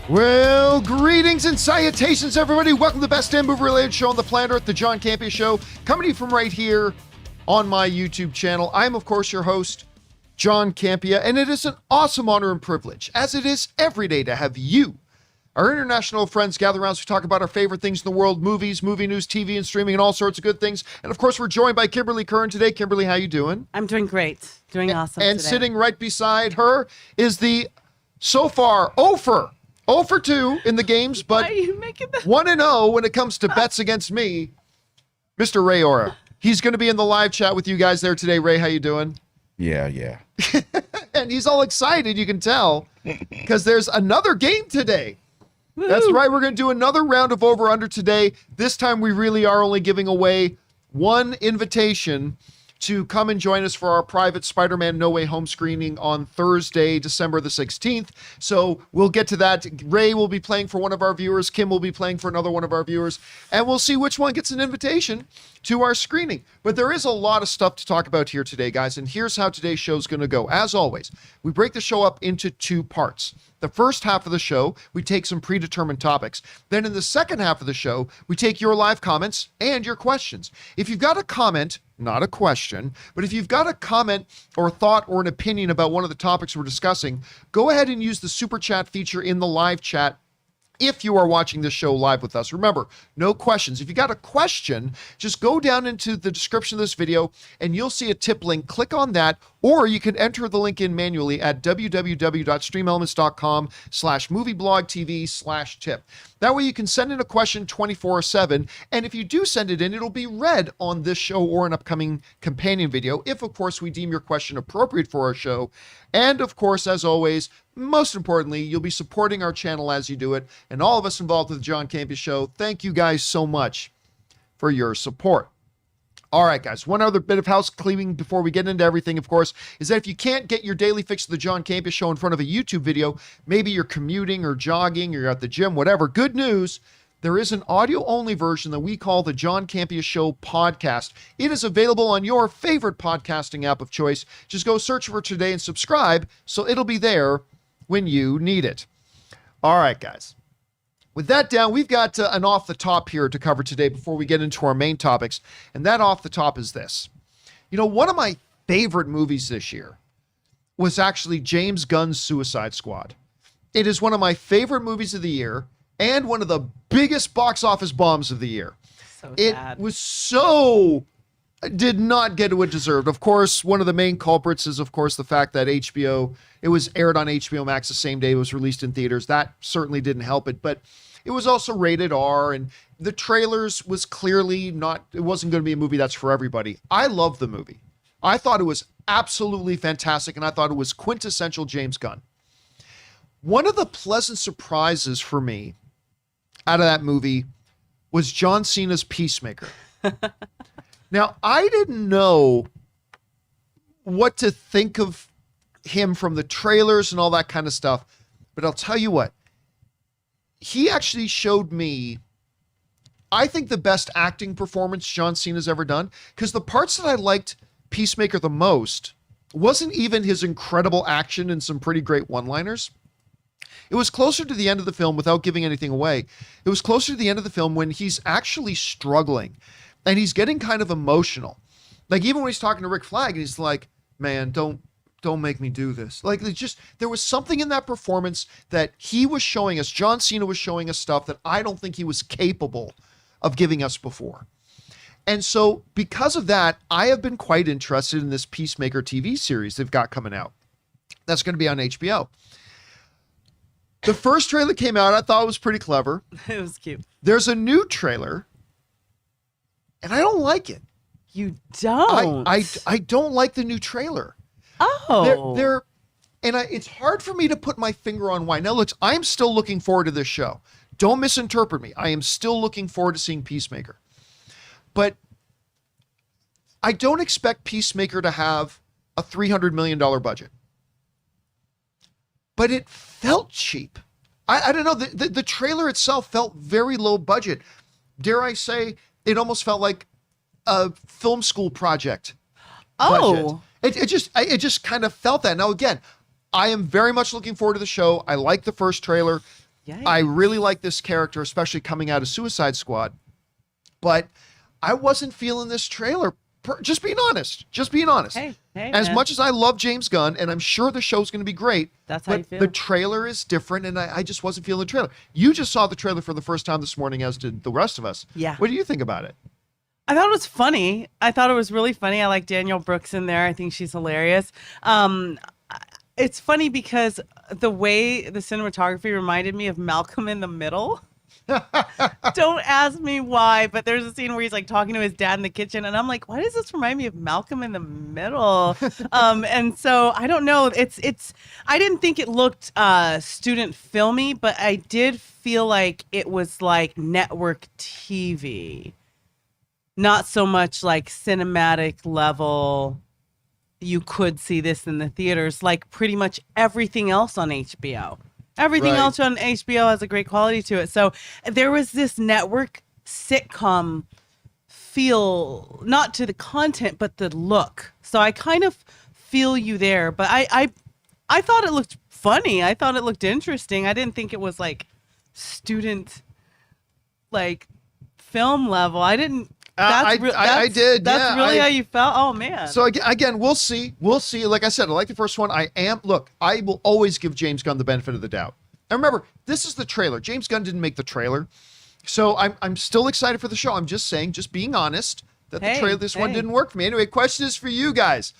Well, greetings and salutations, everybody. Welcome to the best damn movie-related show on the planet Earth, the John Campea Show, coming to you from right here on my YouTube channel. I'm, of course, your host, John Campea, and it is an awesome honor and privilege, as it is every day, to have you, our international friends, gather around as we talk about our favorite things in the world, movies, movie news, TV, and streaming, and all sorts of good things. And, of course, we're joined by Kimberly Curran today. Kimberly, how you doing? I'm doing great. Doing awesome And today. sitting right beside her is the, so far, 0 for 2 in the games, but Why are you making that? 1-0 when it comes to bets against me, Mr. Ray Ora. He's going to be in the live chat with you guys there today. Ray, how you doing? Yeah. And he's all excited, you can tell, because there's another game today. Woo-hoo. That's right. We're going to do another round of over-under today. This time we really are only giving away one invitation to come and join us for our private Spider-Man No Way Home screening on Thursday, December the 16th. So we'll get to that. Ray will be playing for one of our viewers. Kim will be playing for another one of our viewers. And we'll see which one gets an invitation to our screening. But there is a lot of stuff to talk about here today, guys. And here's how today's show is going to go. As always, we break the show up into two parts. The first half of the show, we take some predetermined topics. Then in the second half of the show, we take your live comments and your questions. If you've got a comment, not a question, but if you've got a comment or a thought or an opinion about one of the topics we're discussing, go ahead and use the super chat feature in the live chat if you are watching this show live with us. Remember, no questions. If you got a question, just go down into the description of this video and you'll see a tip link. Click on that, or you can enter the link in manually at www.streamelements.com/movieblogtv/tip. That way you can send in a question 24/7, and if you do send it in, it'll be read on this show or an upcoming companion video, if of course we deem your question appropriate for our show. And of course, as always, most importantly, you'll be supporting our channel as you do it, and all of us involved with the John Campea Show, thank you guys so much for your support. All right, guys, one other bit of house cleaning before we get into everything, of course, is that if you can't get your daily fix of the John Campea Show in front of a YouTube video, maybe you're commuting or jogging or you're at the gym, whatever, good news, there is an audio-only version that we call the John Campea Show podcast. It is available on your favorite podcasting app of choice. Just go search for it today and subscribe, so it'll be there when you need it. All right, guys. With that down, we've got an off the top here to cover today before we get into our main topics. And that off the top is this. You know, one of my favorite movies this year was actually James Gunn's Suicide Squad. It is one of my favorite movies of the year and one of the biggest box office bombs of the year. So It sad. was did not get what it deserved. Of course, one of the main culprits is, of course, the fact that it was aired on HBO Max the same day it was released in theaters. That certainly didn't help it, but it was also rated R, and the trailers was clearly it wasn't going to be a movie that's for everybody. I love the movie. I thought it was absolutely fantastic, and I thought it was quintessential James Gunn. One of the pleasant surprises for me out of that movie was John Cena's Peacemaker. Now, I didn't know what to think of him from the trailers and all that kind of stuff, but I'll tell you what, he actually showed me, I think, the best acting performance John Cena's ever done, because the parts that I liked Peacemaker the most wasn't even his incredible action and some pretty great one-liners. It was closer to the end of the film, without giving anything away, it was closer to the end of the film when he's actually struggling and he's getting kind of emotional. Like, even when he's talking to Rick Flag, he's like, man, don't make me do this. Like, there was something in that performance that he was showing us, John Cena was showing us stuff that I don't think he was capable of giving us before. And so because of that, I have been quite interested in this Peacemaker TV series they've got coming out. That's going to be on HBO. The first trailer came out, I thought it was pretty clever. It was cute. There's a new trailer, and I don't like it. You don't? I don't like the new trailer. Oh. It's hard for me to put my finger on why. Now, look, I'm still looking forward to this show. Don't misinterpret me. I am still looking forward to seeing Peacemaker. But I don't expect Peacemaker to have a $300 million budget. But it felt cheap. I don't know. The trailer itself felt very low budget. Dare I say, it almost felt like a film school project. Oh. Budget. It just kind of felt that. Now, again, I am very much looking forward to the show. I like the first trailer. Yikes. I really like this character, especially coming out of Suicide Squad. But I wasn't feeling this trailer. Just being honest. Hey, As man. much as I love James Gunn, and I'm sure the show's going to be great, That's how you but feel. the trailer is different, and I just wasn't feeling the trailer. You just saw the trailer for the first time this morning, as did the rest of us. Yeah. What do you think about it? I thought it was funny. I thought it was really funny. I like Danielle Brooks in there. I think she's hilarious. It's funny because the way the cinematography reminded me of Malcolm in the Middle. Don't ask me why, but there's a scene where he's like talking to his dad in the kitchen, and I'm like, why does this remind me of Malcolm in the Middle? And so I don't know. It's. I didn't think it looked student filmy, but I did feel like it was like network TV, not so much like cinematic level. You could see this in the theaters, like pretty much everything else on HBO. Everything Right. else on HBO has a great quality to it. So there was this network sitcom feel, not to the content, but the look. So I kind of feel you there. But I thought it looked funny. I thought it looked interesting. I didn't think it was like student, like film level. I didn't. I did. That's Yeah, really how you felt. Oh man. So again, we'll see. We'll see. Like I said, I like the first one. I will always give James Gunn the benefit of the doubt. And remember, this is the trailer. James Gunn didn't make the trailer. So I'm still excited for the show. I'm just saying, just being honest, that the trailer, this one didn't work for me. Anyway, question is for you guys.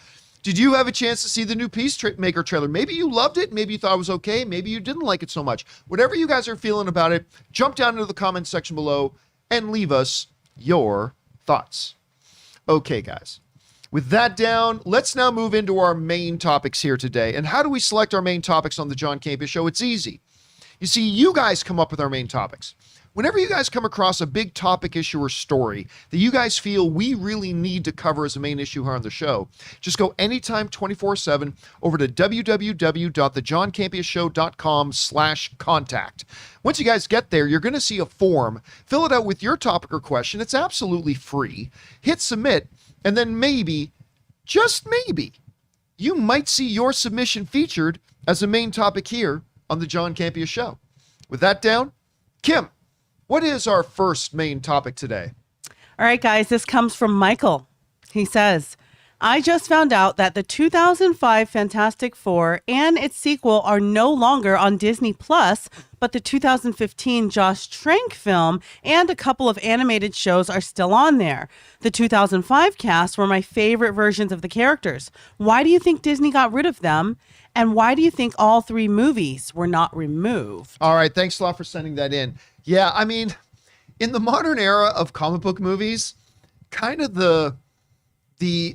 Did you have a chance to see the new Peacemaker trailer? Maybe you loved it. Maybe you thought it was okay. Maybe you didn't like it so much. Whatever you guys are feeling about it, jump down into the comment section below and leave us your thoughts. Okay, guys. With that down, let's now move into our main topics here today. And how do we select our main topics on the John Campea Show? It's easy. You see, you guys come up with our main topics. Whenever you guys come across a big topic, issue, or story that you guys feel we really need to cover as a main issue here on the show, just go anytime 24/7 over to www.thejohncampeashow.com/contact. Once you guys get there, you're going to see a form. Fill it out with your topic or question. It's absolutely free. Hit submit, and then maybe, just maybe, you might see your submission featured as a main topic here on the John Campea Show. With that down, Kim, what is our first main topic today? All right, guys, this comes from Michael. He says, I just found out that the 2005 Fantastic Four and its sequel are no longer on Disney Plus, but the 2015 Josh Trank film and a couple of animated shows are still on there. The 2005 cast were my favorite versions of the characters. Why do you think Disney got rid of them? And why do you think all three movies were not removed? All right, thanks a lot for sending that in. Yeah, I mean, in the modern era of comic book movies, kind of the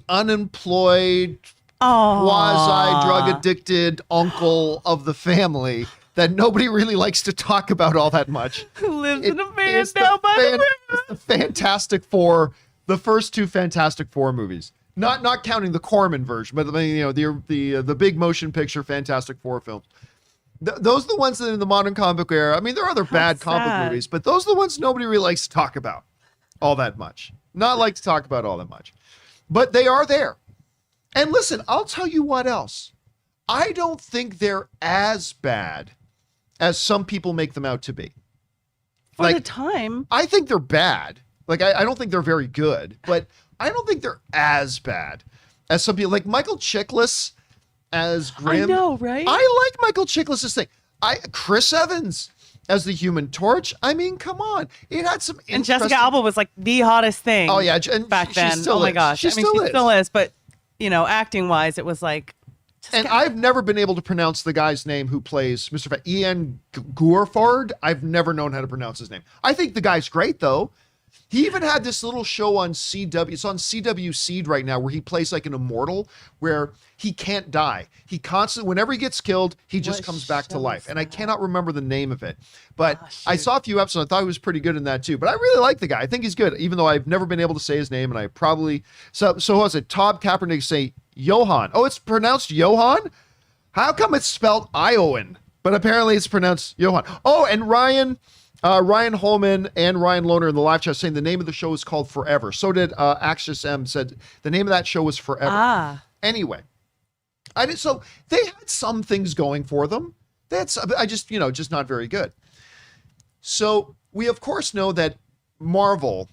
unemployed, quasi-drug addicted uncle of the family that nobody really likes to talk about all that much. Who lives in a van down by the river? It's the Fantastic Four, the first two Fantastic Four movies. Not counting the Corman version, but the big motion picture Fantastic Four films. Those are the ones that in the modern comic book era. I mean, there are other bad comic book movies, but those are the ones nobody really likes to talk about all that much. Not like to talk about all that much. But they are there. And listen, I'll tell you what else. I don't think they're as bad as some people make them out to be. For the time. I think they're bad. Like, I don't think they're very good, but I don't think they're as bad as some people. Like Michael Chiklis as Grim. I know, right? I like Michael Chiklis' thing. Chris Evans as the Human Torch. I mean, come on. It had some And Jessica Alba was like the hottest thing. Oh, yeah. And back then. Still oh, my is. gosh. She still is. But, acting wise, it was like. I've never been able to pronounce the guy's name who plays Mr. Fat. Ian Gourford. I've never known how to pronounce his name. I think the guy's great, though. He even had this little show on CW. It's on CW Seed right now, where he plays like an immortal, where he can't die. He constantly, whenever he gets killed, he just comes back to life. And I cannot remember the name of it. But I saw a few episodes. I thought he was pretty good in that too. But I really like the guy. I think he's good, even though I've never been able to say his name. And I probably so was it Todd Kaepernick say Johan? Oh, it's pronounced Johan. How come it's spelled Iowan? But apparently it's pronounced Johan. Oh, and Ryan Holman and Ryan Lohner in the live chat saying the name of the show is called Forever. So did Axis M said the name of that show was Forever. Anyway, so they had some things going for them. That's just not very good. So we, of course, know that Marvel,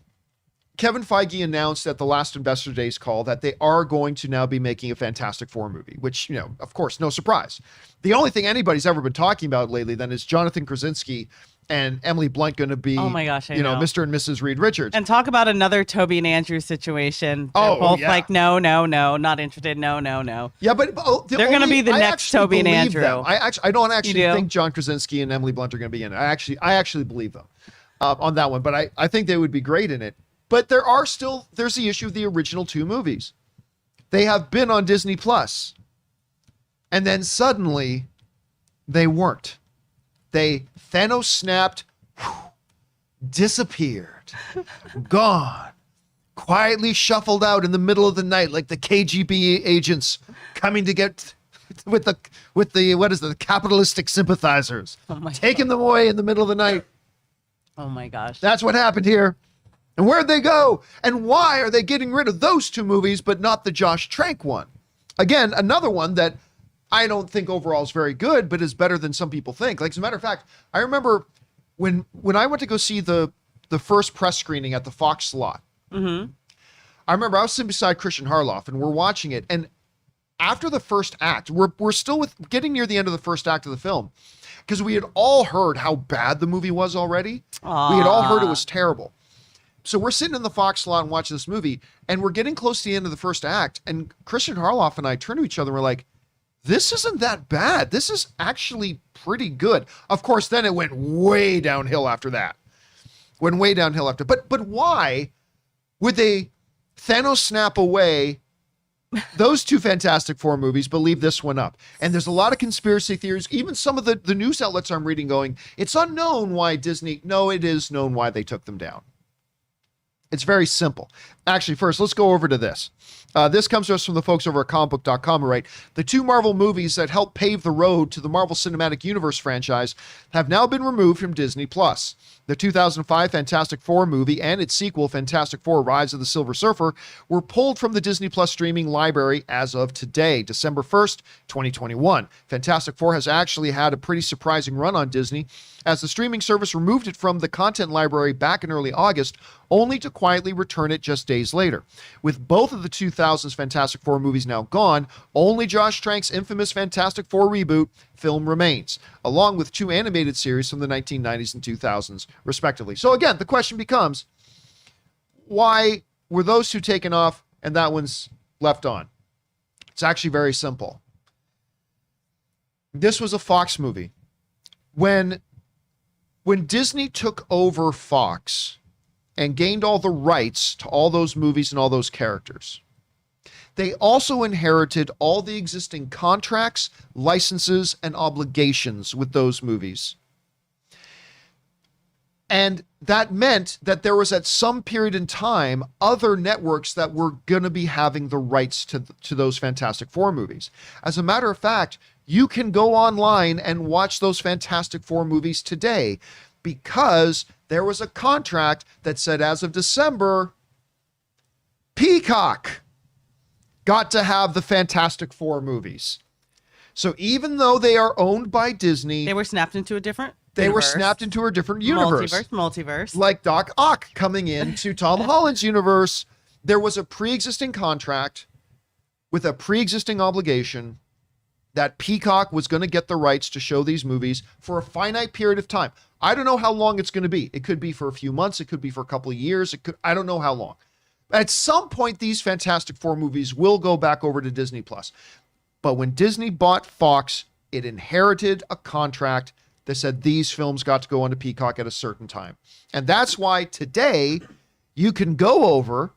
Kevin Feige announced at the last Investor Days call that they are going to now be making a Fantastic Four movie, which, of course, no surprise. The only thing anybody's ever been talking about lately then is Jonathan Krasinski and Emily Blunt going to be, oh my gosh, I know. Mr. and Mrs. Reed Richards. And talk about another Toby and Andrew situation. They're both like, no, not interested. No. Yeah, but they're going to be the next Toby and Andrew. Them. I don't actually think John Krasinski and Emily Blunt are going to be in it. I actually believe them on that one, but I think they would be great in it. But there's the issue of the original two movies. They have been on Disney Plus, and then suddenly they weren't. Thanos snapped, disappeared, gone, quietly shuffled out in the middle of the night like the KGB agents coming to get with the the capitalistic sympathizers, taking them away in the middle of the night. Oh my gosh. That's what happened here. And where'd they go? And why are they getting rid of those two movies but not the Josh Trank one? Again, another one that I don't think overall is very good, but is better than some people think. Like, as a matter of fact, I remember when I went to go see the first press screening at the Fox slot. Mm-hmm. I remember I was sitting beside Christian Harloff, and we're watching it. And after the first act, we're still getting near the end of the first act of the film, because we had all heard how bad the movie was already. Aww. We had all heard it was terrible. So we're sitting in the Fox slot and watching this movie, and we're getting close to the end of the first act, and Christian Harloff and I turn to each other and we're like, this isn't that bad. This is actually pretty good. Of course, then it went way downhill after that. But why would they Thanos snap away those two Fantastic Four movies, but leave this one up? And there's a lot of conspiracy theories. Even some of the news outlets I'm reading going, it's unknown why Disney. No, it is known why they took them down. It's very simple. Actually, first, let's go over to this. This comes to us from the folks over at comicbook.com who write, the two Marvel movies that helped pave the road to the Marvel Cinematic Universe franchise have now been removed from Disney+. The 2005 Fantastic Four movie and its sequel, Fantastic Four: Rise of the Silver Surfer, were pulled from the Disney Plus streaming library as of today, December 1st, 2021. Fantastic Four has actually had a pretty surprising run on Disney, as the streaming service removed it from the content library back in early August, only to quietly return it just days later. With both of the 2000s Fantastic Four movies now gone, only Josh Trank's infamous Fantastic Four reboot film remains, along with two animated series from the 1990s and 2000s, respectively. So again, the question becomes, why were those two taken off and that one's left on? It's actually very simple. This was a Fox movie. When Disney took over Fox and gained all the rights to all those movies and all those characters, they also inherited all the existing contracts, licenses, and obligations with those movies. And that meant that there was, at some period in time, other networks that were going to be having the rights to those Fantastic Four movies. As a matter of fact, you can go online and watch those Fantastic Four movies today, because there was a contract that said, as of December, Peacock got to have the Fantastic Four movies. So even though they are owned by Disney, they were snapped into a different universe. Multiverse. Like Doc Ock coming into Tom Holland's universe. There was a pre-existing contract with a pre-existing obligation that Peacock was going to get the rights to show these movies for a finite period of time. I don't know how long it's going to be. It could be for a few months. It could be for a couple of years. I don't know how long. At some point, these Fantastic Four movies will go back over to Disney+. But when Disney bought Fox, it inherited a contract that said these films got to go onto Peacock at a certain time. And that's why today you can go over,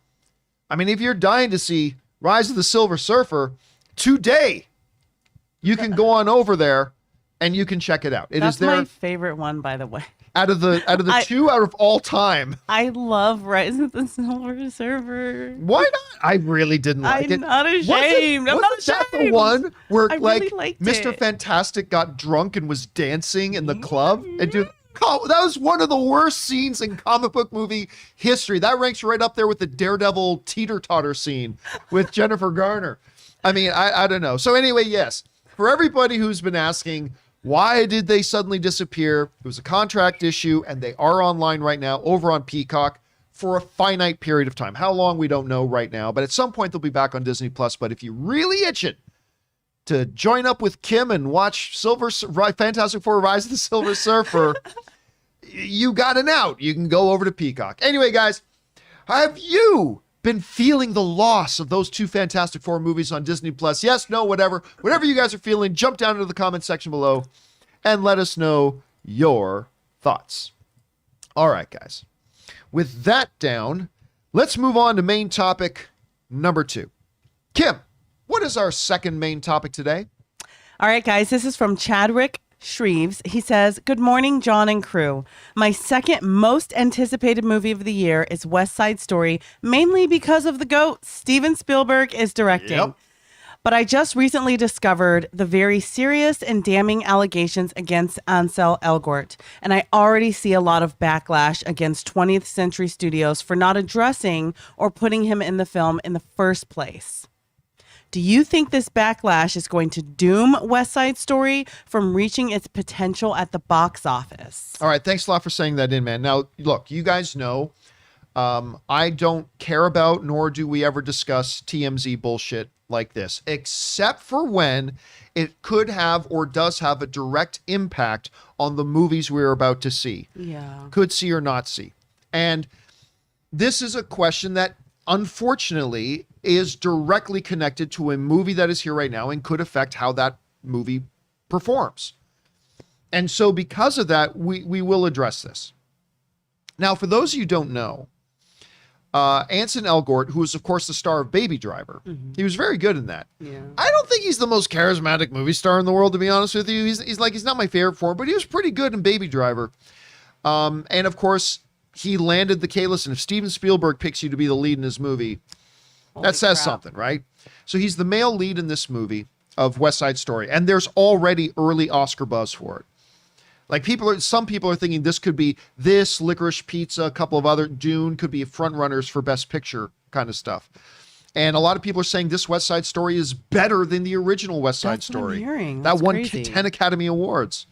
I mean, if you're dying to see Rise of the Silver Surfer, today you can go on over there and you can check it out. That's is there, my favorite one, by the way. Out of the two out of all time. I love Rise of the Silver Surfer. Why not? I really didn't like it. I'm not ashamed. Wasn't that the one where really liked Mr. it. Fantastic got drunk and was dancing in the club? And that was one of the worst scenes in comic book movie history. That ranks right up there with the Daredevil teeter-totter scene with Jennifer Garner. I mean, I don't know. So anyway, yes. For everybody who's been asking, Why did they suddenly disappear? It was a contract issue, and they are online right now over on Peacock for a finite period of time. How long, we don't know right now, but at some point they'll be back on Disney Plus. But if you really itch it to join up with Kim and watch Fantastic Four Rise of the Silver Surfer, you got an out. You can go over to Peacock. Anyway, guys, have you been feeling the loss of those two Fantastic Four movies on Disney Plus? Yes, no, whatever. Whatever you guys are feeling, jump down into the comment section below and let us know your thoughts. All right, guys. With that down, let's move on to main topic number 2. Kim, what is our second main topic today? All right, guys, this is from Chadwick Shreves. He says, "Good morning, John and crew. My second most anticipated movie of the year is West Side Story, mainly because of the GOAT, Steven Spielberg, is directing. Yep. But I just recently discovered the very serious and damning allegations against Ansel Elgort, and I already see a lot of backlash against 20th Century Studios for not addressing or putting him in the film in the first place. Do you think this backlash is going to doom West Side Story from reaching its potential at the box office?" All right, thanks a lot for saying that in, man. Now, look, you guys know I don't care about, nor do we ever discuss TMZ bullshit like this, except for when it could have or does have a direct impact on the movies we're about to see. Yeah. Could see or not see. And this is a question that, unfortunately, is directly connected to a movie that is here right now and could affect how that movie performs. And so because of that, we will address this. Now, for those of you who don't know, Ansel Elgort, who is, of course, the star of Baby Driver, he was very good in that. Yeah. I don't think he's the most charismatic movie star in the world, to be honest with you. He's not my favorite for him, but he was pretty good in Baby Driver. And, of course, he landed the K-list, and if Steven Spielberg picks you to be the lead in his movie, that says something, right? So he's the male lead in this movie of West Side Story, and there's already early Oscar buzz for it. Like some people are thinking this could be this, Licorice Pizza, a couple of other, Dune could be front runners for Best Picture kind of stuff. And a lot of people are saying this West Side Story is better than the original West Side Story. What I'm hearing. That That's won crazy. 10 Academy Awards.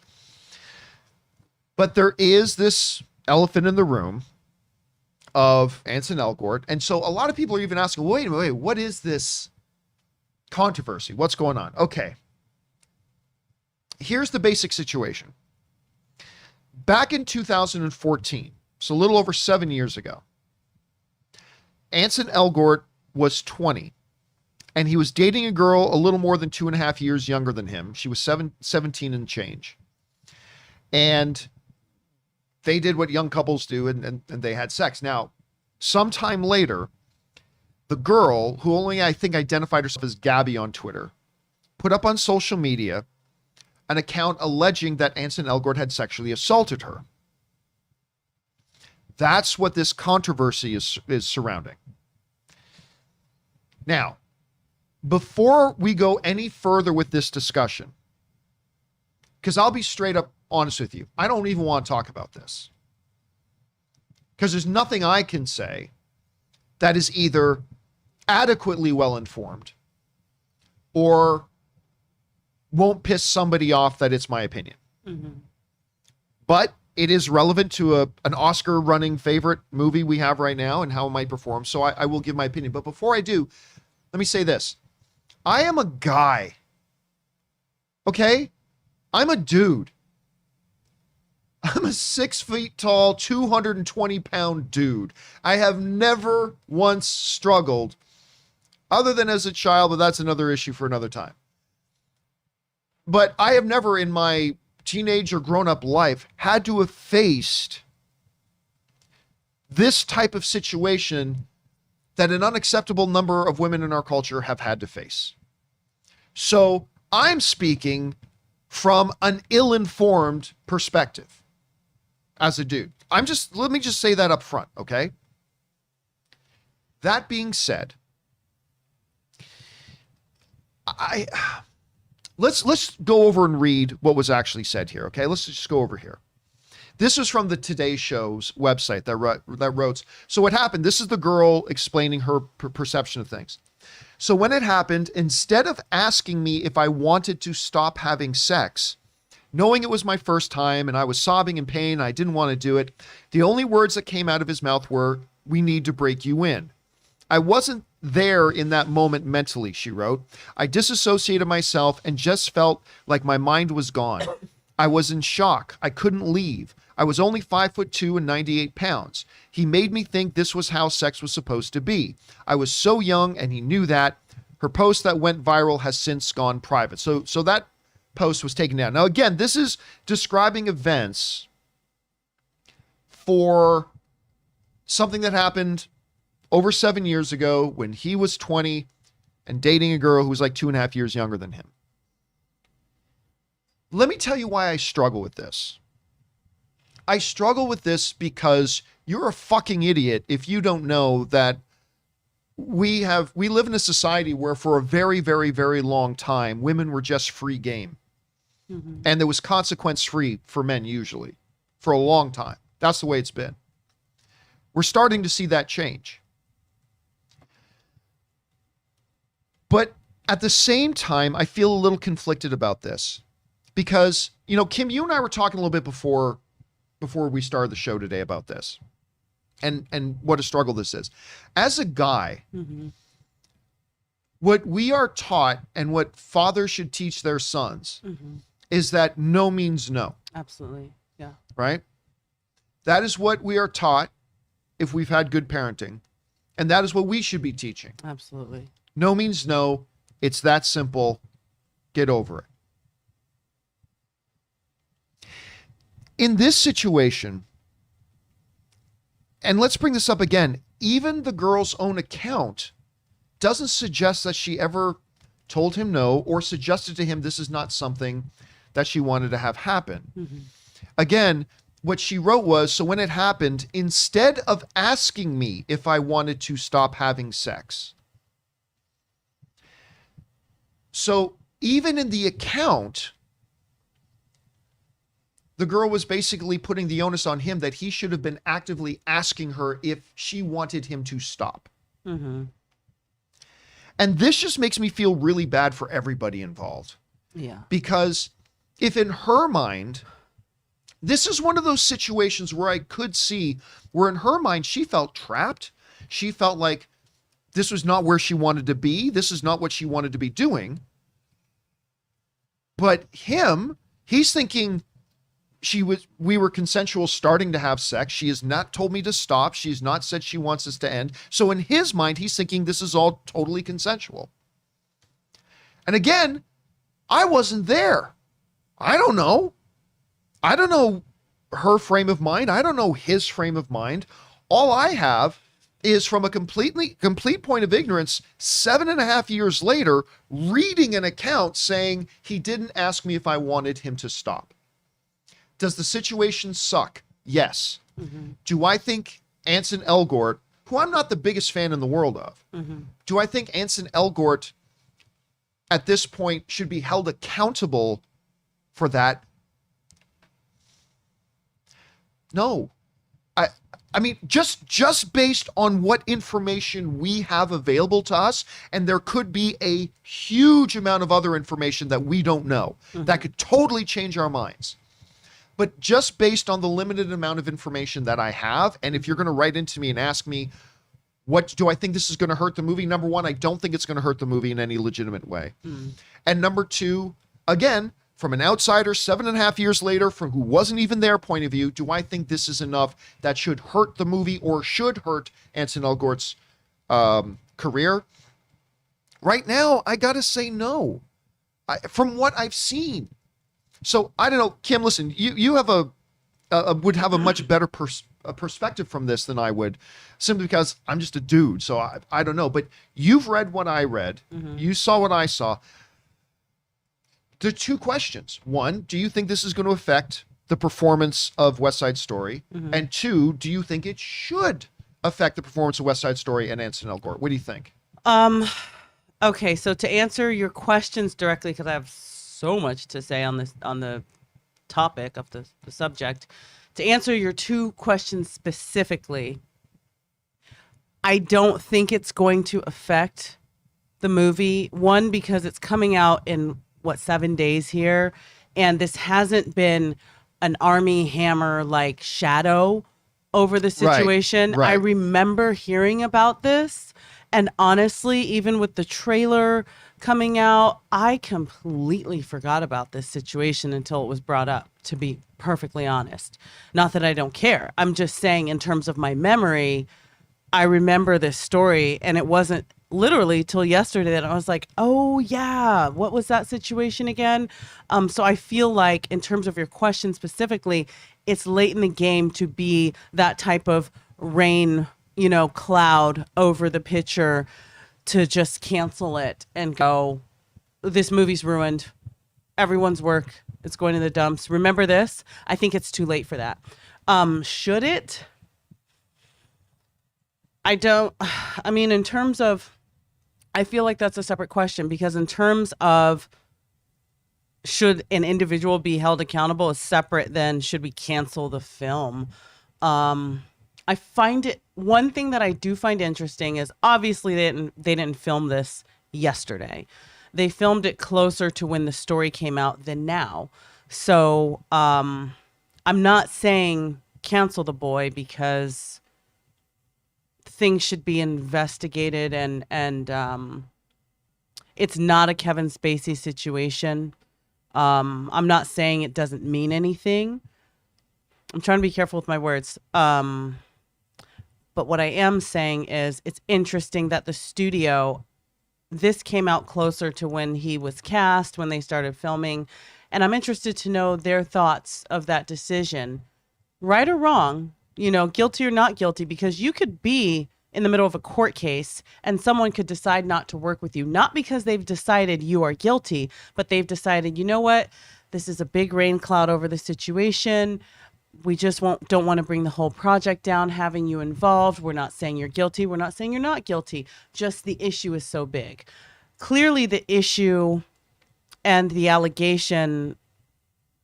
But there is this elephant in the room of Ansel Elgort. And so a lot of people are even asking, wait a minute, what is this controversy? What's going on? Okay. Here's the basic situation. Back in 2014, so a little over 7 years ago, Ansel Elgort was 20, and he was dating a girl a little more than 2.5 years younger than him. She was 17 and change. And they did what young couples do, and they had sex. Now, sometime later, the girl, who only, I think, identified herself as Gabby on Twitter, put up on social media an account alleging that Ansel Elgort had sexually assaulted her. That's what this controversy is surrounding. Now, before we go any further with this discussion, because I'll be straight up honest with you, I don't even want to talk about this. Because there's nothing I can say that is either adequately well-informed or won't piss somebody off that it's my opinion. But it is relevant to an Oscar-running favorite movie we have right now and how it might perform, so I will give my opinion. But before I do, let me say this. I am a guy. Okay? I'm a dude. I'm a 6 feet tall, 220-pound dude. I have never once struggled, other than as a child, but that's another issue for another time. But I have never in my teenage or grown-up life had to have faced this type of situation that an unacceptable number of women in our culture have had to face. So I'm speaking from an ill-informed perspective as a dude. Let me just say that up front, okay? That being said, let's go over and read what was actually said here, okay? Let's just go over here. This is from the Today Show's website that wrote. So what happened, this is the girl explaining her perception of things. So when it happened, instead of asking me if I wanted to stop having sex, Knowing it was my first time and I was sobbing in pain, I didn't want to do it. The only words that came out of his mouth were, "We need to break you in." I wasn't there in that moment mentally, she wrote. I disassociated myself and just felt like my mind was gone. I was in shock. I couldn't leave. I was only 5'2" and 98 pounds. He made me think this was how sex was supposed to be. I was so young and he knew that. Her post that went viral has since gone private. So that post was taken down. Now, again, this is describing events for something that happened over 7 years ago when he was 20 and dating a girl who was like 2.5 years younger than him. Let me tell you why I struggle with this. I struggle with this because you're a fucking idiot if you don't know that we live in a society where for a very, very, very long time, women were just free game. Mm-hmm. And there was consequence free for men usually for a long time. That's the way it's been. We're starting to see that change. But at the same time, I feel a little conflicted about this because, Kim, you and I were talking a little bit before we started the show today about this and what a struggle this is. As a guy, mm-hmm. what we are taught and what fathers should teach their sons mm-hmm. is that no means no. Absolutely. Yeah. Right? That is what we are taught if we've had good parenting. And that is what we should be teaching. Absolutely. No means no. It's that simple. Get over it. In this situation, and let's bring this up again, even the girl's own account doesn't suggest that she ever told him no or suggested to him this is not something that she wanted to have happen. Mm-hmm. Again, what she wrote was, so when it happened, instead of asking me if I wanted to stop having sex. So even in the account, the girl was basically putting the onus on him that he should have been actively asking her if she wanted him to stop. Mm-hmm. And this just makes me feel really bad for everybody involved. Yeah. Because if in her mind, this is one of those situations where I could see where in her mind, she felt trapped. She felt like this was not where she wanted to be. This is not what she wanted to be doing. But him, he's thinking we were consensual starting to have sex. She has not told me to stop. She's not said she wants this to end. So in his mind, he's thinking this is all totally consensual. And again, I wasn't there. I don't know. I don't know her frame of mind. I don't know his frame of mind. All I have is from a complete point of ignorance, 7.5 years later, reading an account saying he didn't ask me if I wanted him to stop. Does the situation suck? Yes. Mm-hmm. Do I think Ansel Elgort, who I'm not the biggest fan in the world of, mm-hmm. do I think Ansel Elgort at this point should be held accountable for that? No. I mean, just based on what information we have available to us, and there could be a huge amount of other information that we don't know mm-hmm. that could totally change our minds. But just based on the limited amount of information that I have, and if you're going to write into me and ask me, what do I think this is going to hurt the movie? Number one, I don't think it's going to hurt the movie in any legitimate way. Mm. And number two, again, from an outsider, 7.5 years later, from who wasn't even their point of view, do I think this is enough that should hurt the movie or should hurt Ansel Elgort's career? Right now, I got to say no. From what I've seen. So, I don't know, Kim, listen, you have would have a much better perspective from this than I would, simply because I'm just a dude, so I don't know. But you've read what I read. Mm-hmm. You saw what I saw. There are two questions. One, do you think this is going to affect the performance of West Side Story? Mm-hmm. And two, do you think it should affect the performance of West Side Story and Ansel Elgort? What do you think? Okay, so to answer your questions directly, because I have so much to say on the topic of the subject. To answer your two questions specifically, I don't think it's going to affect the movie. One, because it's coming out in 7 days here, and this hasn't been an Army Hammer like shadow over the situation. Right. I remember hearing about this, and honestly, even with the trailer coming out, I completely forgot about this situation until it was brought up, to be perfectly honest. Not that I don't care. I'm just saying, in terms of my memory, I remember this story, and it wasn't literally till yesterday that I was like, oh yeah, what was that situation again? So I feel like, in terms of your question specifically, it's late in the game to be that type of rain, cloud over the picture, to just cancel it and go, this movie's ruined. Everyone's work, it's going to the dumps. Remember this? I think it's too late for that. Should it? In terms of, I feel like that's a separate question, because in terms of should an individual be held accountable is separate than should we cancel the film. I find it, one thing that I do find interesting is, obviously they didn't film this yesterday. They filmed it closer to when the story came out than now. So I'm not saying cancel the boy, because things should be investigated, and it's not a Kevin Spacey situation. I'm not saying it doesn't mean anything. I'm trying to be careful with my words. But what I am saying is, it's interesting that the studio, this came out closer to when he was cast, when they started filming. And I'm interested to know their thoughts of that decision. Right or wrong, guilty or not guilty, because you could be in the middle of a court case and someone could decide not to work with you, not because they've decided you are guilty, but they've decided, you know what, this is a big rain cloud over the situation. We just don't want to bring the whole project down having you involved. We're not saying you're guilty. We're not saying you're not guilty. Just the issue is so big. Clearly the issue and the allegation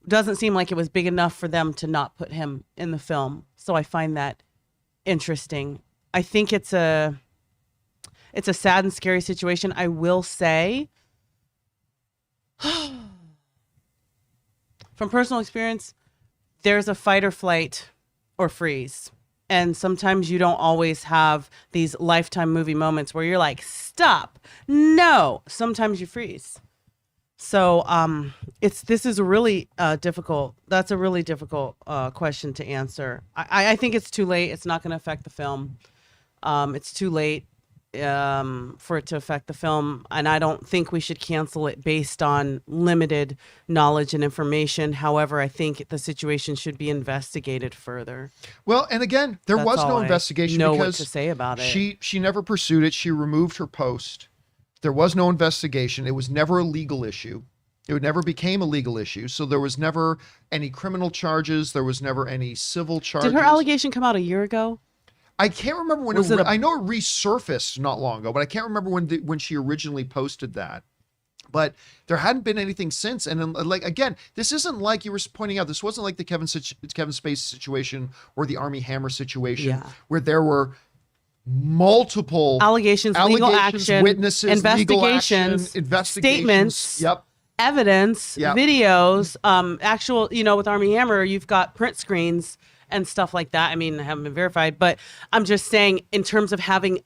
doesn't seem like it was big enough for them to not put him in the film. So I find that interesting. I think it's a sad and scary situation. I will say, from personal experience, there's a fight or flight or freeze. And sometimes you don't always have these Lifetime movie moments where you're like, stop. No. Sometimes you freeze. So this is a really difficult. That's a really difficult question to answer. I think it's too late. It's not going to affect the film. It's too late for it to affect the film, and I don't think we should cancel it based on limited knowledge and information. However, I think the situation should be investigated further. Well, and again, there was no investigation because because what to say about it. She never pursued it. She removed her post. There was no investigation. It was never a legal issue. It never became a legal issue. So there was never any criminal charges. There was never any civil charges. Did her allegation come out a year ago? I can't remember when I know it resurfaced not long ago, but I can't remember when she originally posted that. But there hadn't been anything since. And like, again, this isn't like you were pointing out, this wasn't like the Kevin Spacey situation or the Army Hammer situation where there were multiple allegations, legal action, witnesses, investigations, statements, evidence, videos, actual, with Army Hammer, you've got print screens and stuff like that. I mean, I haven't been verified, but I'm just saying, in terms of having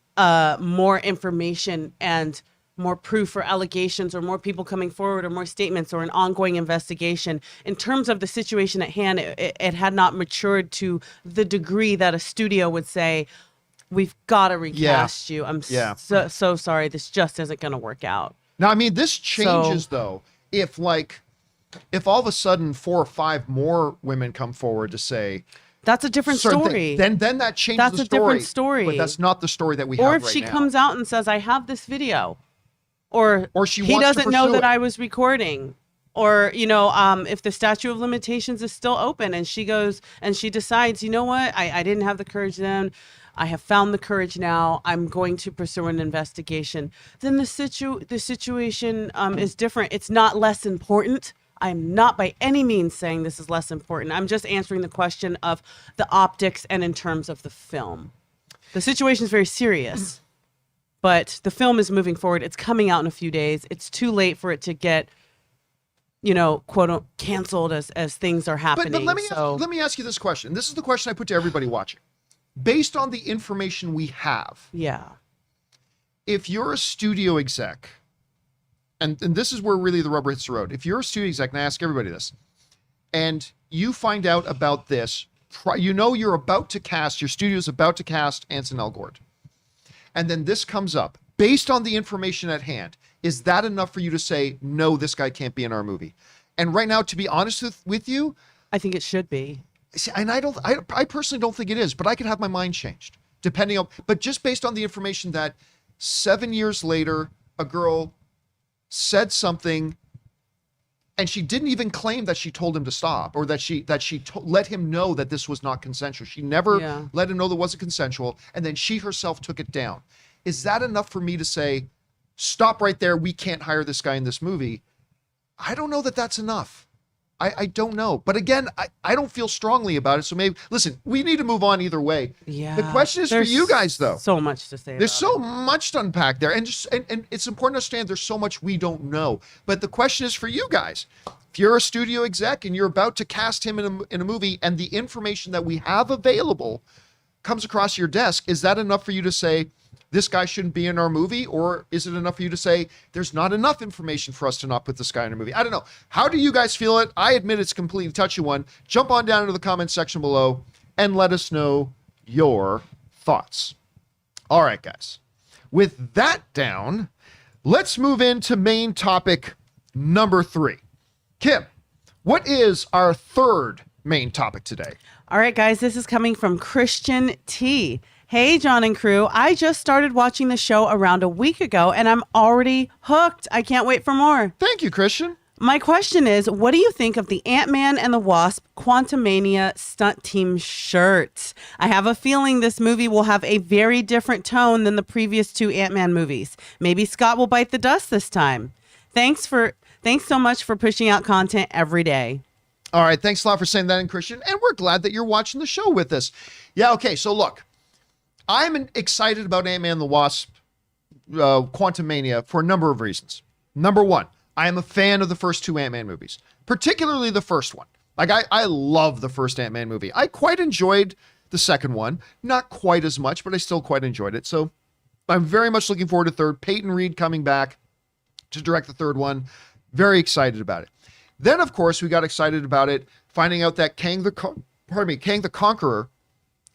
more information and more proof or allegations or more people coming forward or more statements or an ongoing investigation, in terms of the situation at hand, it had not matured to the degree that a studio would say, we've got to recast you. I'm so sorry. This just isn't going to work out. Now, I mean, this changes though. If all of a sudden 4 or 5 more women come forward to say, that's a different story. Then that changes the story. That's a different story. But that's not the story that we have right now. Or if she comes out and says, I have this video. Or he doesn't know that I was recording. Or, if the statute of limitations is still open and she goes and she decides, you know what, I didn't have the courage then. I have found the courage now. I'm going to pursue an investigation. Then the situation is different. It's not less important. I'm not by any means saying this is less important. I'm just answering the question of the optics and in terms of the film. The situation is very serious, but the film is moving forward. It's coming out in a few days. It's too late for it to get, quote canceled as things are happening. But let me ask you this question. This is the question I put to everybody watching. Based on the information we have, if you're a studio exec, and this is where really the rubber hits the road. If you're a studio exec, and I ask everybody this, and you find out about this, you're about to cast, your studio's about to cast Ansel Elgort, and then this comes up, based on the information at hand, is that enough for you to say, no, this guy can't be in our movie? And right now, to be honest with you, I think it should be. See, and I personally don't think it is, but I could have my mind changed depending on, but just based on the information that 7 years later, a girl said something and she didn't even claim that she told him to stop, or that she let him know that this was not consensual. She never let him know that it wasn't consensual. And then she herself took it down. Is that enough for me to say, stop right there, we can't hire this guy in this movie? I don't know that that's enough. I don't know. But again, I don't feel strongly about it. So maybe, listen, we need to move on either way. Yeah. The question is for you guys, though. So much to say. There's so much to unpack there. And it's important to understand there's so much we don't know. But the question is for you guys. If you're a studio exec and you're about to cast him in a movie, and the information that we have available comes across your desk, is that enough for you to say, this guy shouldn't be in our movie? Or is it enough for you to say, there's not enough information for us to not put this guy in a movie? I don't know. How do you guys feel it? I admit it's a completely touchy one. Jump on down into the comment section below and let us know your thoughts. All right, guys. With that down, let's move into main topic number 3. Kim, what is our third main topic today? All right, guys, this is coming from Christian T. Hey, John and crew. I just started watching the show around a week ago, and I'm already hooked. I can't wait for more. Thank you, Christian. My question is, what do you think of the Ant-Man and the Wasp Quantumania stunt team shirts? I have a feeling this movie will have a very different tone than the previous 2 Ant-Man movies. Maybe Scott will bite the dust this time. Thanks so much for pushing out content every day. All right. Thanks a lot for saying that in, Christian. And we're glad that you're watching the show with us. Yeah, okay. So look. I'm excited about Ant-Man and the Wasp Quantumania for a number of reasons. Number one, I am a fan of the first 2 Ant-Man movies, particularly the first one. Like, I love the first Ant-Man movie. I quite enjoyed the second one. Not quite as much, but I still quite enjoyed it. So I'm very much looking forward to third. Peyton Reed coming back to direct the third one. Very excited about it. Then, of course, we got excited about it, finding out that Kang the Conqueror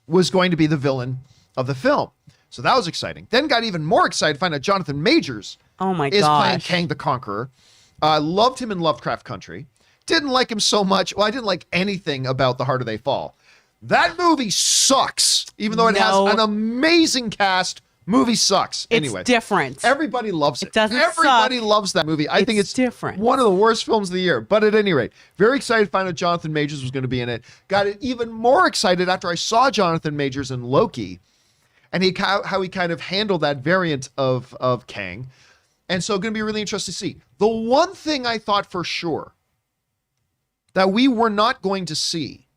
was going to be the villain of the film. So that was exciting. Then got even more excited to find out Jonathan Majors is playing Kang the Conqueror. Loved him in Lovecraft Country. Didn't like him so much. Well, I didn't like anything about The Harder They Fall. That movie sucks. Even though it has an amazing cast, movie sucks. Anyway, it's different. Everybody loves it. Everybody loves that movie. I think it's different. One of the worst films of the year. But at any rate, very excited to find out Jonathan Majors was going to be in it. Got even more excited after I saw Jonathan Majors in Loki. And how he kind of handled that variant of Kang. And so going to be really interesting to see. The one thing I thought for sure that we were not going to see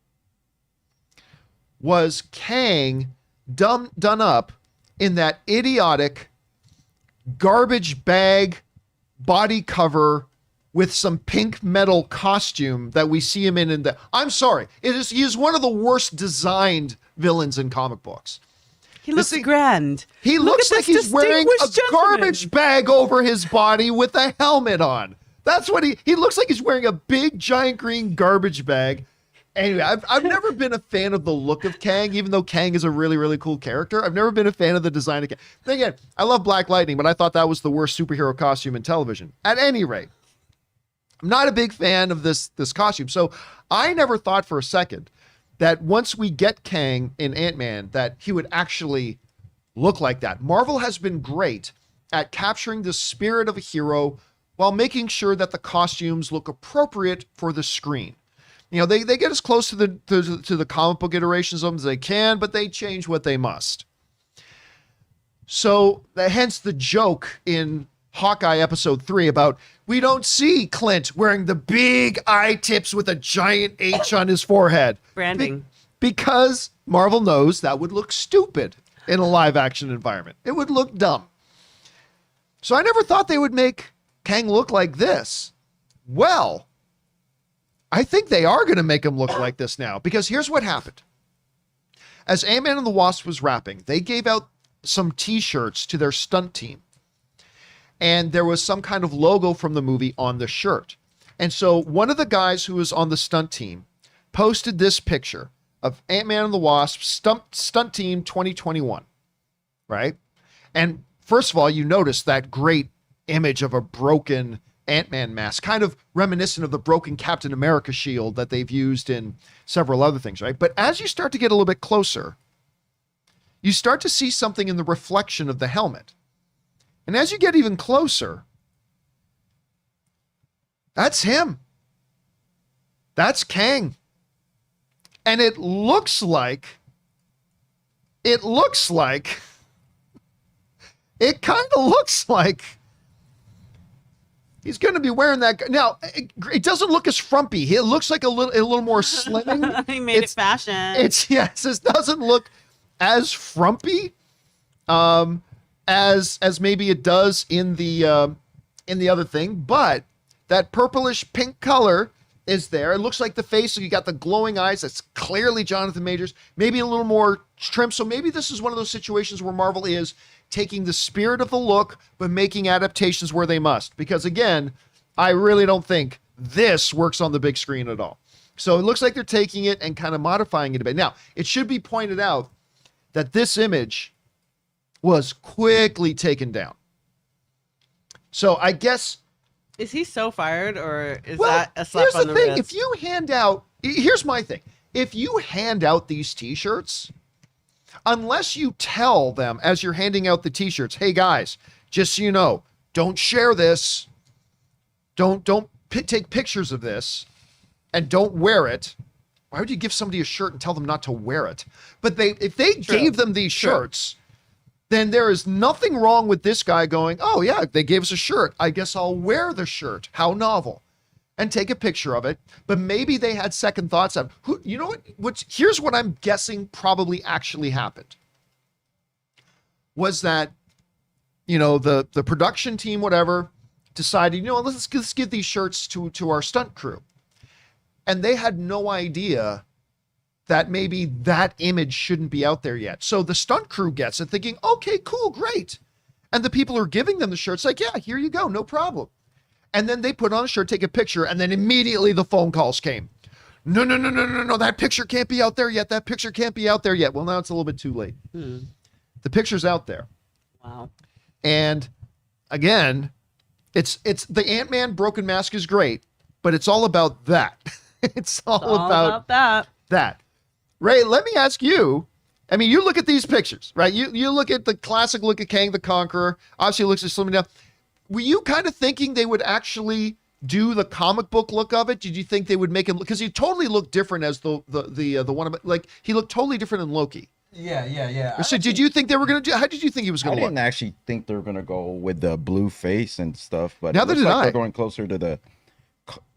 was Kang done up in that idiotic garbage bag body cover with some pink metal costume that we see him in the... I'm sorry. He is one of the worst designed villains in comic books. He looks grand. He looks like he's wearing a garbage bag over his body with a helmet on. That's what he looks like. He's wearing a big, giant green garbage bag. Anyway, I've never been a fan of the look of Kang, even though Kang is a really, really cool character. I've never been a fan of the design of Kang. Then again, I love Black Lightning, but I thought that was the worst superhero costume in television. At any rate, I'm not a big fan of this costume. So I never thought for a second that once we get Kang in Ant-Man, that he would actually look like that. Marvel has been great at capturing the spirit of a hero while making sure that the costumes look appropriate for the screen. You know, they get as close to the comic book iterations of them as they can, but they change what they must. So, hence the joke in Hawkeye episode 3 about we don't see Clint wearing the big eye tips with a giant H on his forehead. Branding. Because Marvel knows that would look stupid in a live action environment. It would look dumb. So I never thought they would make Kang look like this. Well, I think they are going to make him look like this now, because here's what happened. As Ant-Man and the Wasp was wrapping, they gave out some t-shirts to their stunt team. And there was some kind of logo from the movie on the shirt. And so one of the guys who was on the stunt team posted this picture of Ant-Man and the Wasp stunt team 2021, right? And first of all, you notice that great image of a broken Ant-Man mask, kind of reminiscent of the broken Captain America shield that they've used in several other things, right? But as you start to get a little bit closer, you start to see something in the reflection of the helmet. And as you get even closer, that's him. That's Kang. And it looks like, it kind of looks like he's going to be wearing that. Now, it doesn't look as frumpy. It looks like a little more slimming. He made it fashion. Yes, it doesn't look as frumpy as maybe it does in the other thing, but that purplish pink color is there. It looks like the face, so you got the glowing eyes. That's clearly Jonathan Majors. Maybe a little more trim. So maybe this is one of those situations where Marvel is taking the spirit of the look, but making adaptations where they must. Because again, I really don't think this works on the big screen at all. So it looks like they're taking it and kind of modifying it a bit. Now, it should be pointed out that this image was quickly taken down. So I guess... Is he so fired, or is that a slap here's on the the thing. wrist? If you hand out... Here's my thing. If you hand out these t-shirts, unless you tell them as you're handing out the t-shirts, hey guys, just so you know, don't share this. Don't take pictures of this, and don't wear it. Why would you give somebody a shirt and tell them not to wear it? But if they gave them these shirts, then there is nothing wrong with this guy going, oh yeah, they gave us a shirt. I guess I'll wear the shirt. How novel. And take a picture of it. But maybe they had second thoughts of, you know what? Here's what I'm guessing probably actually happened. Was that, the production team, whatever, decided, let's give these shirts to our stunt crew. And they had no idea that maybe that image shouldn't be out there yet. So the stunt crew gets it thinking, okay, cool, great. And the people who are giving them the shirts like, yeah, here you go, no problem. And then they put on a shirt, take a picture, and then immediately the phone calls came. No, that picture can't be out there yet. That picture can't be out there yet. Well, now it's a little bit too late. The picture's out there. Wow. And again, it's the Ant-Man broken mask is great, but it's all about that. It's all about that. Ray, let me ask you. I mean, you look at these pictures, right? You look at the classic look at Kang the Conqueror. Obviously, it looks like slimming down. Were you kind of thinking they would actually do the comic book look of it? Did you think they would make him, because he totally looked different as the one of, like, he looked totally different in Loki. Yeah. So did you think they were going to do, how did you think he was going to look? I didn't actually think they were going to go with the blue face and stuff, but Neither it looks did like I. they're going closer to the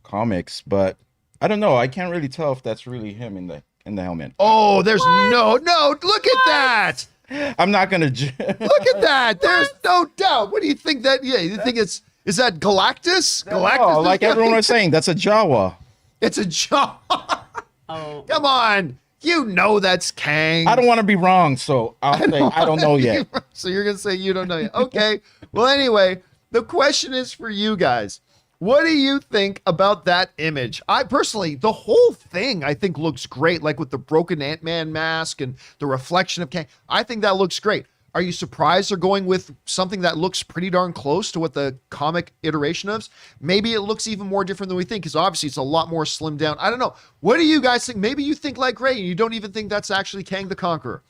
comics, but I don't know. I can't really tell if that's really him in the helmet. Oh, there's no, look at that. I'm not going to. Look at that. There's no doubt. What do you think that, you think is that Galactus? Galactus? Oh, like everyone was saying, that's a Jawa. It's a Jawa. Oh. Come on. You know that's Kang. I don't want to be wrong, so I'll say I don't know yet. So you're going to say you don't know yet. Okay. Well, anyway, the question is for you guys. What do you think about that image? I personally, the whole thing I think looks great, like with the broken Ant-Man mask and the reflection of Kang. I think that looks great. Are you surprised they're going with something that looks pretty darn close to what the comic iteration is? Maybe it looks even more different than we think, because obviously it's a lot more slimmed down. I don't know. What do you guys think? Maybe you think like Ray and you don't even think that's actually Kang the Conqueror.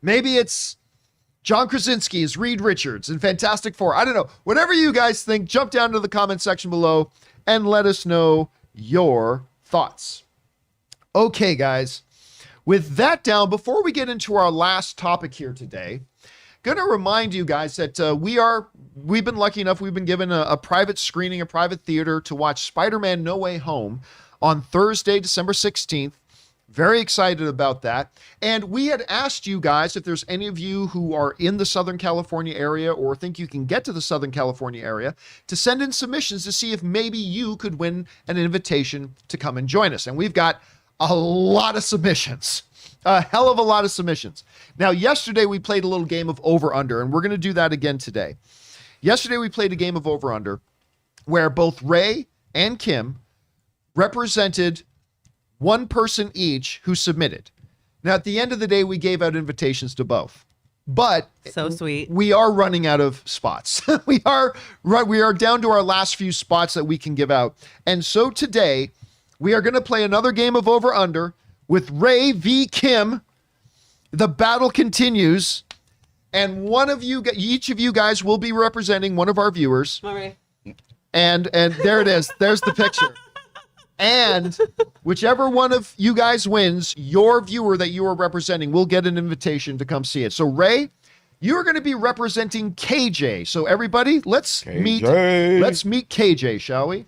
Maybe it's John Krasinski as Reed Richards in Fantastic Four. I don't know. Whatever you guys think, jump down to the comment section below and let us know your thoughts. Okay, guys. With that down, before we get into our last topic here today, going to remind you guys that we've been lucky enough, we've been given a private screening, a private theater to watch Spider-Man No Way Home on Thursday, December 16th Very excited about that. And we had asked you guys if there's any of you who are in the Southern California area or think you can get to the Southern California area to send in submissions to see if maybe you could win an invitation to come and join us. And we've got a lot of submissions, a hell of a lot of submissions. Now, yesterday we played a little game of over-under, and we're going to do that again today. Yesterday we played a game of over-under where both Ray and Kim represented one person each who submitted. Now, at the end of the day, we gave out invitations to both, but So sweet. we are running out of spots. we are down to our last few spots that we can give out. And so today we are going to play another game of over under with Ray v. Kim. The battle continues, and each of you guys will be representing one of our viewers. All right. And there it is. There's the picture. And whichever one of you guys wins, your viewer that you are representing will get an invitation to come see it. So Ray, you are going to be representing KJ. So everybody, let's meet KJ, shall we?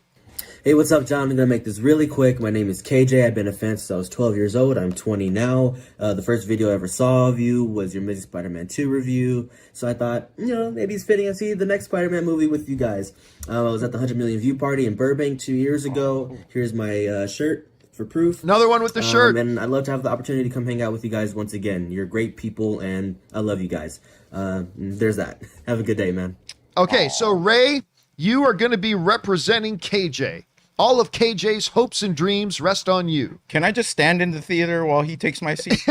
Hey, what's up, John? I'm going to make this really quick. My name is KJ. I've been a fan since I was 12 years old. I'm 20 now. The first video I ever saw of you was your Amazing Spider-Man 2 review. So I thought, maybe it's fitting I see the next Spider-Man movie with you guys. I was at the 100 million view party in Burbank 2 years ago. Here's my shirt for proof. Another one with the shirt. And I'd love to have the opportunity to come hang out with you guys once again. You're great people, and I love you guys. There's that. Have a good day, man. Okay, so Ray, you are going to be representing KJ. All of KJ's hopes and dreams rest on you. Can I just stand in the theater while he takes my seat?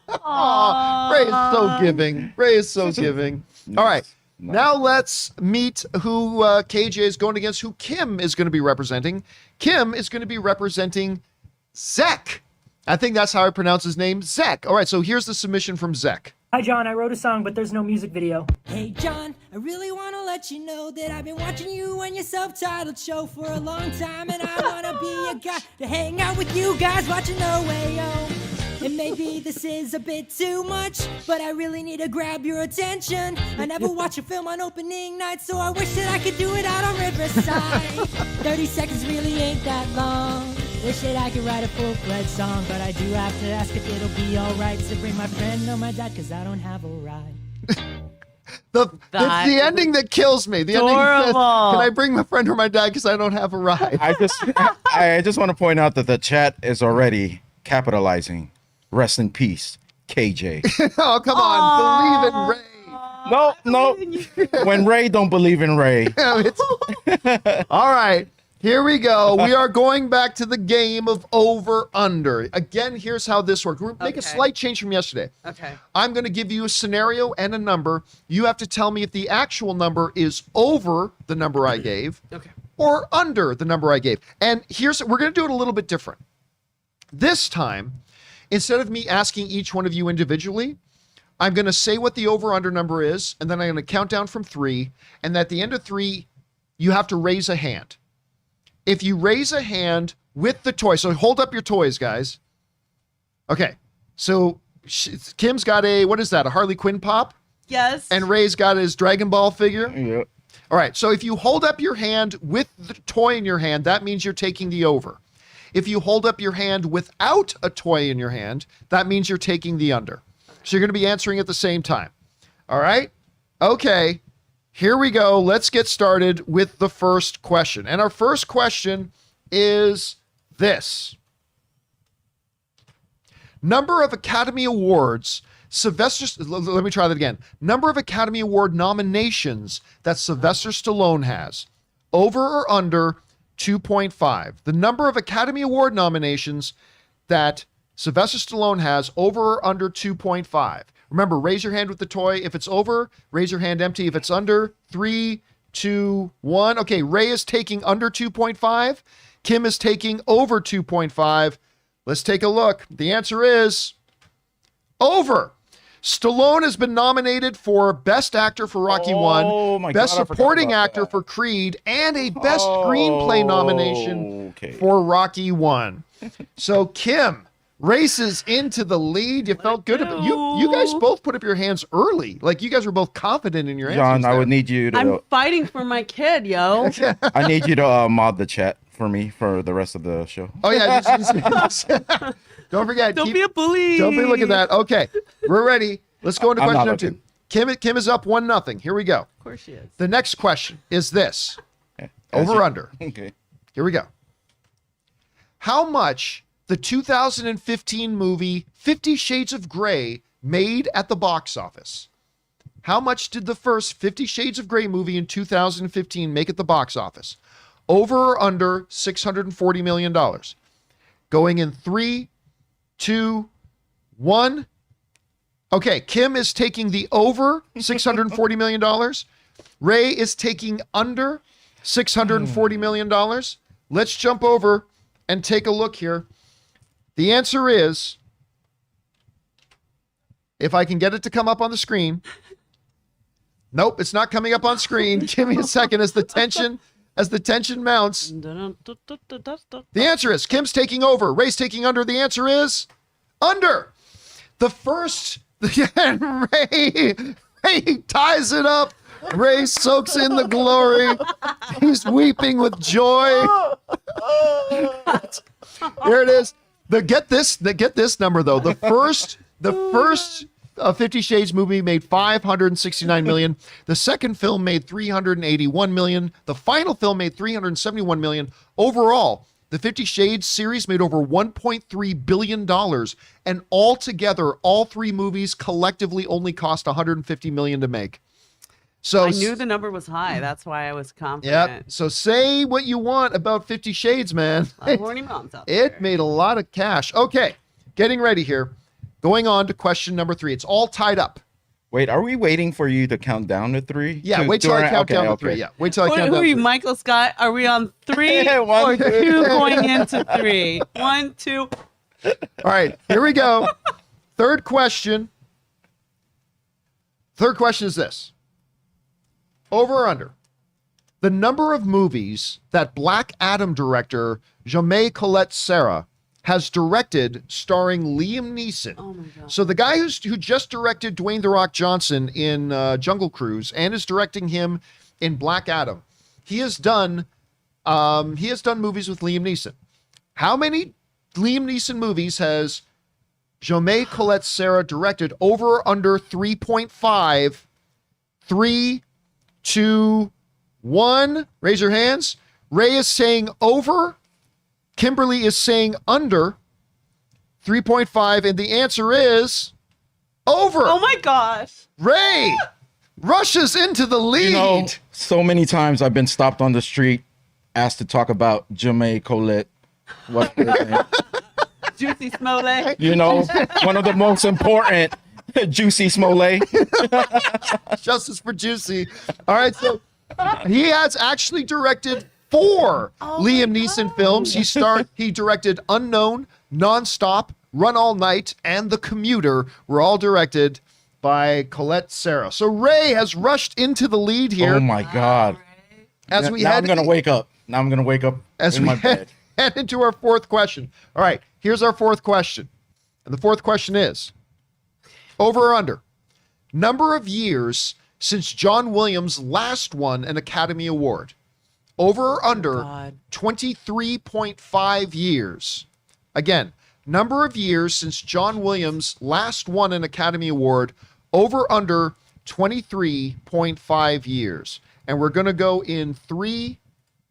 Aw, Ray is so giving. Ray is so giving. All right, now let's meet who KJ is going against, who Kim is going to be representing. Kim is going to be representing Zek. I think that's how I pronounce his name, Zek. All right, so here's the submission from Zek. Hi, John. I wrote a song, but there's no music video. Hey John, I really want to let you know that I've been watching you and your self-titled show for a long time, and I want to be a guy to hang out with you guys watching No Way Home. And maybe this is a bit too much, but I really need to grab your attention. I never watch a film on opening night, so I wish that I could do it out on Riverside. 30 seconds really ain't that long. Wish that I could write a full-fledged song, but I do have to ask if it'll be alright to bring my friend or my dad, cause I don't have a ride. It's the ending that kills me. The ending that says, can I bring my friend or my dad because I don't have a ride? I just want to point out that the chat is already capitalizing. Rest in peace, KJ. Oh, come on. Believe in Ray. No. When Ray don't believe in Ray. All right. Here we go. We are going back to the game of over-under. Again, here's how this works. We're making a slight change from yesterday. Okay. I'm going to give you a scenario and a number. You have to tell me if the actual number is over the number I gave or under the number I gave. And we're going to do it a little bit different. This time, instead of me asking each one of you individually, I'm going to say what the over-under number is, and then I'm going to count down from 3. And at the end of 3, you have to raise a hand. If you raise a hand with the toy, so hold up your toys, guys. Okay, so Kim's got what is that, a Harley Quinn pop? Yes. And Ray's got his Dragon Ball figure? Yep. All right, so if you hold up your hand with the toy in your hand, that means you're taking the over. If you hold up your hand without a toy in your hand, that means you're taking the under. So you're going to be answering at the same time. All right? Okay. Here we go. Let's get started with the first question. And our first question is this. Number of Academy Awards, let me try that again. Number of Academy Award nominations that Sylvester Stallone has. Over or under 2.5. The number of Academy Award nominations that Sylvester Stallone has, over or under 2.5. Remember, raise your hand with the toy. If it's over, raise your hand empty. If it's under, 3, 2, 1. Okay, Ray is taking under 2.5. Kim is taking over 2.5. Let's take a look. The answer is over. Stallone has been nominated for Best Actor for Rocky 1, Best Supporting Actor for Creed, and a Best Screenplay nomination for Rocky 1. So, Kim races into the lead. You felt good about you guys both put up your hands early. Like, you guys were both confident in your answers. John, I would need you to... I'm fighting for my kid, yo. I need you to mod the chat for me for the rest of the show. Oh, yeah. Don't forget. Don't be a bully. Don't be looking at that. Okay, we're ready. Let's go into I'm question not number 2. Kim is up 1-0. Here we go. Of course she is. The next question is this. As Over you- under. Okay. Here we go. How much the 2015 movie 50 Shades of Grey made at the box office? How much did the first 50 Shades of Grey movie in 2015 make at the box office? Over or under $640 million? Going in 3, 2, 1. Okay, Kim is taking the over $640 million. Ray is taking under $640 million. Let's jump over and take a look here. The answer is, if I can get it to come up on the screen. Nope, it's not coming up on screen. Give me a second as the tension mounts. The answer is Kim's taking over. Ray's taking under. The answer is under. The first, Ray ties it up. Ray soaks in the glory. He's weeping with joy. Here it is. Get this number though. The first 50 Shades movie made $569 million. The second film made $381 million. The final film made $371 million. Overall, the 50 Shades series made over $1.3 billion. And altogether, all 3 movies collectively only cost $150 million to make. So I knew the number was high. That's why I was confident. Yep. So say what you want about 50 Shades, man. A lot of horny moms out there. It made a lot of cash. Okay, getting ready here. Going on to question number 3. It's all tied up. Wait, are we waiting for you to count down to 3? Yeah, wait till I count down to 3. Yeah, wait till I count Who down are to you, 3. Michael Scott? Are we on 3 One, or 2 going into 3? 1, 2. All right, here we go. Third question. Third question is this. Over or under? The number of movies that Black Adam director Jaume Collet-Serra has directed starring Liam Neeson. Oh my God. So the guy who just directed Dwayne "The Rock" Johnson in Jungle Cruise and is directing him in Black Adam, he has done movies with Liam Neeson. How many Liam Neeson movies has Jaume Collet-Serra directed? Over or under 3.5? 3, 2, 1. Raise your hands. Ray is saying over. Kimberly is saying under 3.5, and the answer is over. Oh my gosh. Ray rushes into the lead. You know, so many times I've been stopped on the street, asked to talk about Jaume Collet. What's his name? Juicy Smollett. You know, one of the most important, Juicy Smollett. Justice for Juicy. All right, so he has actually directed 4 Liam Neeson films. He directed Unknown, Nonstop, Run All Night, and The Commuter were all directed by Collet-Serra. So Ray has rushed into the lead here. Oh my God. As Now we I'm head going to wake up. Now I'm going to wake up as in we my bed. head into our 4th question. All right, here's our 4th question. And the 4th question is, over or under? Number of years since John Williams last won an Academy Award. Over or under 23.5 years. Again, number of years since John Williams last won an Academy Award. Over under 23.5 years. And we're going to go in 3,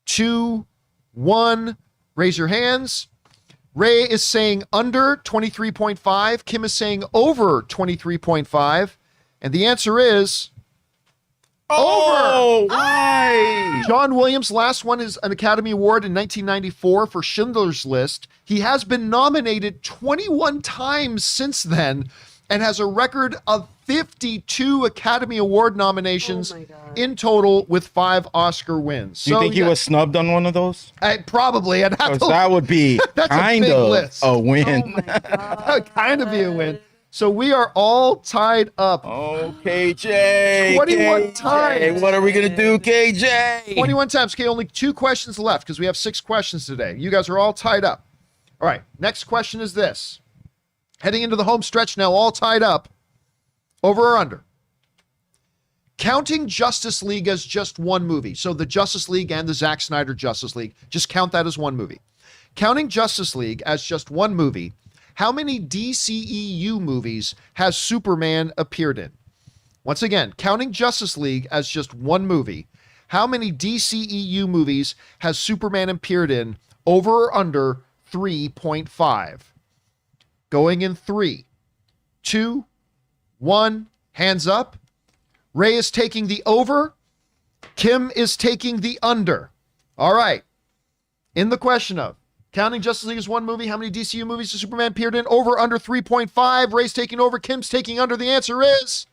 2, 1. Raise your hands. Ray is saying under 23.5. Kim is saying over 23.5. And the answer is Oh, why? John Williams last won an Academy Award in 1994 for Schindler's List. He has been nominated 21 times since then and has a record of 52 Academy Award nominations in total with 5 Oscar wins. Do you think he was snubbed on one of those? Probably. I'd have to, That would be That's a kind big of list. a win. that would kind of be a win. So we are all tied up. Oh, KJ. 21 KJ, times. What are we going to do, KJ? 21 times. Okay, only 2 questions left because we have 6 questions today. You guys are all tied up. All right, next question is this. Heading into the home stretch now, all tied up. Over or under? Counting Justice League as just one movie. So the Justice League and the Zack Snyder Justice League, just count that as one movie. Counting Justice League as just one movie, How many DCEU movies has Superman appeared in? Once again, counting Justice League as just one movie, how many DCEU movies has Superman appeared in? Over or under 3.5? Going in 3, 2, 1, hands up. Ray is taking the over. Kim is taking the under. All right. In the question of counting Justice League as one movie, how many DCU movies has Superman appeared in? Over, under 3.5. Ray's taking over. Kim's taking under. The answer is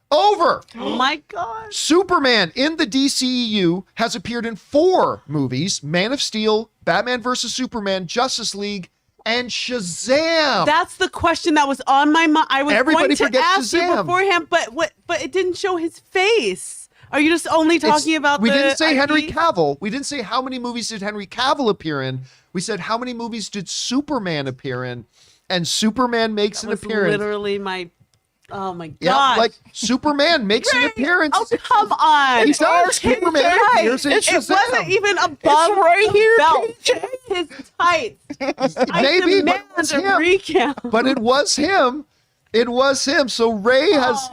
over. Oh my God. Superman in the DCEU has appeared in 4 movies: Man of Steel, Batman vs. Superman, Justice League, and Shazam. That's the question that was on my mind. I was Everybody going to forgets ask you Shazam. beforehand, but it didn't show his face. Are you just only talking about we the didn't say IP? Henry Cavill. We didn't say how many movies did Henry Cavill appear in. We said how many movies did Superman appear in, and Superman makes an was appearance. literally my, oh my Yeah, God. like Superman makes an appearance. Oh, come on. He does. Superman Right. appears in It Shazam. wasn't even above right here, belt. His tights. Maybe, I but demand it's a him. recount. But it was him. It was him. So Ray has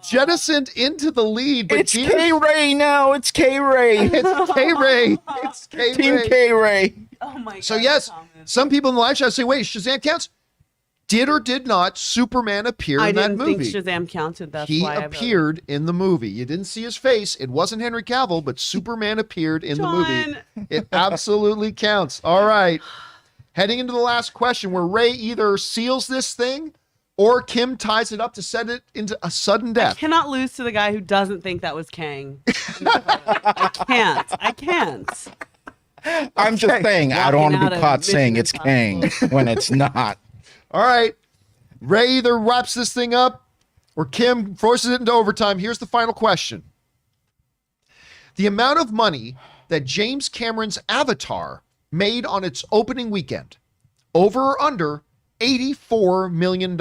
jettisoned into the lead. But It's K-Ray now. It's K-Ray. It's K-Ray. It's K-Ray. Team K-Ray. Oh my God. So yes, Thomas. some people in the live chat say, wait, Shazam counts? Did or did not Superman appear I in that didn't movie? think Shazam counted. That's He why I voted. appeared in the movie. You didn't see his face. It wasn't Henry Cavill, but Superman appeared in the movie. John. It absolutely counts. All right. Heading into the last question, where Ray either seals this thing or Kim ties it up to set it into a sudden I death. cannot lose to the guy who doesn't think that was Kang. I can't. I'm just saying, I don't want to Walking be out of caught saying Mission it's Kang when it's not. All right. Ray either wraps this thing up or Kim forces it into overtime. Here's the final question. The amount of money that James Cameron's Avatar made on its opening weekend, over or under $84 million.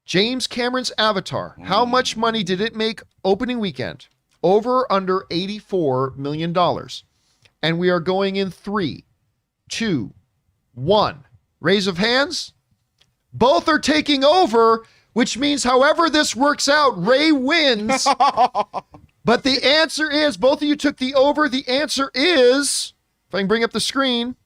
James Cameron's Avatar, how much money did it make opening weekend? Over or under $84 million. And we are going in 3, 2, 1. Raise of hands. Both are taking over, which means however this works out, Ray wins. But the answer is, both of you took the over. The answer is, if I can bring up the screen,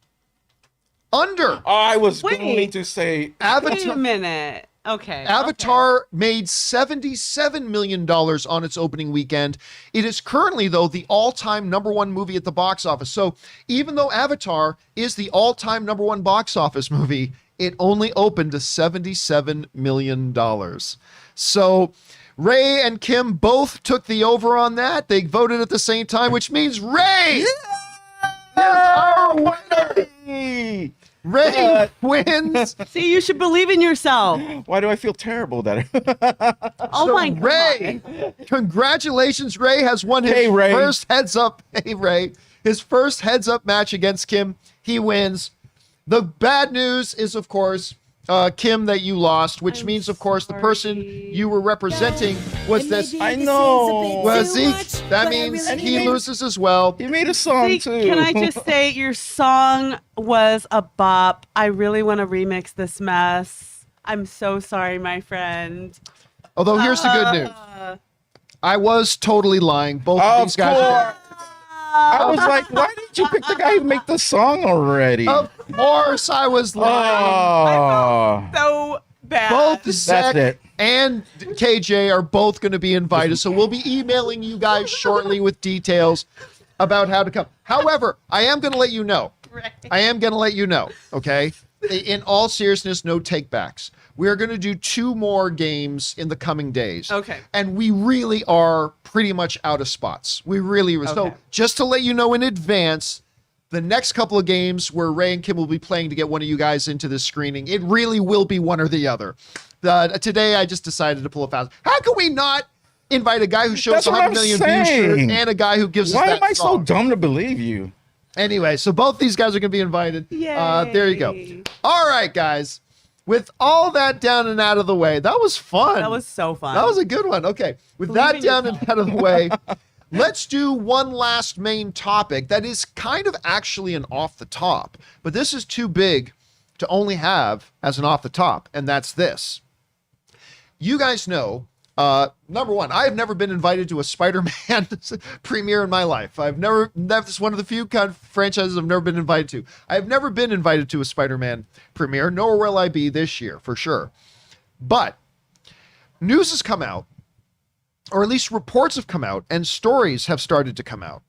under. I was Wait. going to say Wait a Avatar, minute. Okay. Avatar made $77 million on its opening weekend. It is currently, though, the all-time #1 movie at the box office. So even though Avatar is the all-time #1 box office movie, it only opened to $77 million. So Ray and Kim both took the over on that. They voted at the same time, which means Ray is our winner. Ray wins. See, you should believe in yourself. Why do I feel terrible that Oh So my God. Ray, congratulations. Ray has won his Hey, Ray. first heads up. Hey, Ray. His first heads up match against Kim. He wins. The bad news is, of course, Kim, that you lost, which I'm means, of course, the person sorry. you were representing was this. I know. Was Zeke. That means he loses as well. you made a song See, too? can I just say your song was a bop? I really want to remix this mess. I'm so sorry, my friend. Although here's the good news. I was totally lying. Both of Of these guys. course. I was like, why did you pick the guy who made the song already? Of course, I was lying. Oh, So bad. Both Zach it. and KJ are both going to be invited, so we'll be emailing you guys shortly with details about how to come. However, I am going to let you know. I am going to let you know, okay? In all seriousness, no takebacks. We're going to do 2 more games in the coming days. Okay. And we really are pretty much out of spots. We really are. So Okay. just to let you know in advance, the next couple of games where Ray and Kim will be playing to get one of you guys into this screening, it really will be one or the other. Today, I just decided to pull a fast. How can we not invite a guy who shows That's what 100 I'm million views shirt saying. and a guy who gives us why that am I so song? dumb to believe you? Anyway, so both these guys are going to be invited. Yay. There you go. All right, guys. With all that down and out of the way, that was fun. That was so fun. That was a good one. Okay. With Believe that in down yourself. and out of the way, let's do one last main topic that is kind of actually an off the top, but this is too big to only have as an off the top, and that's this. You guys know, number one, I have never been invited to a Spider-Man premiere in my life. That's one of the few kind of franchises I've never been invited to. I have never been invited to a Spider-Man premiere, nor will I be this year, for sure. But news has come out, or at least reports have come out, and stories have started to come out,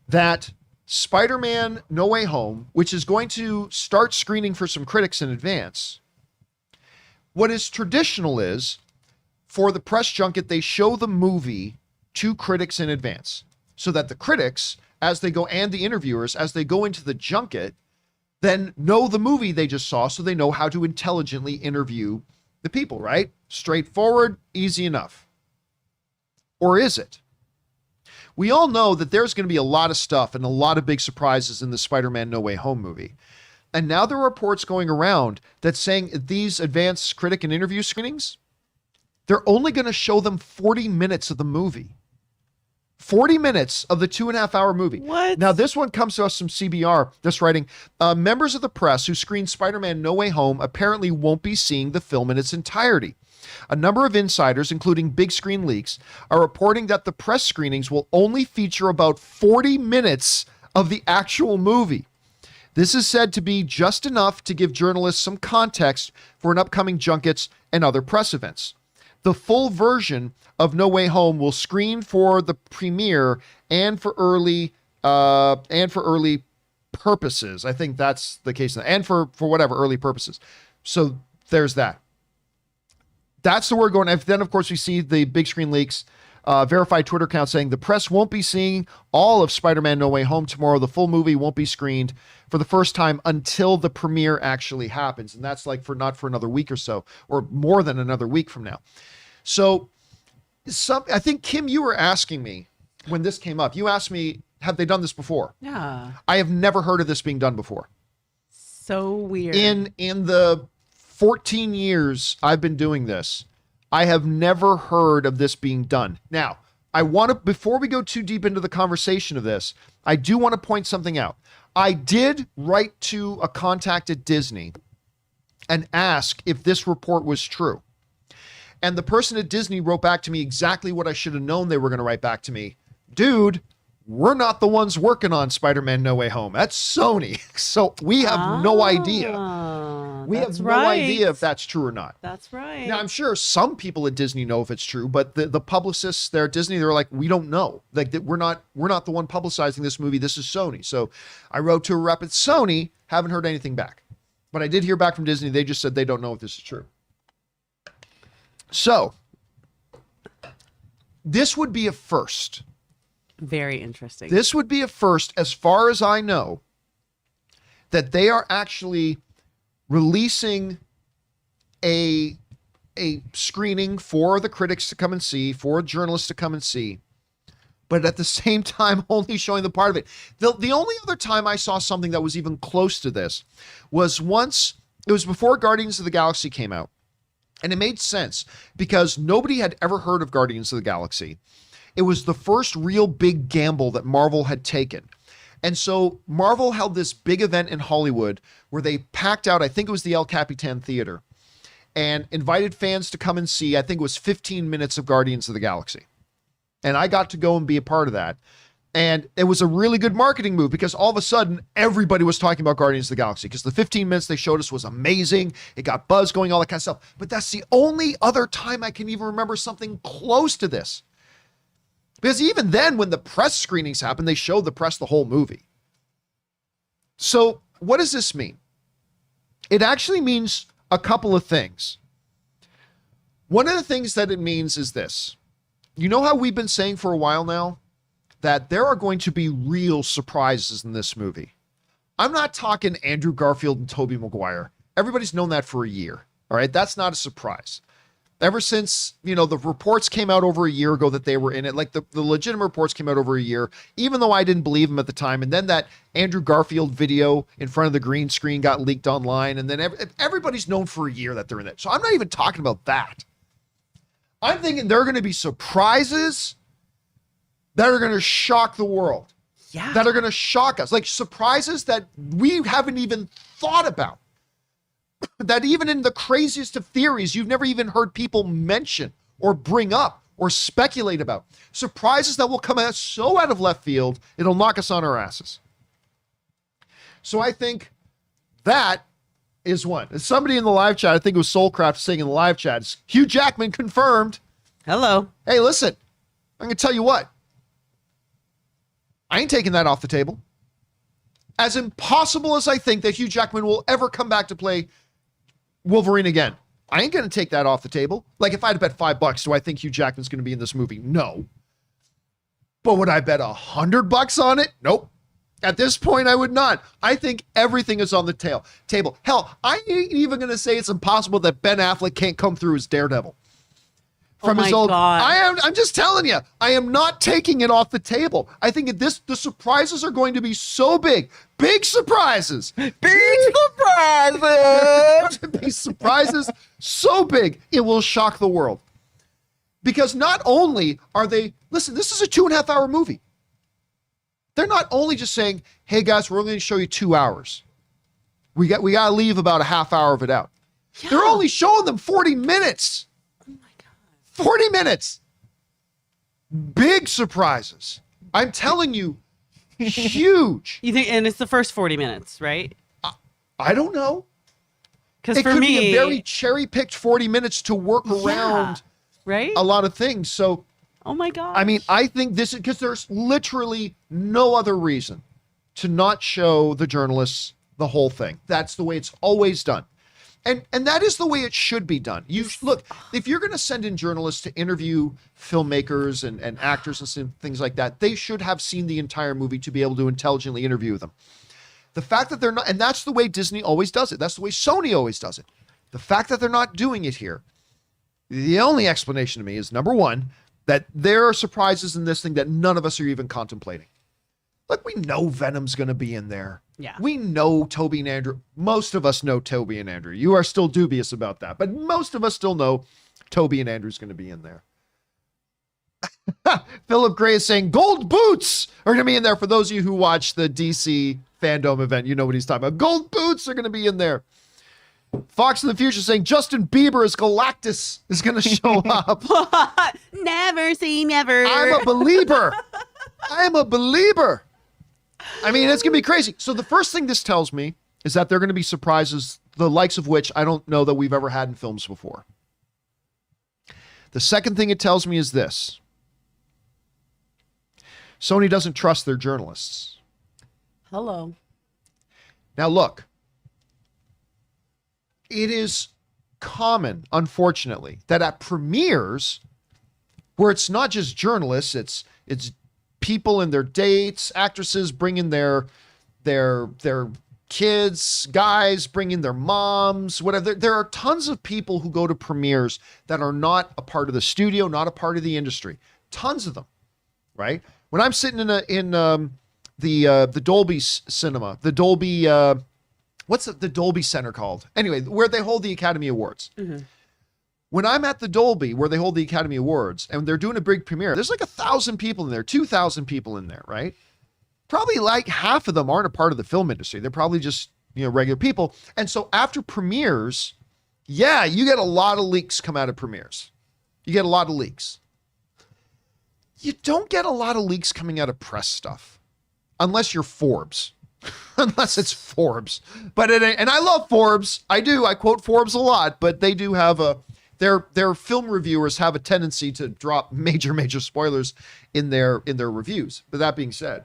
that Spider-Man No Way Home, which is going to start screening for some critics in advance, what is traditional is, for the press junket, they show the movie to critics in advance, so that the critics, as they go, and the interviewers, as they go into the junket, then know the movie they just saw, so they know how to intelligently interview the people, right? Straightforward, easy enough. Or is it? We all know that there's going to be a lot of stuff and a lot of big surprises in the Spider-Man No Way Home movie. And now there are reports going around that saying these advanced critic and interview screenings, they're only going to show them 40 minutes of the movie. 40 minutes of the 2.5-hour movie. What? Now, this one comes to us from CBR, that's writing, members of the press who screened Spider-Man No Way Home apparently won't be seeing the film in its entirety. A number of insiders, including Big Screen Leaks, are reporting that the press screenings will only feature about 40 minutes of the actual movie. This is said to be just enough to give journalists some context for an upcoming junkets and other press events. The full version of No Way Home will screen for the premiere and for early purposes. I think that's the case, and for whatever early purposes. So there's that. That's the word going. And then, of course, we see the Big Screen Leaks verified Twitter account saying the press won't be seeing all of Spider-Man No Way Home tomorrow. The full movie won't be screened for the first time until the premiere actually happens. And that's like not for another week or so, or more than another week from now. So I think, Kim, you were asking me when this came up, you asked me, have they done this before? Yeah. I have never heard of this being done before. So weird. In the 14 years I've been doing this, I have never heard of this being done. Now, before we go too deep into the conversation of this, I do want to point something out. I did write to a contact at Disney and ask if this report was true. And the person at Disney wrote back to me exactly what I should have known they were going to write back to me. Dude, we're not the ones working on Spider-Man No Way Home. That's Sony. So we have no idea. We have no idea if that's true or not. That's right. Now, I'm sure some people at Disney know if it's true, but the publicists there at Disney, they're like, we don't know. Like, we're not the one publicizing this movie. This is Sony. So I wrote to a rep at Sony, haven't heard anything back. But I did hear back from Disney. They just said they don't know if this is true. So this would be a first. Very interesting. This would be a first, as far as I know, that they are actually releasing a screening for the critics to come and see, for journalists to come and see, but at the same time only showing the part of it. The only other time I saw something that was even close to this was it was before Guardians of the Galaxy came out. And it made sense because nobody had ever heard of Guardians of the Galaxy. It was the first real big gamble that Marvel had taken. And so Marvel held this big event in Hollywood where they packed out, I think it was the El Capitan Theater, and invited fans to come and see, I think it was 15 minutes of Guardians of the Galaxy. And I got to go and be a part of that. And it was a really good marketing move because all of a sudden everybody was talking about Guardians of the Galaxy because the 15 minutes they showed us was amazing. It got buzz going, all that kind of stuff. But that's the only other time I can even remember something close to this. Because even then, when the press screenings happened, they showed the press the whole movie. So what does this mean? It actually means a couple of things. One of the things that it means is this. You know how we've been saying for a while now that there are going to be real surprises in this movie. I'm not talking Andrew Garfield and Tobey Maguire. Everybody's known that for a year. All right. That's not a surprise. Ever since, the reports came out over a year ago that they were in it, like the legitimate reports came out over a year, even though I didn't believe them at the time. And then that Andrew Garfield video in front of the green screen got leaked online. And then everybody's known for a year that they're in it. So I'm not even talking about that. I'm thinking there are going to be surprises that are going to shock the world. Yeah. That are going to shock us. Like surprises that we haven't even thought about. that even in the craziest of theories, you've never even heard people mention or bring up or speculate about. Surprises that will come out so out of left field, it'll knock us on our asses. So I think that is one. And somebody in the live chat, I think it was Soulcraft saying in the live chat, Hugh Jackman confirmed. Hello. Hey, listen, I'm going to tell you what. I ain't taking that off the table. As impossible as I think that Hugh Jackman will ever come back to play Wolverine again, I ain't going to take that off the table. Like, if I had to bet $5, do I think Hugh Jackman's going to be in this movie? No. But would I bet $100 on it? Nope. At this point, I would not. I think everything is on the table. Hell, I ain't even going to say it's impossible that Ben Affleck can't come through as Daredevil. From his old, God. I'm just telling you, I am not taking it off the table. I think the surprises are going to be so big surprises. Big surprises. Going to be surprises so big, it will shock the world. Because not only are they, listen, this is a 2.5 hour movie. They're not only just saying, hey guys, we're only going to show you 2 hours. We got to leave about a half hour of it out. Yeah. They're only showing them 40 minutes. 40 minutes. Big surprises. I'm telling you, huge. You think, and it's the first 40 minutes, right? I don't know. Because it for could me, be a very cherry-picked 40 minutes to work around right? a lot of things. So, oh my God. I mean, I think this is because there's literally no other reason to not show the journalists the whole thing. That's the way it's always done. And that is the way it should be done. You look, if you're going to send in journalists to interview filmmakers and actors and things like that, they should have seen the entire movie to be able to intelligently interview them. The fact that they're not, and that's the way Disney always does it. That's the way Sony always does it. The fact that they're not doing it here, the only explanation to me is, number one, that there are surprises in this thing that none of us are even contemplating. Like, we know Venom's going to be in there. Yeah. We know Toby and Andrew. Most of us know Toby and Andrew. You are still dubious about that, but most of us still know Toby and Andrew's going to be in there. Philip Gray is saying gold boots are going to be in there. For those of you who watch the DC fandom event, you know what he's talking about. Gold boots are going to be in there. Fox in the Future saying Justin Bieber as Galactus is going to show up. Never say never. I'm a believer. I am a believer. I mean, it's going to be crazy. So the first thing this tells me is that there are going to be surprises, the likes of which I don't know that we've ever had in films before. The second thing it tells me is this. Sony doesn't trust their journalists. Hello. Now, look. It is common, unfortunately, that at premieres, where it's not just journalists, it's people and their dates, actresses bringing their kids, guys bringing their moms, whatever. There are tons of people who go to premieres that are not a part of the studio, not a part of the industry. Tons of them, right? When I'm sitting in the Dolby cinema, the Dolby, what's the Dolby Center called? Anyway, where they hold the Academy Awards. Mm-hmm. When I'm at the Dolby, where they hold the Academy Awards, and they're doing a big premiere, there's like 1,000 people in there, 2,000 people in there, right? Probably like half of them aren't a part of the film industry. They're probably just, regular people. And so after premieres, yeah, you get a lot of leaks come out of premieres. You get a lot of leaks. You don't get a lot of leaks coming out of press stuff, unless you're Forbes. Unless it's Forbes. But it ain't, and I love Forbes. I do. I quote Forbes a lot, but they do have their film reviewers have a tendency to drop major spoilers in their reviews. But that being said,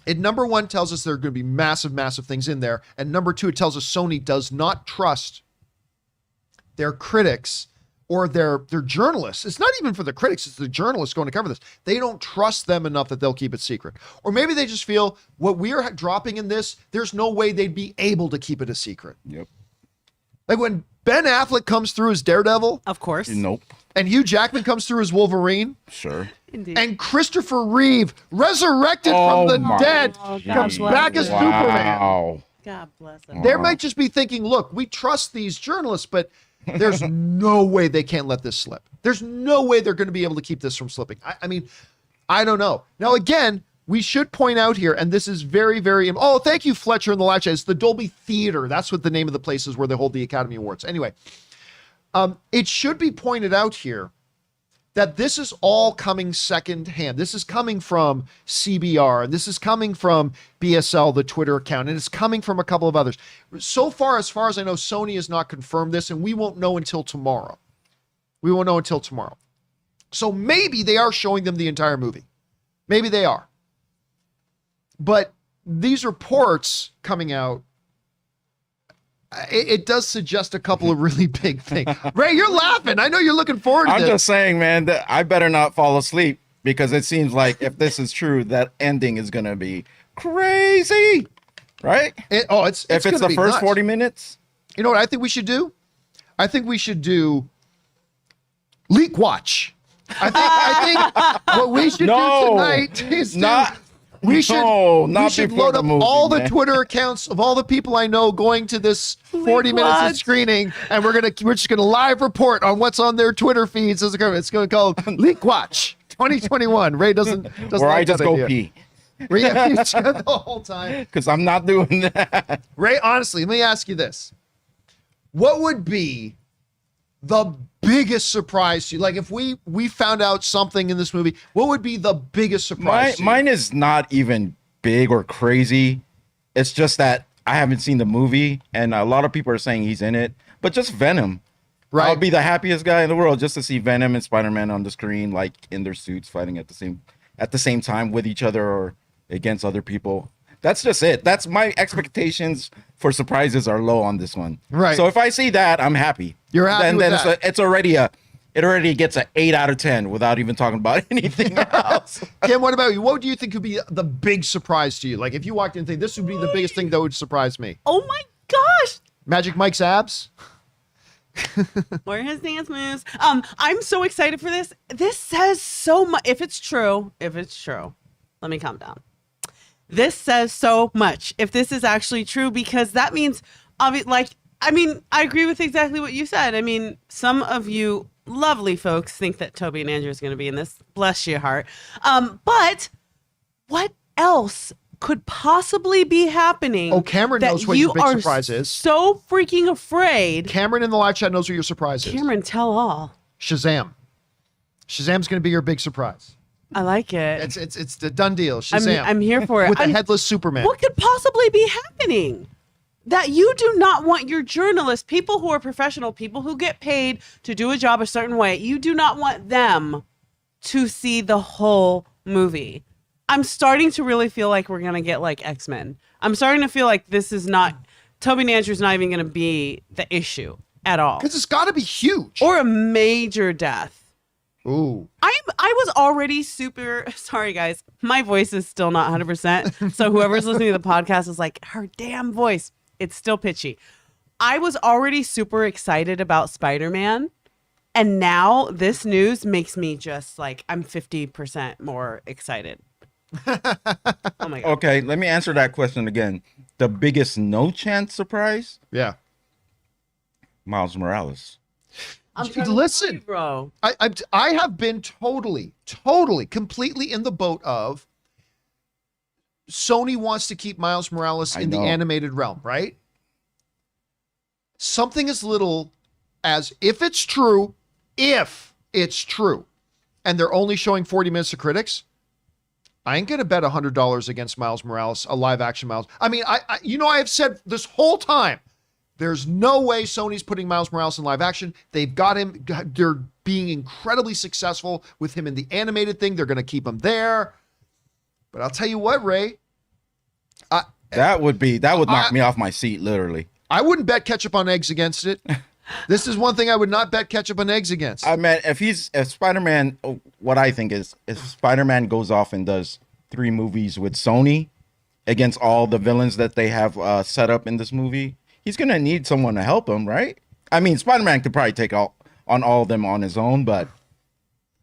it number one tells us there are going to be massive things in there, and number two, it tells us Sony does not trust their critics or their journalists. It's not even for the critics, it's the journalists going to cover this. They don't trust them enough that they'll keep it secret. Or maybe they just feel what we're dropping in this, there's no way they'd be able to keep it a secret. Yep. Like when Ben Affleck comes through as Daredevil. Of course. Nope. And Hugh Jackman comes through as Wolverine. Sure. Indeed. And Christopher Reeve, resurrected from the dead, comes back as Superman. Wow. God bless him. They might just be thinking, look, we trust these journalists, but there's no way they can't let this slip. There's no way they're going to be able to keep this from slipping. I mean, I don't know. Now, again, we should point out here, and this is very, very. Oh, thank you, Fletcher, in the live chat. It's the Dolby Theater. That's what the name of the place is where they hold the Academy Awards. Anyway, it should be pointed out here that this is all coming secondhand. This is coming from CBR, and this is coming from BSL, the Twitter account, and it's coming from a couple of others. So far as I know, Sony has not confirmed this, and we won't know until tomorrow. So maybe they are showing them the entire movie. Maybe they are. But these reports coming out, it does suggest a couple of really big things. Ray, you're laughing. I know you're looking forward to I'm this. just saying, man, that I better not fall asleep because it seems like if this is true, that ending is going to be crazy, right? If it's the first nuts. 40 minutes. You know what I think we should do? I think we should do Leak Watch. I think what we should do tonight is we should load up all the Twitter accounts of all the people I know going to this 40 minutes of screening, and we're just gonna live report on what's on their Twitter feeds. It's going to be called Leak Watch 2021. Ray doesn't Or like I just that go idea. pee Ray, the whole time. because I'm not doing that. Ray, honestly, let me ask you this: what would be the biggest surprise to you? Like, if we found out something in this movie, what would be the biggest surprise to you? Mine is not even big or crazy. It's just that I haven't seen the movie, and a lot of people are saying he's in it. But just Venom. Right. I'll be the happiest guy in the world just to see Venom and Spider-Man on the screen, like in their suits, fighting at the same time with each other or against other people. That's just it. That's my expectations for surprises are low on this one. Right. So if I see that, I'm happy. You're happy with that. It's already it already gets an 8 out of 10 without even talking about anything else. Kim, what about you? What do you think could be the big surprise to you? Like, if you walked in and think this would be the biggest thing that would surprise me. Oh my gosh. Magic Mike's abs? Or his dance moves. I'm so excited for this. This says so much. If it's true, let me calm down. This says so much. If this is actually true, because that means, I agree with exactly what you said. I mean, some of you lovely folks think that Toby and Andrew is going to be in this. Bless your heart. But what else could possibly be happening? Oh, Cameron knows what your big surprise is. So freaking afraid. Cameron in the live chat knows what your surprise is. Cameron, tell all. Shazam. Shazam's going to be your big surprise. I like it. It's the done deal. Shazam. I'm here for it. With a headless Superman. What could possibly be happening? That you do not want your journalists, people who are professional, people who get paid to do a job a certain way, you do not want them to see the whole movie. I'm starting to really feel like we're going to get like X-Men. I'm starting to feel like this is not, Toby and Andrew's not even going to be the issue at all. Because it's got to be huge. Or a major death. Ooh. I was already super sorry, guys. My voice is still not 100%. So whoever's listening to the podcast is like, her damn voice. It's still pitchy. I was already super excited about Spider-Man. And now this news makes me just like, I'm 50% more excited. Oh my God. Okay, let me answer that question again. The biggest no chance surprise? Yeah. Miles Morales. Listen, bro. I have been totally, completely in the boat of Sony wants to keep Miles Morales in the animated realm, right? Something as little as if it's true, and they're only showing 40 minutes to critics, I ain't going to bet $100 against Miles Morales, a live action Miles. I mean, I have said this whole time, there's no way Sony's putting Miles Morales in live action. They've got him. They're being incredibly successful with him in the animated thing. They're going to keep him there. But I'll tell you what, Ray. That would knock me off my seat, literally. I wouldn't bet ketchup on eggs against it. This is one thing I would not bet ketchup on eggs against. I mean, if Spider-Man, what I think is, if Spider-Man goes off and does 3 movies with Sony against all the villains that they have set up in this movie, he's going to need someone to help him, right? I mean, Spider-Man could probably take on all of them on his own, but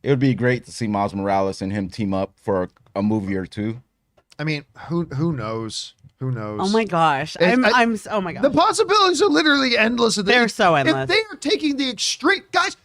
it would be great to see Miles Morales and him team up for a movie or 2. I mean, who knows? Who knows? Oh my gosh. Oh my gosh. The possibilities are literally endless. They're so endless. If they are taking the extreme, guys,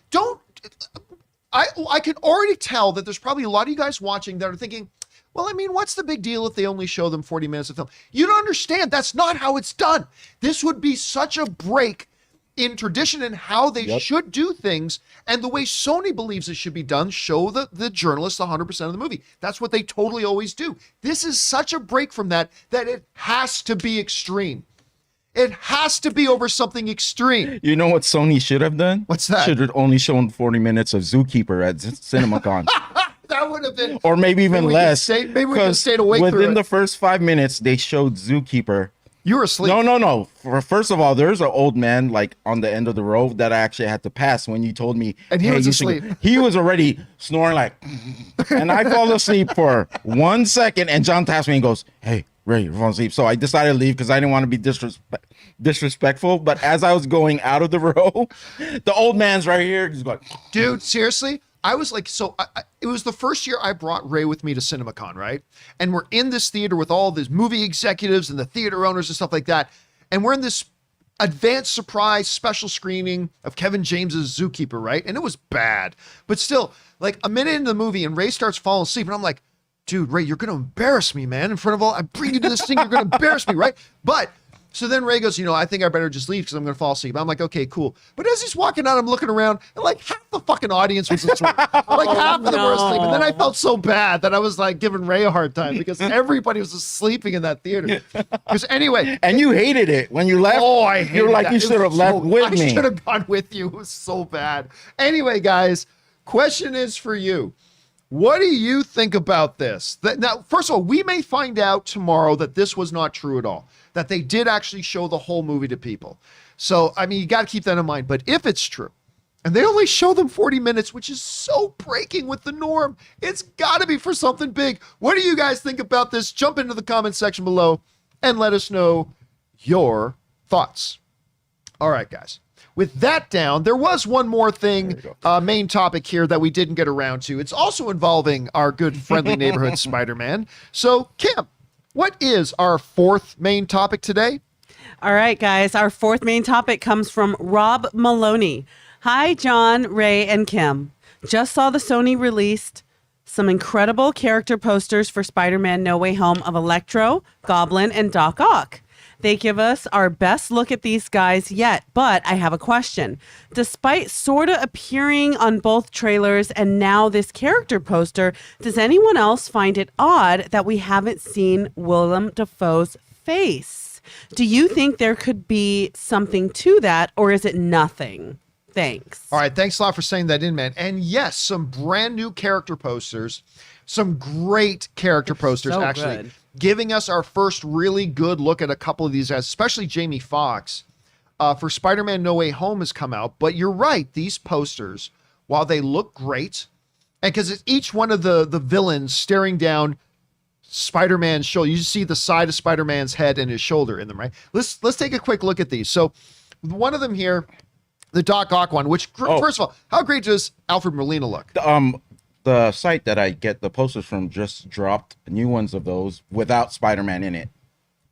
I can already tell that there's probably a lot of you guys watching that are thinking, Well, I mean, what's the big deal if they only show them 40 minutes of film? You don't understand. That's not how it's done. This would be such a break in tradition and how they should do things, and the way Sony believes it should be done. Show the journalists 100% of the movie. That's what they totally always do. This is such a break from that it has to be extreme. It has to be over something extreme. You know what Sony should have done? What's that? Should have only shown 40 minutes of Zookeeper at CinemaCon. That would have been, or maybe even less. Maybe we could have stayed awake through within it. the first 5 minutes, they showed Zookeeper. You were asleep. No. First of all, there's an old man like on the end of the road that I actually had to pass when you told me. And he was you should asleep. go. He was already snoring like, and I fall asleep for 1 second. And John taps me and goes, "Hey, Ray, you're falling asleep." So I decided to leave because I didn't want to be disrespectful. But as I was going out of the row, the old man's right here. He's going, Dude, seriously? I was like, it was the first year I brought Ray with me to CinemaCon, right? And we're in this theater with all these movie executives and the theater owners and stuff like that. And we're in this advanced surprise special screening of Kevin James's Zookeeper, right? And it was bad. But still, like a minute into the movie and Ray starts falling asleep. And I'm like, dude, Ray, you're going to embarrass me, man. In front of all, I bring you to this thing, you're going to embarrass me, right? But so then Ray goes, I think I better just leave because I'm going to fall asleep. I'm like, okay, cool. But as he's walking out, I'm looking around and like half the fucking audience was asleep. Like half of them were asleep. And then I felt so bad that I was like giving Ray a hard time because everybody was just sleeping in that theater. Because anyway. and you hated it when you left. Oh, I hated You're like, that. you should have left with me. I should have gone with you. It was so bad. Anyway, guys, question is for you. What do you think about this? Now, first of all, we may find out tomorrow that this was not true at all, that they did actually show the whole movie to people. So, I mean, you got to keep that in mind. But if it's true, and they only show them 40 minutes, which is so breaking with the norm, it's got to be for something big. What do you guys think about this? Jump into the comment section below and let us know your thoughts. All right, guys. With that down, there was one more thing, main topic here that we didn't get around to. It's also involving our good friendly neighborhood Spider-Man. So, Kim, what is our fourth main topic today? All right, guys. Our fourth main topic comes from Rob Maloney. Hi, John, Ray, and Kim. Just saw the Sony released some incredible character posters for Spider-Man No Way Home of Electro, Goblin, and Doc Ock. They give us our best look at these guys yet, but I have a question. Despite sorta appearing on both trailers and now this character poster, does anyone else find it odd that we haven't seen Willem Dafoe's face? Do you think there could be something to that, or is it nothing? Thanks. All right, thanks a lot for saying that in, man. And yes, some brand new character posters, some great character posters, So actually. good. Giving us our first really good look at a couple of these guys, especially Jamie Foxx. For Spider-Man No Way Home has come out, but you're right, these posters, while they look great, and because it's each one of the villains staring down Spider-Man's shoulder. You see the side of Spider-Man's head and his shoulder in them, right? Let's take a quick look at these. So one of them here, the Doc Ock one, which first of all, how great does Alfred Molina look? The site that I get the posters from just dropped new ones of those without Spider-Man in it.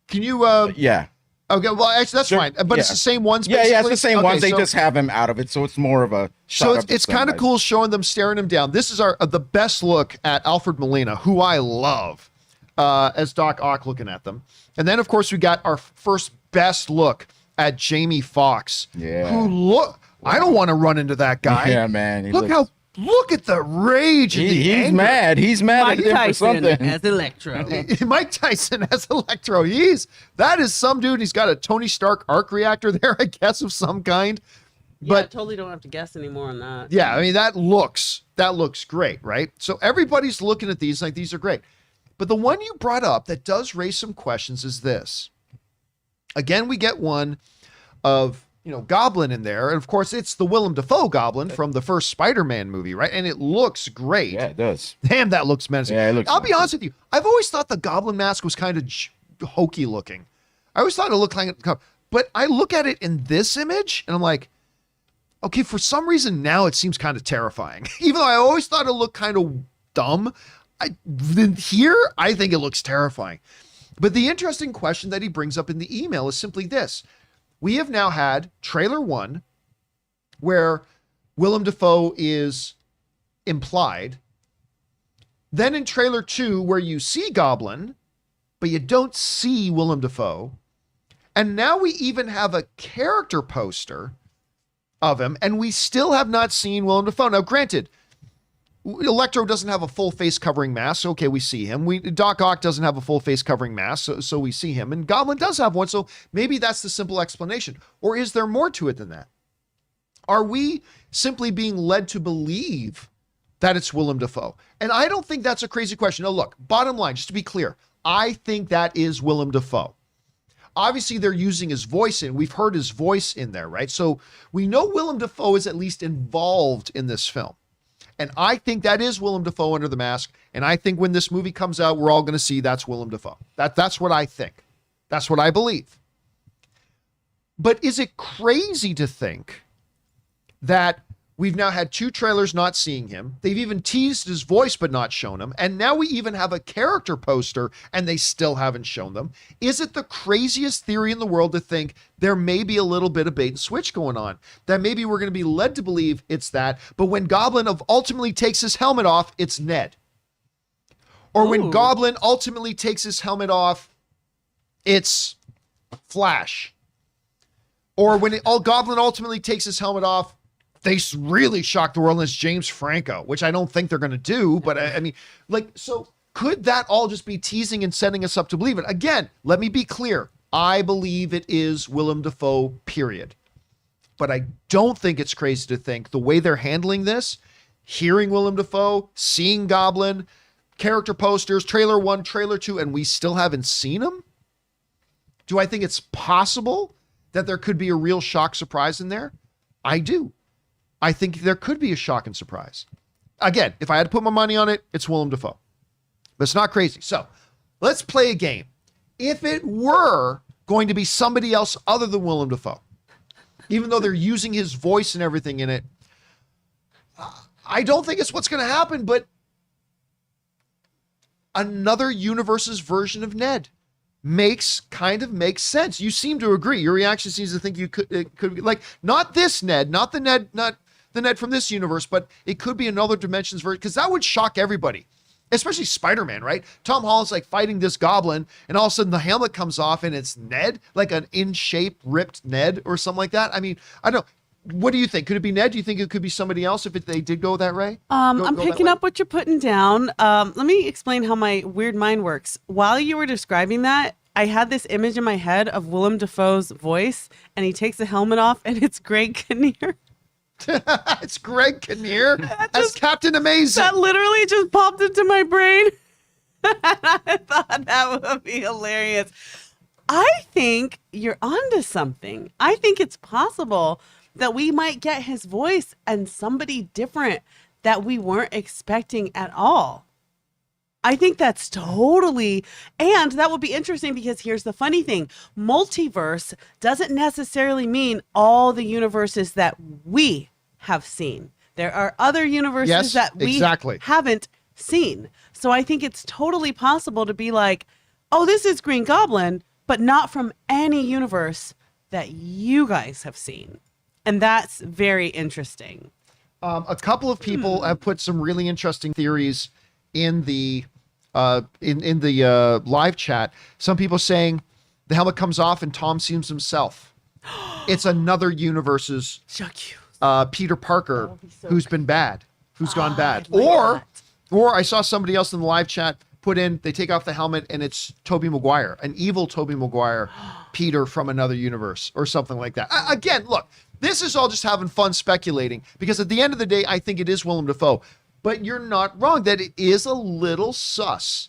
Can you Yeah. Okay, well actually that's fine. But it's the same ones, Yeah, basically? it's the same Okay, ones. They so- just have him out of it, so it's more of a So shot of it's the kind of sunlight. cool showing them staring him down. This is the best look at Alfred Molina, who I love, as Doc Ock looking at them. And then of course we got our first best look at Jamie Foxx. Yeah. Who I don't want to run into that guy. Yeah, man. He Look at the rage and the he's anger. mad. He's mad Mike at him for Tyson something. as Electro. Mike Tyson as Electro. That is some dude. He's got a Tony Stark arc reactor there, I guess, of some kind. Yeah, I But totally don't have to guess anymore on that. yeah, I mean that looks great, right? So everybody's looking at these like these are great. But the one you brought up that does raise some questions is this. Again, we get one of Goblin in there, and of course it's the Willem Dafoe Goblin from the first Spider-Man movie, right? And it looks great. Yeah, it does. Damn, that looks menacing. Yeah, it looks I'll be menacing. honest with you. I've always thought the Goblin mask was kind of hokey looking. I always thought it looked like, but I look at it in this image and I'm like, okay, for some reason now it seems kind of terrifying. Even though I always thought it looked kind of dumb, here I think it looks terrifying. But the interesting question that he brings up in the email is simply this. We have now had trailer 1 where Willem Dafoe is implied. Then in trailer 2, where you see Goblin, but you don't see Willem Dafoe. And now we even have a character poster of him, and we still have not seen Willem Dafoe. Now, granted, Electro doesn't have a full face covering mask. So, okay, we see him. Doc Ock doesn't have a full face covering mask. So we see him. And Goblin does have one. So maybe that's the simple explanation. Or is there more to it than that? Are we simply being led to believe that it's Willem Dafoe? And I don't think that's a crazy question. Now, look, bottom line, just to be clear, I think that is Willem Dafoe. Obviously, they're using his voice in. We've heard his voice in there, right? So we know Willem Dafoe is at least involved in this film. And I think that is Willem Dafoe under the mask. And I think when this movie comes out, we're all going to see that's Willem Dafoe. That's what I think. That's what I believe. But is it crazy to think that we've now had 2 trailers not seeing him? They've even teased his voice but not shown him. And now we even have a character poster and they still haven't shown them. Is it the craziest theory in the world to think there may be a little bit of bait and switch going on? That maybe we're going to be led to believe it's that, but when Goblin ultimately takes his helmet off, it's Ned. Or when Goblin ultimately takes his helmet off, it's Flash. Or when Goblin ultimately takes his helmet off, they really shocked the world, and it's James Franco, which I don't think they're going to do. But I mean, like, so could that all just be teasing and setting us up to believe it? Again, let me be clear. I believe it is Willem Dafoe, period. But I don't think it's crazy to think the way they're handling this, hearing Willem Dafoe, seeing Goblin, character posters, trailer 1, trailer 2, and we still haven't seen him. Do I think it's possible that there could be a real shock surprise in there? I do. I think there could be a shock and surprise. Again, if I had to put my money on it, it's Willem Dafoe. But it's not crazy. So let's play a game. If it were going to be somebody else other than Willem Dafoe, even though they're using his voice and everything in it, I don't think it's what's going to happen, but another universe's version of Ned makes sense. You seem to agree. Your reaction seems to think it could be like, not this Ned, not the Ned from this universe, but it could be another dimensions version, because that would shock everybody, especially Spider-Man, right? Tom Holland's like fighting this goblin, and all of a sudden the helmet comes off and it's Ned, like an in shape ripped Ned or something like that. I mean, I don't know. What do you think? Could it be Ned? Do you think it could be somebody else if they did go that way? I'm picking up what you're putting down. Let me explain how my weird mind works. While you were describing that, I had this image in my head of Willem Dafoe's voice, and he takes the helmet off, and it's Greg Kinnear. It's Greg Kinnear as Captain Amazing. That literally just popped into my brain. I thought that would be hilarious. I think you're onto something. I think it's possible that we might get his voice and somebody different that we weren't expecting at all. I think that's totally, and that would be interesting because here's the funny thing. Multiverse doesn't necessarily mean all the universes that we have seen. There are other universes that we haven't seen. So I think it's totally possible to be like, oh, this is Green Goblin, but not from any universe that you guys have seen. And that's very interesting. A couple of people have put some really interesting theories in the live chat. Some people saying the helmet comes off and Tom sees himself. It's another universe's Peter Parker who's been bad, who's gone bad. Or I saw somebody else in the live chat put in, they take off the helmet and it's Tobey Maguire, an evil Tobey Maguire, Peter from another universe or something like that. Again, look, this is all just having fun speculating, because at the end of the day, I think it is Willem Dafoe. But you're not wrong that it is a little sus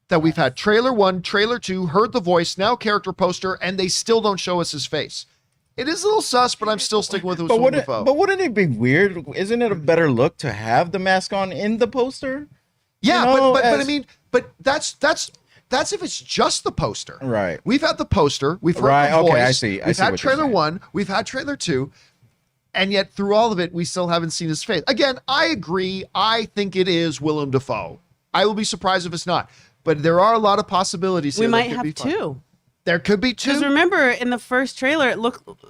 that we've had trailer 1, trailer 2, heard the voice, now character poster, and they still don't show us his face. It is a little sus, but I'm still sticking with it. Willem Dafoe. But wouldn't it be weird? Isn't it a better look to have the mask on in the poster? Yeah, you know, but I mean, but that's if it's just the poster. Right. We've had the poster. We've heard the voice. Okay, I see. We've had trailer 1. We've had trailer 2. And yet through all of it, we still haven't seen his face. Again, I agree. I think it is Willem Dafoe. I will be surprised if it's not. But there are a lot of possibilities. We might have 2. There could be Because two. remember, in the first trailer,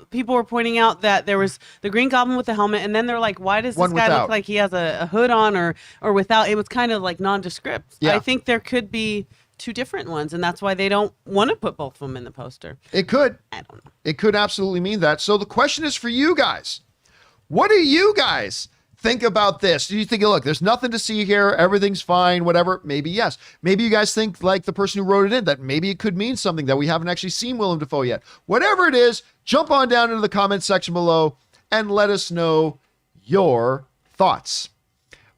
people were pointing out that there was the Green Goblin with the helmet, and then they're like, "Why does this One guy without. look like he has a hood on or without?" It was kind of like nondescript. Yeah. I think there could be two different ones, and that's why they don't want to put both of them in the poster. It could. I don't know. It could absolutely mean that. So the question is for you guys. What do you guys think about this? Do you think, look, there's nothing to see here, everything's fine, whatever? Maybe yes. Maybe you guys think, like the person who wrote it in, that maybe it could mean something that we haven't actually seen Willem Dafoe yet. Whatever it is, jump on down into the comment section below and let us know your thoughts.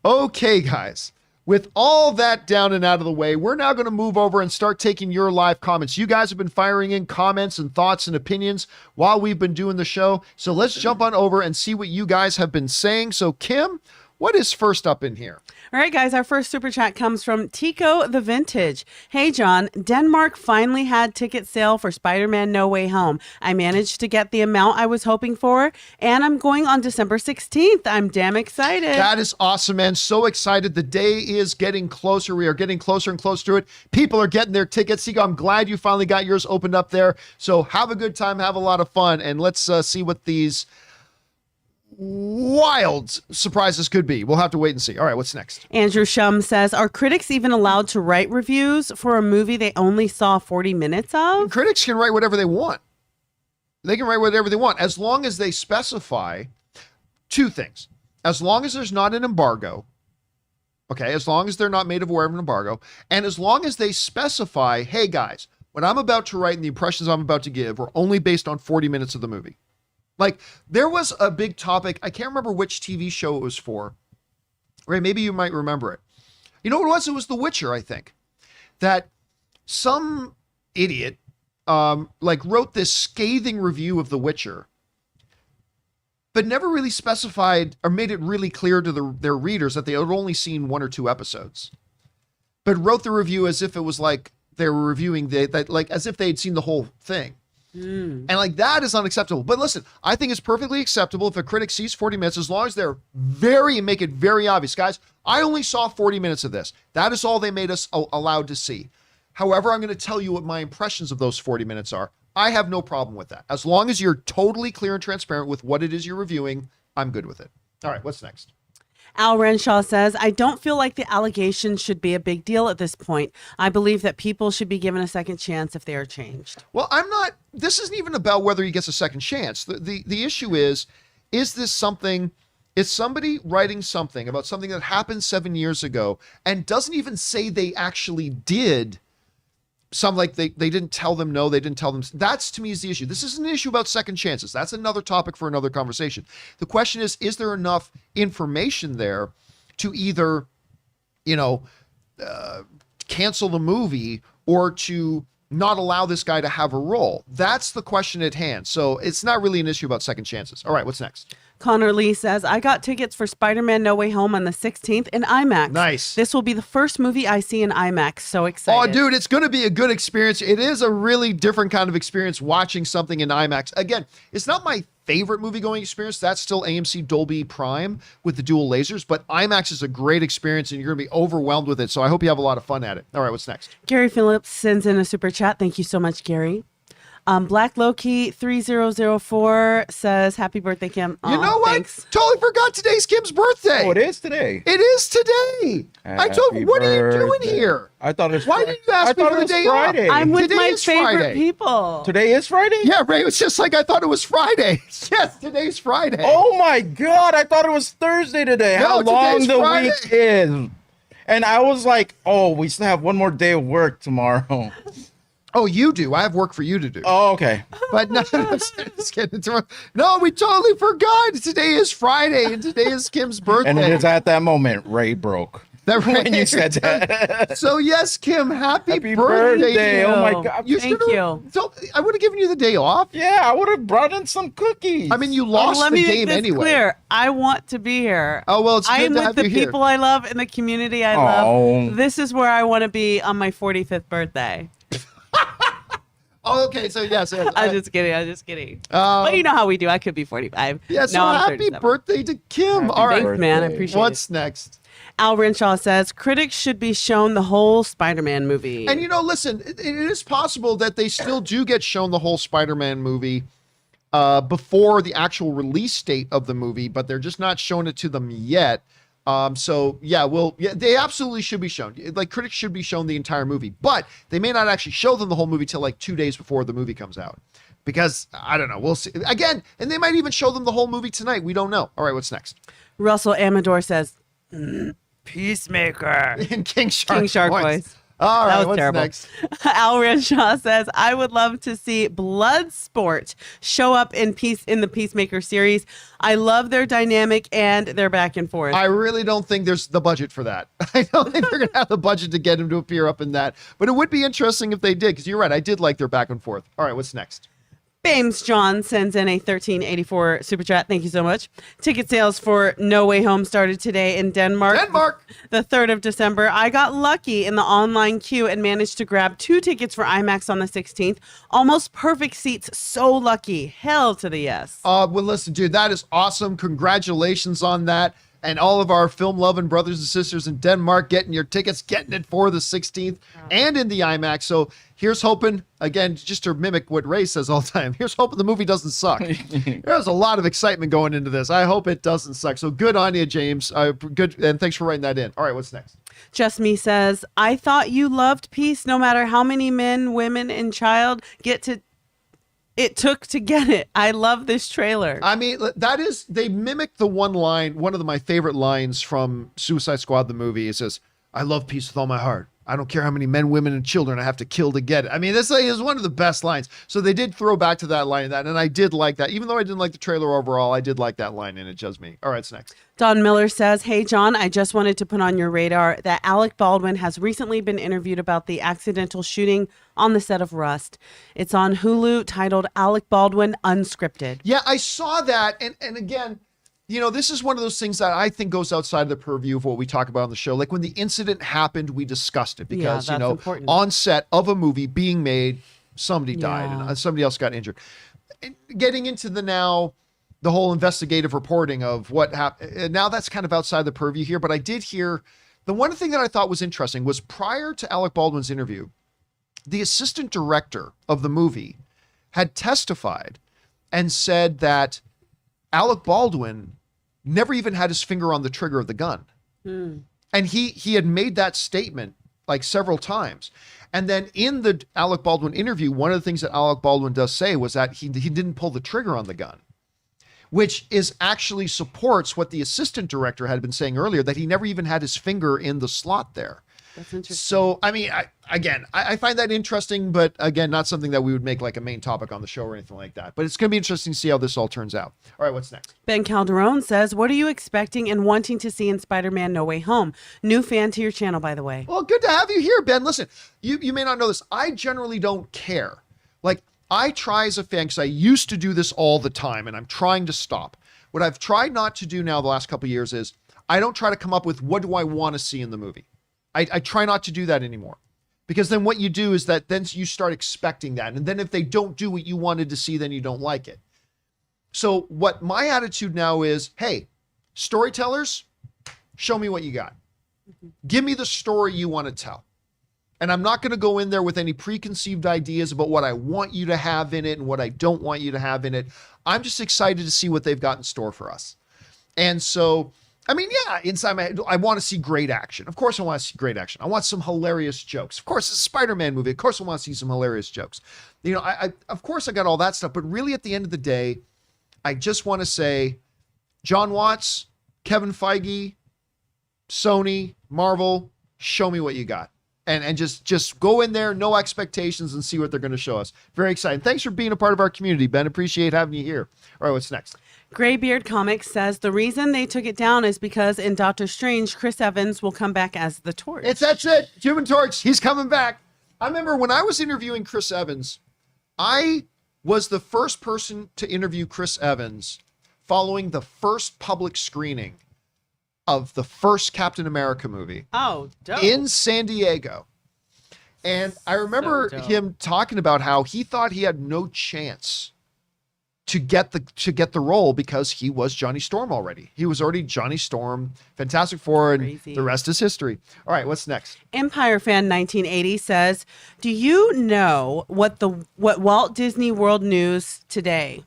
Okay, guys. With all that down and out of the way, we're now going to move over and start taking your live comments. You guys have been firing in comments and thoughts and opinions while we've been doing the show. So let's jump on over and see what you guys have been saying. So Kim, what is first up in here? All right, guys, our first super chat comes from Tico the Vintage. Hey, John, Denmark finally had ticket sale for Spider-Man No Way Home. I managed to get the amount I was hoping for, and I'm going on December 16th. I'm damn excited. That is awesome, man. So excited. The day is getting closer. We are getting closer and closer to it. People are getting their tickets. Tico, I'm glad you finally got yours opened up there. So have a good time, have a lot of fun, and let's see what these wild surprises could be. We'll have to wait and see. All right, what's next? Andrew Shum says, are critics even allowed to write reviews for a movie they only saw 40 minutes of? Critics can write whatever they want. They can write whatever they want as long as they specify two things. As long as there's not an embargo, okay, as long as they're not made aware of an embargo, and as long as they specify, hey guys, what I'm about to write and the impressions I'm about to give are only based on 40 minutes of the movie. Like, there was a big topic, I can't remember which TV show it was for. Right, maybe you might remember it. You know what it was? It was The Witcher, I think. That some idiot wrote this scathing review of The Witcher, but never really specified or made it really clear to their readers that they had only seen 1 or 2 episodes. But wrote the review as if it was like they were reviewing as if they had seen the whole thing. And like, that is unacceptable. But listen, I think it's perfectly acceptable if a critic sees 40 minutes, as long as they're make it very obvious. Guys, I only saw 40 minutes of this. That is all they made us allowed to see. However, I'm going to tell you what my impressions of those 40 minutes are. I have no problem with that. As long as you're totally clear and transparent with what it is you're reviewing, I'm good with it. All right, what's next? Al Renshaw says, I don't feel like the allegations should be a big deal at this point. I believe that people should be given a second chance if they are changed. Well, this isn't even about whether he gets a second chance. The issue is this something, is somebody writing something about something that happened 7 years ago and doesn't even say they actually did some, like they didn't tell them no, they didn't tell them. That's, to me, is the issue. This isn't an issue about second chances. That's another topic for another conversation. The question is there enough information there to either, cancel the movie or to not allow this guy to have a role? That's the question at hand. So it's not really an issue about second chances. All right, what's next? Connor Lee says, I got tickets for Spider-Man No Way Home on the 16th in IMAX. Nice. This will be the first movie I see in IMAX. So excited. Oh, dude, it's going to be a good experience. It is a really different kind of experience watching something in IMAX. Again, it's not my favorite movie-going experience. That's still AMC Dolby Prime with the dual lasers, but IMAX is a great experience and you're going to be overwhelmed with it. So I hope you have a lot of fun at it. All right, what's next? Gary Phillips sends in a super chat. Thank you so much, Gary. Black Loki 3004 says, happy birthday, Kim. You know what? Thanks. Totally forgot today's Kim's birthday. Oh, it is today. It is today. I told you, what are you doing here? I thought it was Why did you ask me for the day off? Friday. I'm with Today my is favorite Friday. people. Today is Friday? Yeah, Ray, it's just like I thought it was Friday. Yes, today's Friday. Oh my God, I thought it was Thursday today. No, How long today's the Friday. week is. And I was like, oh, we still have one more day of work tomorrow. Oh, you do. I have work for you to do. Oh, okay. But no, let's get into it. No, we totally forgot. Today is Friday, and today is Kim's birthday. And it is at that moment Ray broke. That When you said that. So yes, Kim, happy Happy birthday. birthday. to Oh my you. God. You Thank should've- you. So I would have given you the day off. Yeah, I would have brought in some cookies. I mean, you lost Let the me make game this anyway. clear. I want to be here. Oh, well, it's I good am to with have the you here. people I love and the community I Oh. love. This is where I want to be on my 45th birthday. Oh, okay. So yes, I'm just kidding. But you know how we do. I could be 45. yeah. So no, I'm happy 37. birthday to Kim. Happy All right. Thanks, man. I birthday. appreciate What's next? Al Renshaw says critics should be shown the whole Spider-Man movie. And listen, it is possible that they still do get shown the whole Spider-Man movie before the actual release date of the movie, but they're just not showing it to them yet. They absolutely should be shown. Like, critics should be shown the entire movie, but they may not actually show them the whole movie till like 2 days before the movie comes out. Because I don't know, we'll see again, and they might even show them the whole movie tonight. We don't know. All right, what's next? Russell Amador says, Peacemaker. In King Shark voice. All right, That was what's terrible. next? Al Renshaw says, I would love to see Bloodsport show up in the Peacemaker series. I love their dynamic and their back and forth. I really don't think there's the budget for that. I don't think they're going to have the budget to get him to appear up in that. But it would be interesting if they did, because you're right. I did like their back and forth. All right, what's next? Bames John sends in a 1384 super chat. Thank you so much. Ticket sales for No Way Home started today in Denmark. The 3rd of December. I got lucky in the online queue and managed to grab 2 tickets for IMAX on the 16th. Almost perfect seats. So lucky. Hell to the yes. Well, listen, dude, that is awesome. Congratulations on that. And all of our film-loving brothers and sisters in Denmark getting your tickets, getting it for the 16th and in the IMAX. So here's hoping, again, just to mimic what Ray says all the time, here's hoping the movie doesn't suck. There's a lot of excitement going into this. I hope it doesn't suck. So good on you, James. Good, and thanks for writing that in. All right, what's next? Just Me says, I thought you loved peace no matter how many men, women, and child it took to get it. I love this trailer. I mean, they mimicked the one line, one of my favorite lines from Suicide Squad, the movie. It says, I love peace with all my heart. I don't care how many men, women, and children I have to kill to get it. I mean, this is one of the best lines. So they did throw back to that line, and I did like that. Even though I didn't like the trailer overall, I did like that line in it, Just Me. All right, what's next? Don Miller says, hey, John, I just wanted to put on your radar that Alec Baldwin has recently been interviewed about the accidental shooting on the set of Rust. It's on Hulu, titled Alec Baldwin Unscripted. Yeah, I saw that. And again, this is one of those things that I think goes outside of the purview of what we talk about on the show. Like when the incident happened, we discussed it because, that's important. on set of a movie being made, somebody died and somebody else got injured. Getting into the whole investigative reporting of what happened. Now that's kind of outside the purview here, but I did hear the one thing that I thought was interesting was prior to Alec Baldwin's interview, the assistant director of the movie had testified and said that Alec Baldwin never even had his finger on the trigger of the gun. And he had made that statement like several times. And then in the Alec Baldwin interview, one of the things that Alec Baldwin does say was that he didn't pull the trigger on the gun, which is actually supports what the assistant director had been saying earlier, that he never even had his finger in the slot there. That's interesting. So, I mean, I find that interesting, but again, not something that we would make like a main topic on the show or anything like that. But it's going to be interesting to see how this all turns out. All right, what's next? Ben Calderon says, what are you expecting and wanting to see in Spider-Man No Way Home? New fan to your channel, by the way. Well, good to have you here, Ben. Listen, you may not know this. I generally don't care. Like, I try as a fan, because I used to do this all the time, and I'm trying to stop. What I've tried not to do now the last couple of years is I don't try to come up with what do I want to see in the movie. I try not to do that anymore, because then what you do is that then you start expecting that. And then if they don't do what you wanted to see, then you don't like it. So what my attitude now is, hey, storytellers, show me what you got. Give me the story you want to tell. And I'm not going to go in there with any preconceived ideas about what I want you to have in it and what I don't want you to have in it. I'm just excited to see what they've got in store for us. And so, I mean, yeah, inside my head, I want to see great action. Of course I want to see great action. I want some hilarious jokes. Of course, it's a Spider-Man movie. Of course I want to see some hilarious jokes. Of course I got all that stuff. But really at the end of the day, I just want to say, John Watts, Kevin Feige, Sony, Marvel, show me what you got. And just go in there, no expectations, and see what they're going to show us. Very exciting. Thanks for being a part of our community, Ben. Appreciate having you here. All right, what's next? Graybeard Comics says the reason they took it down is because in Doctor Strange, Chris Evans will come back as the Torch. That's it. Human Torch. He's coming back. I remember when I was interviewing Chris Evans, I was the first person to interview Chris Evans following the first public screening of the first Captain America movie. Oh, dope. In San Diego. And I remember him talking about how he thought he had no chance to get the role because he was Johnny Storm already. He was already Johnny Storm, Fantastic Four, and Crazy. the rest is history. All right, what's next? Empire Fan 1980 says, "Do you know what Walt Disney World News today?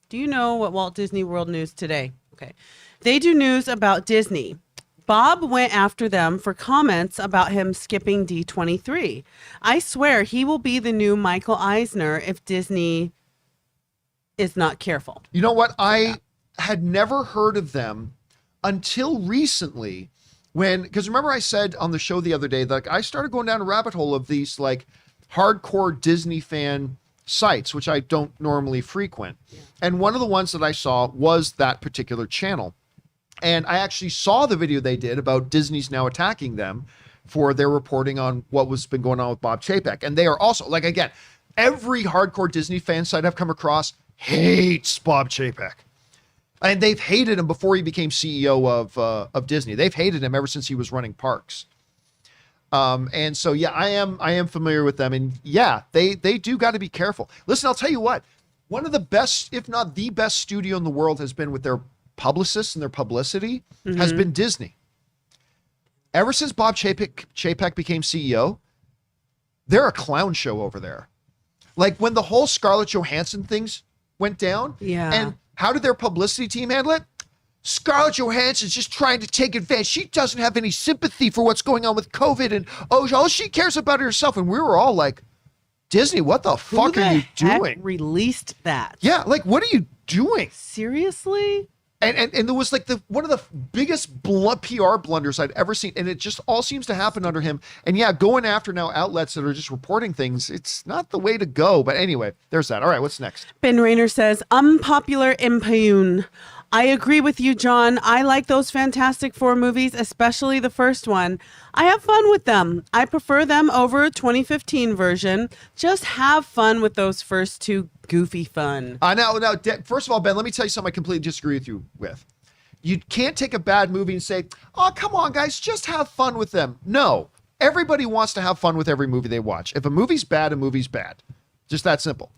Do you know what Walt Disney World News today? Okay, they do news about Disney. Bob went after them for comments about him skipping D23. I swear he will be the new Michael Eisner if Disney is not careful." You know what? I had never heard of them until recently because remember I said on the show the other day that I started going down a rabbit hole of these like hardcore Disney fan sites, which I don't normally frequent. Yeah. And one of the ones that I saw was that particular channel. And I actually saw the video they did about Disney's now attacking them for their reporting on what was been going on with Bob Chapek. And they are also, like, again, every hardcore Disney fan site I've come across hates Bob Chapek. And they've hated him before he became CEO of Disney. They've hated him ever since he was running parks. And so, yeah, I am familiar with them. And yeah, they do got to be careful. Listen, I'll tell you what, one of the best, if not the best studio in the world has been with their publicists and their publicity has been Disney. Ever since Bob Chapek became CEO, they're a clown show over there. Like when the whole Scarlett Johansson things went down, and how did their publicity team handle it? Scarlett Johansson's just trying to take advantage. She doesn't have any sympathy for what's going on with COVID, and all she cares about herself. And we were all like, Disney, what the fuck are you doing? Released that? Yeah, like what are you doing? Seriously? And there was like one of the biggest PR blunders I'd ever seen. And it just all seems to happen under him. And yeah, going after now outlets that are just reporting things, it's not the way to go. But anyway, there's that. All right, what's next? Ben Rayner says, unpopular impayun. I agree with you, John. I like those Fantastic Four movies, especially the first one. I have fun with them. I prefer them over 2015 version. Just have fun with those first two. Goofy fun. Now, first of all, Ben, let me tell you something I completely disagree with you with. You can't take a bad movie and say, oh, come on, guys, just have fun with them. No, everybody wants to have fun with every movie they watch. If a movie's bad, a movie's bad. Just that simple.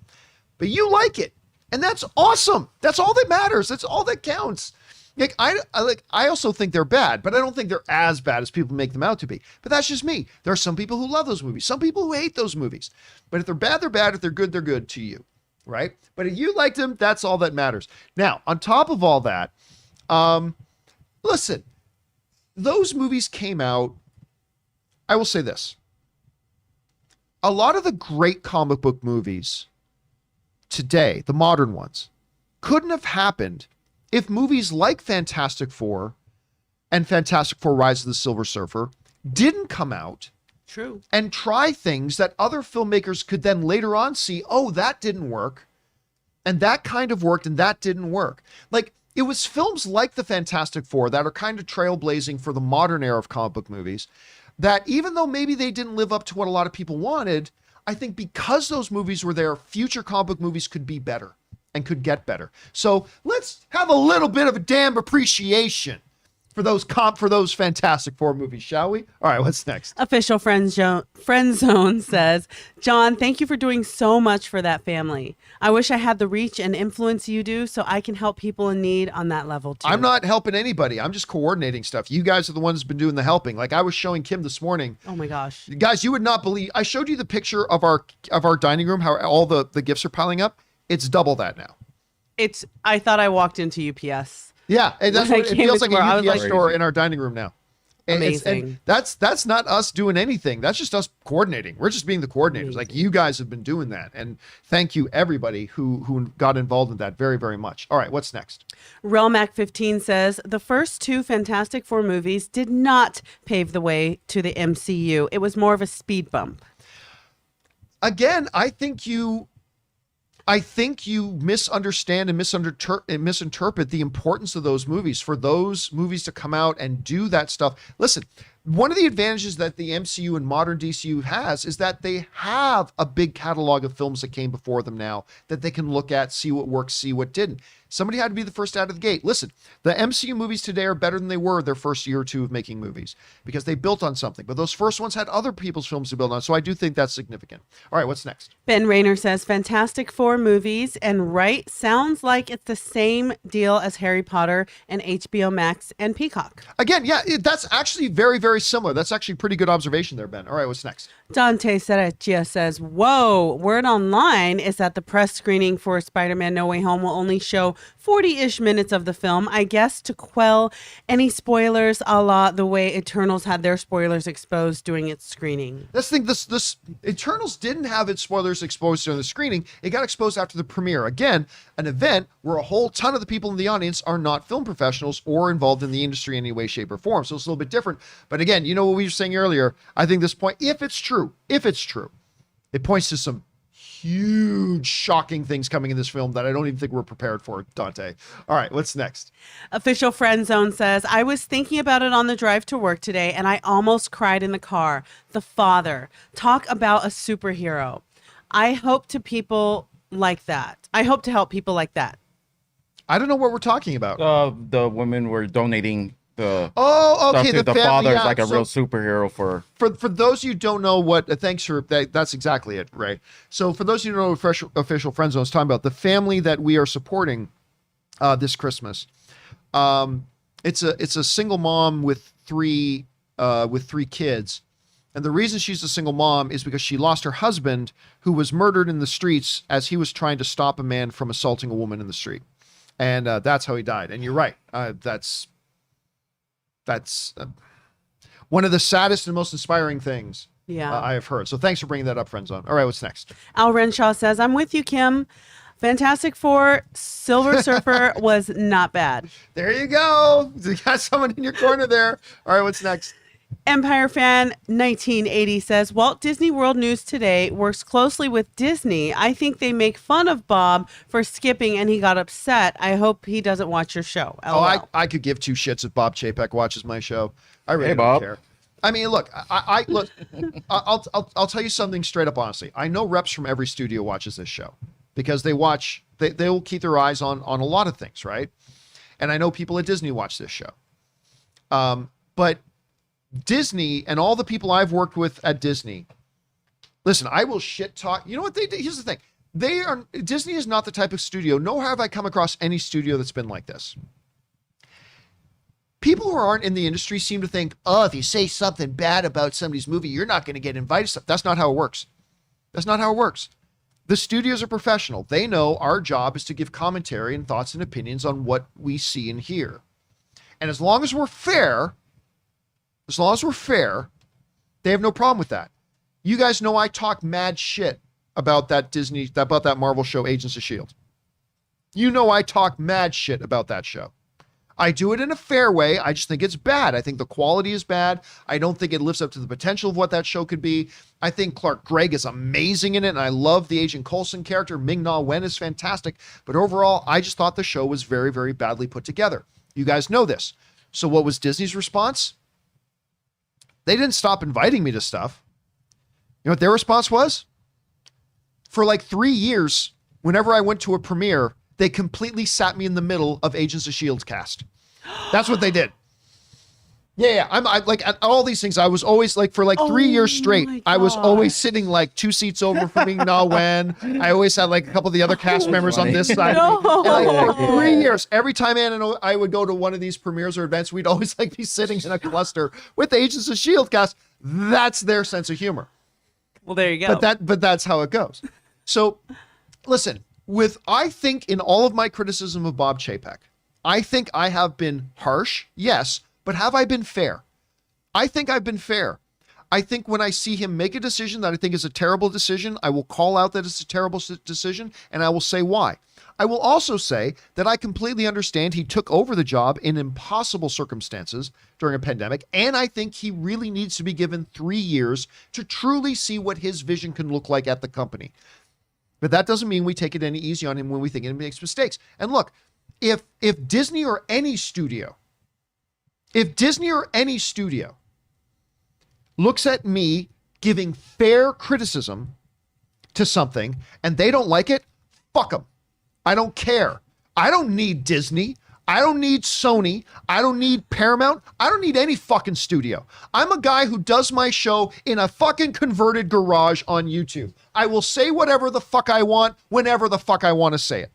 But you like it. And that's awesome. That's all that matters. That's all that counts. Like I also think they're bad, but I don't think they're as bad as people make them out to be. But that's just me. There are some people who love those movies, some people who hate those movies. But if they're bad, they're bad. If they're good, they're good to you, right? But if you liked them, that's all that matters. Now, on top of all that, listen, those movies came out. I will say this: a lot of the great comic book movies today, the modern ones, couldn't have happened if movies like Fantastic Four and Fantastic Four Rise of the Silver Surfer didn't come out. True. And try things that other filmmakers could then later on see, oh, that didn't work. And that kind of worked and that didn't work. Like, it was films like the Fantastic Four that are kind of trailblazing for the modern era of comic book movies that even though maybe they didn't live up to what a lot of people wanted, I think because those movies were there, future comic book movies could be better and could get better. So let's have a little bit of a damn appreciation for those Fantastic Four movies, shall we? All right, what's next? Official Friend Zone says, John, thank you for doing so much for that family. I wish I had the reach and influence you do so I can help people in need on that level too. I'm not helping anybody. I'm just coordinating stuff. You guys are the ones who've been doing the helping. Like I was showing Kim this morning. Oh my gosh. Guys, you would not believe. I showed you the picture of our dining room, how all the gifts are piling up. It's double that now. I thought I walked into UPS. Yeah, and that's what it feels like a UPS store crazy. In our dining room now. And Amazing. That's not us doing anything. That's just us coordinating. We're just being the coordinators. Amazing. Like you guys have been doing that. And thank you everybody who got involved in that very, very much. All right, what's next? Relmac15 says, the first two Fantastic Four movies did not pave the way to the MCU. It was more of a speed bump. Again, I think you misunderstand and misinterpret the importance of those movies. For those movies to come out and do that stuff. Listen, one of the advantages that the MCU and modern DCU has is that they have a big catalog of films that came before them now that they can look at, see what works, see what didn't. Somebody had to be the first out of the gate. Listen, the MCU movies today are better than they were their first year or two of making movies because they built on something. But those first ones had other people's films to build on. So I do think that's significant. All right, what's next? Ben Rayner says Fantastic Four movies, and right, sounds like it's the same deal as Harry Potter and HBO Max and Peacock. Again, yeah, that's actually very, very similar. That's actually a pretty good observation there, Ben. All right, what's next? Dante Serechia says, whoa, word online is that the press screening for Spider-Man No Way Home will only show 40-ish minutes of the film, I guess to quell any spoilers a la the way Eternals had their spoilers exposed during its screening. This thing, this Eternals didn't have its spoilers exposed during the screening. It got exposed after the premiere. Again, an event where a whole ton of the people in the audience are not film professionals or involved in the industry in any way, shape, or form. So it's a little bit different. But again, you know what we were saying earlier? I think this point, if it's true, it points to some huge, shocking things coming in this film that I don't even think we're prepared for, Dante. All right, what's next? Official Friend Zone says, I was thinking about it on the drive to work today, and I almost cried in the car. The Father. Talk about a superhero. I hope to people like that. I hope to help people like that. I don't know what we're talking about. The women were donating the okay, stuff to the family, father's yeah. like a So real superhero for for those of you who don't know what, thanks for that. That's exactly it, Ray. So for those of you who don't know what Official Friend Zone is talking about, the family that we are supporting this Christmas, it's a single mom with three kids. And the reason she's a single mom is because she lost her husband, who was murdered in the streets as he was trying to stop a man from assaulting a woman in the street. And that's how he died. And you're right. That's one of the saddest and most inspiring things I have heard. So thanks for bringing that up, Friend Zone. All right, what's next? Al Renshaw says, I'm with you, Kim. Fantastic Four, Silver Surfer was not bad. There you go. You got someone in your corner there. All right, what's next? Empire Fan 1980 says, Walt Disney World News Today works closely with Disney. I think they make fun of Bob for skipping and he got upset. I hope he doesn't watch your show. LOL. Oh, I could give two shits if Bob Chapek watches my show. I really don't Bob. care. I mean, look, I look, I'll tell you something straight up honestly. I know reps from every studio watches this show because they will keep their eyes on a lot of things, right? And I know people at Disney watch this show. But Disney and all the people I've worked with at Disney, listen, I will shit talk. You know what they do? Here's the thing. Disney is not the type of studio, nor have I come across any studio that's been like this. People who aren't in the industry seem to think, oh, if you say something bad about somebody's movie, you're not going to get invited. That's not how it works. That's not how it works. The studios are professional. They know our job is to give commentary and thoughts and opinions on what we see and hear. And as long as we're fair, they have no problem with that. You guys know I talk mad shit about that Marvel show, Agents of S.H.I.E.L.D. You know I talk mad shit about that show. I do it in a fair way. I just think it's bad. I think the quality is bad. I don't think it lives up to the potential of what that show could be. I think Clark Gregg is amazing in it, and I love the Agent Coulson character. Ming-Na Wen is fantastic. But overall, I just thought the show was very, very badly put together. You guys know this. So what was Disney's response? They didn't stop inviting me to stuff. You know what their response was? For like 3 years, whenever I went to a premiere, they completely sat me in the middle of Agents of S.H.I.E.L.D. cast. That's what they did. Yeah. I like at all these things. I was always like for like 3 years straight. I was always sitting like 2 seats over from Ming-Na Wen. I always had like a couple of the other cast members on this side. No. And like for 3 years, every time Ann and I would go to one of these premieres or events, we'd always like be sitting in a cluster with the Agents of S.H.I.E.L.D. cast. That's their sense of humor. Well, there you go. But that's how it goes. So listen. I think in all of my criticism of Bob Chapek, I think I have been harsh, yes, but have I been fair? I think I've been fair. I think when I see him make a decision that I think is a terrible decision, I will call out that it's a terrible decision, and I will say why. I will also say that I completely understand he took over the job in impossible circumstances during a pandemic, and I think he really needs to be given 3 years to truly see what his vision can look like at the company. But that doesn't mean we take it any easy on him when we think he makes mistakes. And look, if Disney or any studio looks at me giving fair criticism to something and they don't like it, fuck them. I don't care. I don't need Disney. I don't need Sony. I don't need Paramount. I don't need any fucking studio. I'm a guy who does my show in a fucking converted garage on YouTube. I will say whatever the fuck I want, whenever the fuck I want to say it.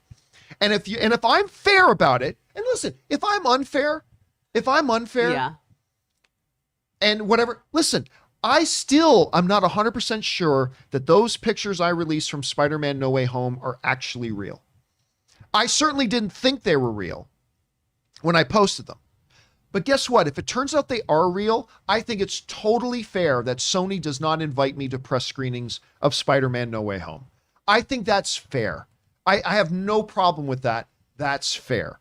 And if I'm fair about it, and listen, if I'm unfair, Yeah. and whatever, listen, I'm not 100% sure that those pictures I released from Spider-Man No Way Home are actually real. I certainly didn't think they were real when I posted them. But guess what? If it turns out they are real, I think it's totally fair that Sony does not invite me to press screenings of Spider-Man No Way Home. I think that's fair. I have no problem with that. That's fair.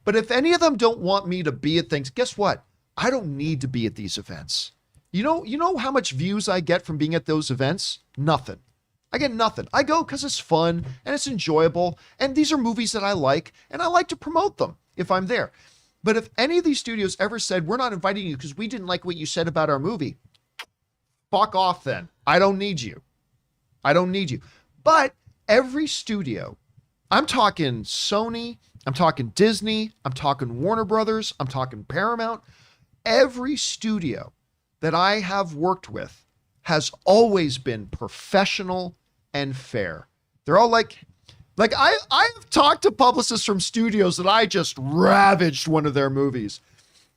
But if any of them don't want me to be at things, guess what? I don't need to be at these events. You know how much views I get from being at those events? Nothing. I get nothing. I go because it's fun and it's enjoyable. And these are movies that I like, and I like to promote them if I'm there. But if any of these studios ever said, we're not inviting you because we didn't like what you said about our movie, fuck off then. I don't need you. But every studio, I'm talking Sony, I'm talking Disney, I'm talking Warner Brothers, I'm talking Paramount, every studio that I have worked with has always been professional and fair. They're all like I've talked to publicists from studios that I just ravaged one of their movies.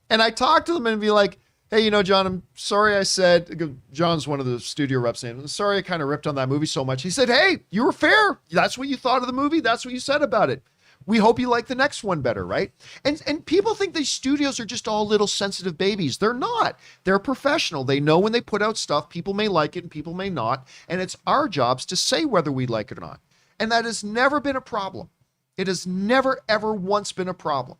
And I talk to them and be like, hey, John, I'm sorry I said, John's one of the studio reps, and I'm sorry I kind of ripped on that movie so much. He said, hey, you were fair. That's what you thought of the movie. That's what you said about it. We hope you like the next one better, right? And people think these studios are just all little sensitive babies. They're not. They're professional. They know when they put out stuff, people may like it and people may not. And it's our jobs to say whether we like it or not. And that has never been a problem. It has never, ever once been a problem.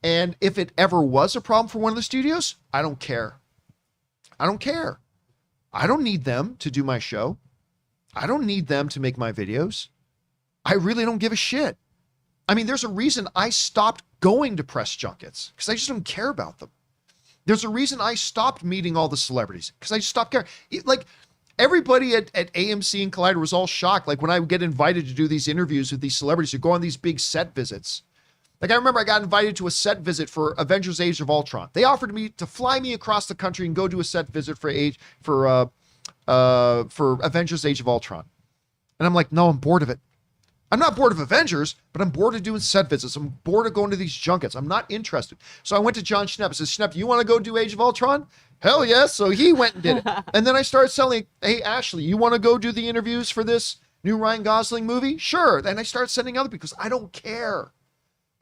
And if it ever was a problem for one of the studios, I don't care. I don't care. I don't need them to do my show. I don't need them to make my videos. I really don't give a shit. I mean, there's a reason I stopped going to press junkets because I just don't care about them. There's a reason I stopped meeting all the celebrities because I just stopped caring. Like, everybody at AMC and Collider was all shocked. Like, when I would get invited to do these interviews with these celebrities who go on these big set visits. Like, I remember I got invited to a set visit for Avengers Age of Ultron. They offered me to fly me across the country and go do a set visit for Avengers Age of Ultron. And I'm like, no, I'm bored of it. I'm not bored of Avengers, but I'm bored of doing set visits. I'm bored of going to these junkets. I'm not interested. So I went to John Schnepp. I said, Schnepp, you want to go do Age of Ultron? Hell yes. So he went and did it. And then I started selling, hey, Ashley, you want to go do the interviews for this new Ryan Gosling movie? Sure. Then I started sending other people because I don't care.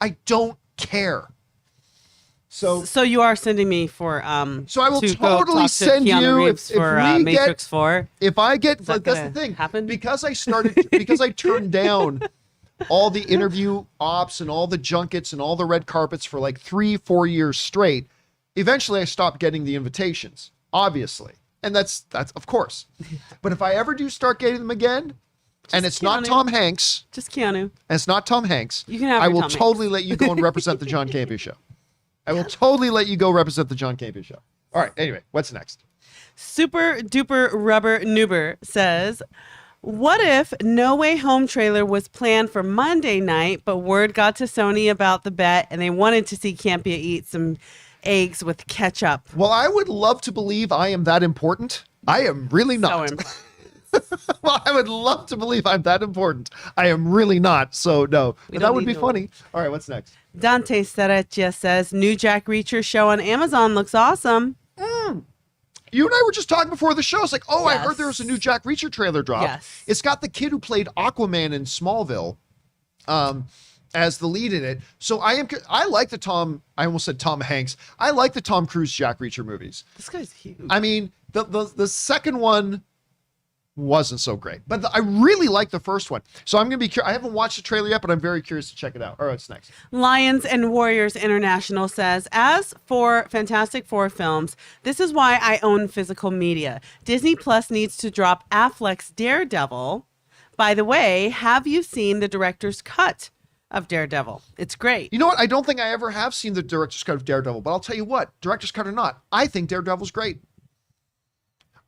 I don't care. So you are sending me for So I will to totally send you if we Matrix 4. If I get, Is that that's the gonna thing. happen? Because I turned down all the interview ops and all the junkets and all the red carpets for like 3-4 years straight. Eventually I stopped getting the invitations, obviously. And that's of course. But if I ever do start getting them again, and it's not Tom Hanks, just Keanu. And it's not Tom Hanks, You can have I your will Tom totally Hanks. let you go and represent the John Campea Show. I will totally let you go represent the John Campea Show. All right, anyway, what's next? Super duper rubber noober says, what if No Way Home trailer was planned for Monday night, but word got to Sony about the bet and they wanted to see Campea eat some eggs with ketchup? Well, I would love to believe I am that important. I am really not. So important. Well, I would love to believe I'm that important. I am really not. So no, but that would be funny. All right, what's next? Dante Seraccia says, new Jack Reacher show on Amazon looks awesome. You and I were just talking before the show. It's like, oh, I Yes. heard there was a new Jack Reacher trailer drop. Yes. It's got the kid who played Aquaman in Smallville as the lead in it. So I like the I almost said Tom Hanks. I like the Tom Cruise Jack Reacher movies. This guy's huge. I mean, the second one wasn't so great, but I really like the first one. So I'm going to be I haven't watched the trailer yet, but I'm very curious to check it out. All right, what's next? Lions and Warriors International says, as for Fantastic Four films, this is why I own physical media. Disney Plus needs to drop Affleck's Daredevil. By the way, have you seen the director's cut of Daredevil? It's great. You know what? I don't think I ever have seen the director's cut of Daredevil, but I'll tell you what, director's cut or not, I think Daredevil's great.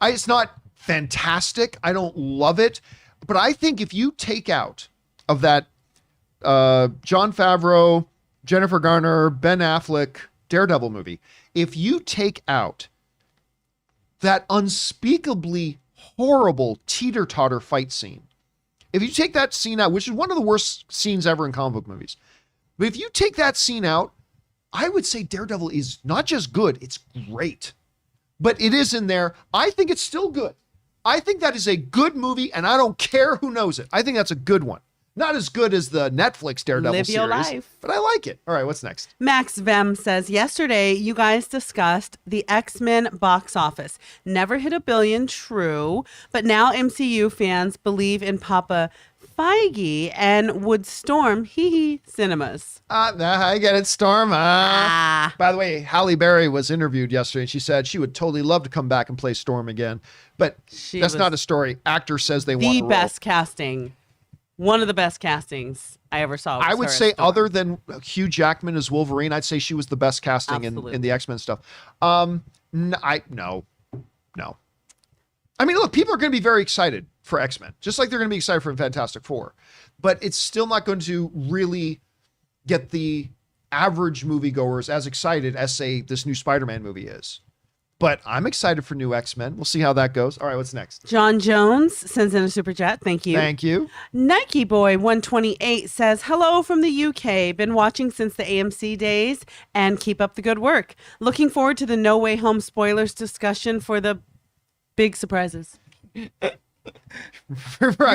It's not fantastic. I don't love it, but I think if you take out of that Jon Favreau, Jennifer Garner, Ben Affleck, Daredevil movie. If you take out that unspeakably horrible teeter-totter fight scene, if you take that scene out, which is one of the worst scenes ever in comic book movies, but if you take that scene out, I would say Daredevil is not just good, it's great. But it is in there. I think it's still good. I think that is a good movie, and I don't care who knows it. I think that's a good one. Not as good as the Netflix Daredevil Live your series, life. but I like it. All right, what's next? Max Vem says, yesterday you guys discussed the X-Men box office. Never hit 1 billion, true, but now MCU fans believe in Papa Feige and would storm cinemas. I get it, Storm. By the way, Halle Berry was interviewed yesterday, and she said she would totally love to come back and play Storm again. But that's not a story. Actor says they want the best casting. One of the best castings I ever saw. I would say, other than Hugh Jackman as Wolverine, I'd say she was the best casting in the X-Men stuff. No. I mean, look, people are going to be very excited for X-Men, just like they're going to be excited for Fantastic Four. But it's still not going to really get the average moviegoers as excited as, say, this new Spider-Man movie is. But I'm excited for new X-Men. We'll see how that goes. All right, what's next? John Jones sends in a super chat. Thank you. Thank you. Nike Boy 128 says, hello from the UK. Been watching since the AMC days and keep up the good work. Looking forward to the No Way Home spoilers discussion for the big surprises. You're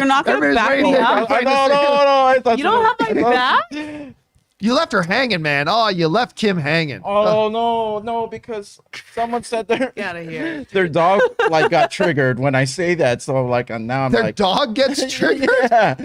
not going to back me up? No. I thought You don't have my back? You left her hanging, man. Oh, you left Kim hanging. Oh no, because someone said Get out of here. their dog like got triggered when I say that. So like now I'm Their like dog gets triggered? Yeah.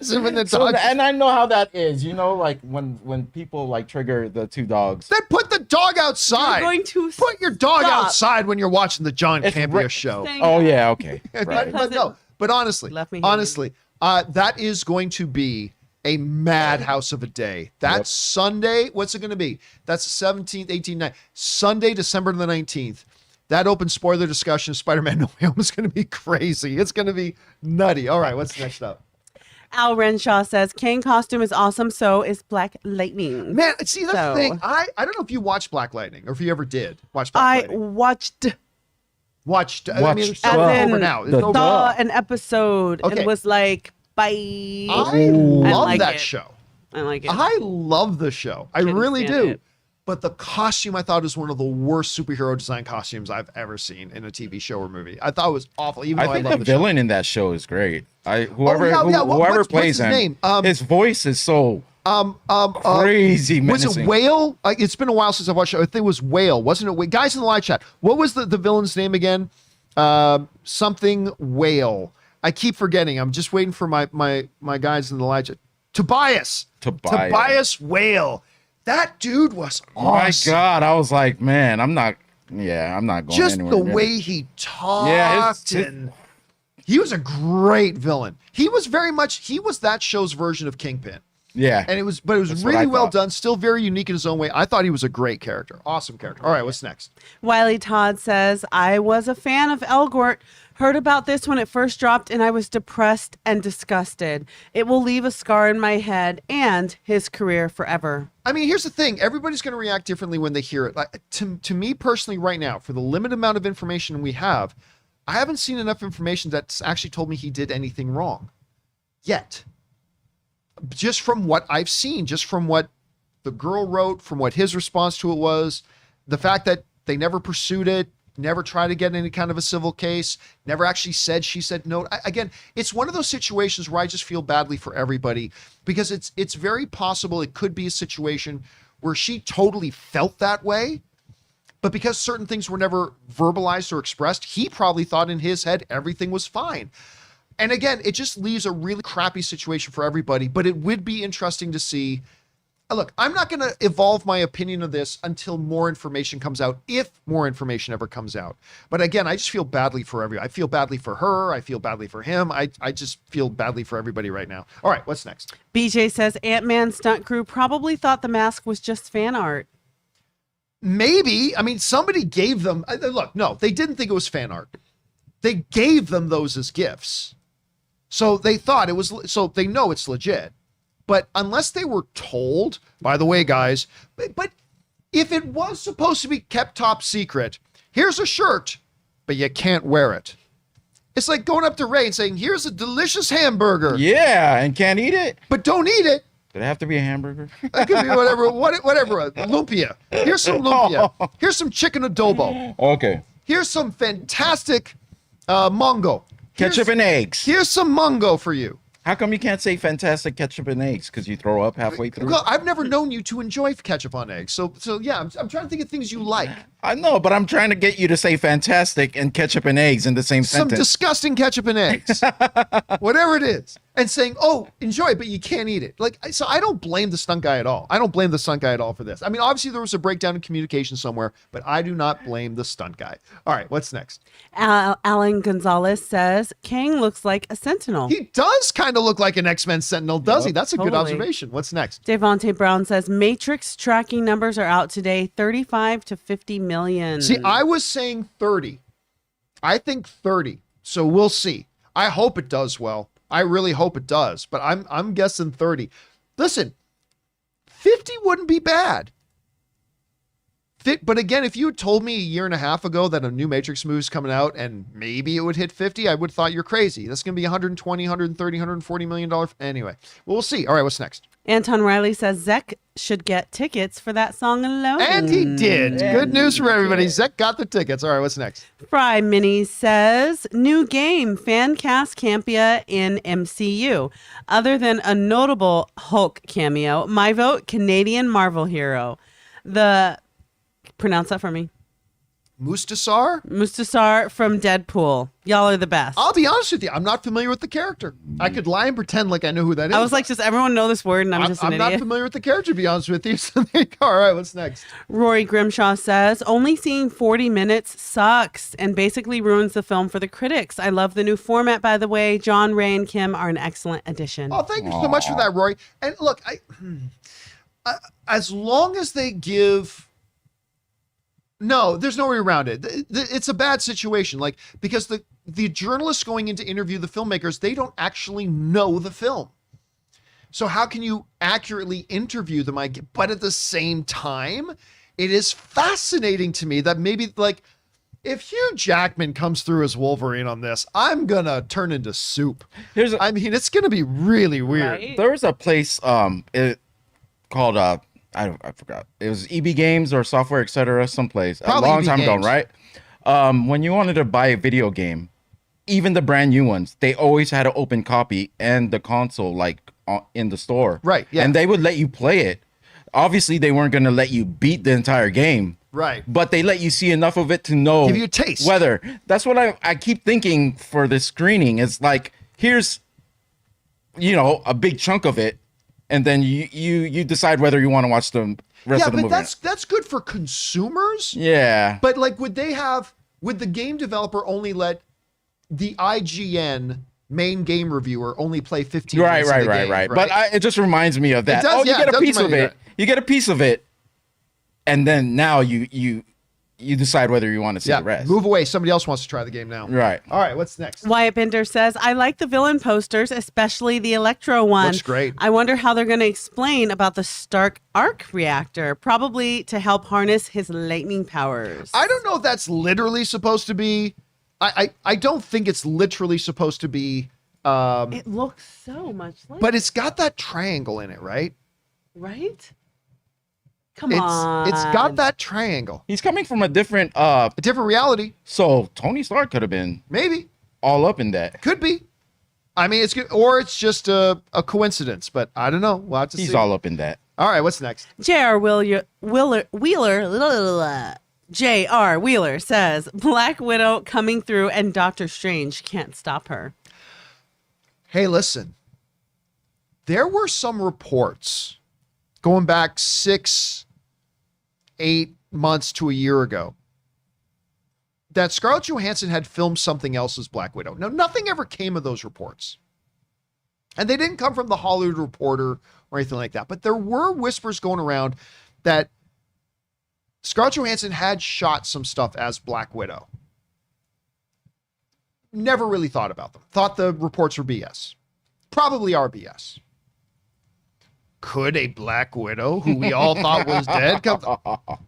So when the So, dog... and I know how that is, like when people like trigger the two dogs. Then put the dog outside. You're going to Put your dog stop. outside when you're watching the John It's Campea show. Saying Oh that. yeah, okay. Right. But honestly, Left me hanging. that is going to be a madhouse of a day. That's Sunday. What's it going to be? That's the 17th, 18th, 19th. Sunday, December the 19th. That open spoiler discussion of Spider-Man No Way Home is going to be crazy. It's going to be nutty. All right, what's next up? Al Renshaw says, Kang costume is awesome, so is Black Lightning. Man, see, that's the So- thing. I don't know if you watched Black Lightning or if you ever did watch Black I Lightning. watched I mean, it's As in over now. It's the over. saw an episode Okay. and was like, bye. I love like that it. show. I like it. I love the show. I Couldn't really stand do. it. But the costume I thought was one of the worst superhero design costumes I've ever seen in a TV show or movie. I thought it was awful. Even though I think I love the the show. villain in that show is great. Whoever What's his plays him, name? his voice is so crazy Was menacing. it Whale? It's been a while since I've watched it. I think it was Whale. Wasn't it? Guys in the live chat. What was the villain's name again? Something Whale. I keep forgetting. I'm just waiting for my guys in the live chat. Tobias Whale. That dude was awesome. My God, I was like, man, I'm not going Just anywhere. the near way it. he talked. Yeah, and he was a great villain. He was that show's version of Kingpin. Yeah, And it was That's what really I well thought. done, still very unique in his own way. I thought he was a great character. Awesome character. All right, what's next? Wiley Todd says, I was a fan of Elgort. Heard about this when it first dropped, and I was depressed and disgusted. It will leave a scar in my head and his career forever. I mean, here's the thing. Everybody's going to react differently when they hear it. Like, to me personally right now, for the limited amount of information we have, I haven't seen enough information that's actually told me he did anything wrong yet. Just from what I've seen, just from what the girl wrote, from what his response to it was, the fact that they never pursued it, never tried to get any kind of a civil case, never actually said she said no. Again, it's one of those situations where I just feel badly for everybody, because it's very possible it could be a situation where she totally felt that way, but because certain things were never verbalized or expressed, he probably thought in his head everything was fine. And again, it just leaves a really crappy situation for everybody, but it would be interesting to see. Look, I'm not going to evolve my opinion of this until more information comes out, if more information ever comes out. But again, I just feel badly for everybody. I feel badly for her. I feel badly for him. I just feel badly for everybody right now. All right, what's next? BJ says, Ant-Man stunt crew probably thought the mask was just fan art. Maybe. I mean, somebody gave them. Look, no, they didn't think it was fan art. They gave them those as gifts. So they thought it was, so they know it's legit. But unless they were told, by the way, guys, but if it was supposed to be kept top secret, here's a shirt, but you can't wear it. It's like going up to Ray and saying, here's a delicious hamburger. Yeah, and can't eat it. But don't eat it. Did it have to be a hamburger? It could be whatever, lumpia. Here's some lumpia. Here's some chicken adobo. Okay. Here's some fantastic mungo. Ketchup and eggs. Here's some mungo for you. How come you can't say fantastic ketchup and eggs? Because you throw up halfway through? Well, I've never known you to enjoy ketchup on eggs. So yeah, I'm trying to think of things you like. I know, but I'm trying to get you to say fantastic and ketchup and eggs in the same Some sentence. disgusting ketchup and eggs. Whatever it is. And saying, oh, enjoy it, but you can't eat it. Like, so I don't blame the stunt guy at all. I don't blame the stunt guy at all for this. I mean, obviously there was a breakdown in communication somewhere, but I do not blame the stunt guy. All right, what's next? Alan Gonzalez says Kang looks like a Sentinel. He does kind of look like an X-Men Sentinel, does he? That's a good totally. observation. What's next? Devontae Brown says Matrix tracking numbers are out today, 35 to 50 million. See, I was saying 30. I think 30. So we'll see. I hope it does well. I really hope it does, but I'm guessing 30. Listen, 50 wouldn't be bad. But again, if you had told me a year and a half ago that a new Matrix movie is coming out and maybe it would hit 50, I would have thought you're crazy. That's going to be 120, 130, 140 million dollars. Anyway, we'll see. All right, what's next? Anton Riley says Zek should get tickets for that song alone. And he did. Good news for everybody. Zek got the tickets. All right, what's next? Fry Mini says new game, fan cast Campea in MCU. Other than a notable Hulk cameo, my vote, Canadian Marvel hero. Pronounce that for me. Mustasar from Deadpool. Y'all are the best. I'll be honest with you. I'm not familiar with the character. I could lie and pretend like I know who that is. I was like, does everyone know this word? And I'm just an I'm not idiot. familiar with the character, to be honest with you. So there you go. All right, what's next? Rory Grimshaw says, only seeing 40 minutes sucks and basically ruins the film for the critics. I love the new format, by the way. John, Ray, and Kim are an excellent addition. Oh, thank you so much for that, Rory. And look, as long as they give... No, there's no way around it. It's a bad situation, like, because the journalists going in to interview the filmmakers, they don't actually know the film. So how can you accurately interview them? But at the same time, it is fascinating to me that maybe, like, if Hugh Jackman comes through as Wolverine on this, I'm gonna turn into soup. It's gonna be really weird. Right? There was a place called I forgot. It was EB Games or Software, etc. Someplace Probably a long EB time ago, Games. right? When you wanted to buy a video game, even the brand new ones, they always had an open copy and the console like in the store, Right, yeah. And they would let you play it. Obviously, they weren't going to let you beat the entire game, Right. but they let you see enough of it to know, Give you a taste. whether. That's what I keep thinking for this screening. It's like, here's, a big chunk of it. And then you decide whether you want to watch the rest of the movie. Yeah, but that's good for consumers. Yeah. But like, would the game developer only let the IGN main game reviewer only play 15 minutes of the game, Right. But it just reminds me of that. does, you yeah, get it a does piece of remind me of it. You get a piece of it, and then now you decide whether you want to see the rest. Move away. Somebody else wants to try the game now. Right. All right, what's next? Wyatt Bender says, I like the villain posters, especially the Electro one. Looks great. I wonder how they're going to explain about the Stark arc reactor, probably to help harness his lightning powers. I don't know if that's literally supposed to be. I don't think it's literally supposed to be. It looks so much like But it's got that triangle in it, right? right? Come on. It's got that triangle. He's coming from a different A different reality, so Tony Stark could have been maybe. all up in that. Could be. I mean, it's good, or it's just a coincidence, but I don't know. We'll have to He's see. all up in that. All right, what's next? J.R. J.R. Wheeler says Black Widow coming through and Doctor Strange can't stop her. Hey, listen. There were some reports going back 6, 8 months to a year ago that Scarlett Johansson had filmed something else as Black Widow. Now, nothing ever came of those reports. And they didn't come from the Hollywood Reporter or anything like that. But there were whispers going around that Scarlett Johansson had shot some stuff as Black Widow. Never really thought about them. Thought the reports were BS. Probably are BS. Could a Black Widow, who we all thought was dead, come?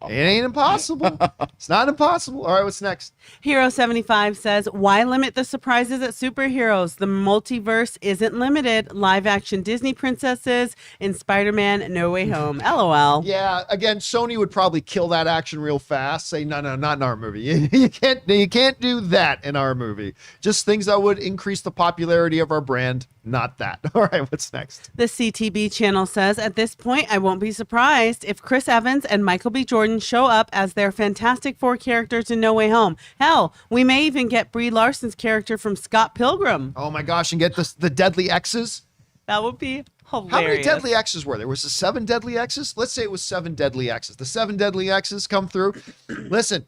It ain't impossible. It's not impossible. All right, what's next? Hero75 says, why limit the surprises at superheroes? The multiverse isn't limited. Live action Disney princesses in Spider-Man No Way Home. LOL. Yeah, again, Sony would probably kill that action real fast. Say, no, not in our movie. You can't do that in our movie. Just things that would increase the popularity of our brand. Not that. All right, what's next? The CTB channel says, at this point, I won't be surprised if Chris Evans and Michael B. Jordan show up as their Fantastic Four characters in No Way Home. Hell, we may even get Brie Larson's character from Scott Pilgrim. Oh my gosh, and get the Deadly X's. That would be hilarious. How many Deadly X's were there? Was it 7 Deadly X's? Let's say it was 7 Deadly X's. The 7 Deadly X's come through. Listen,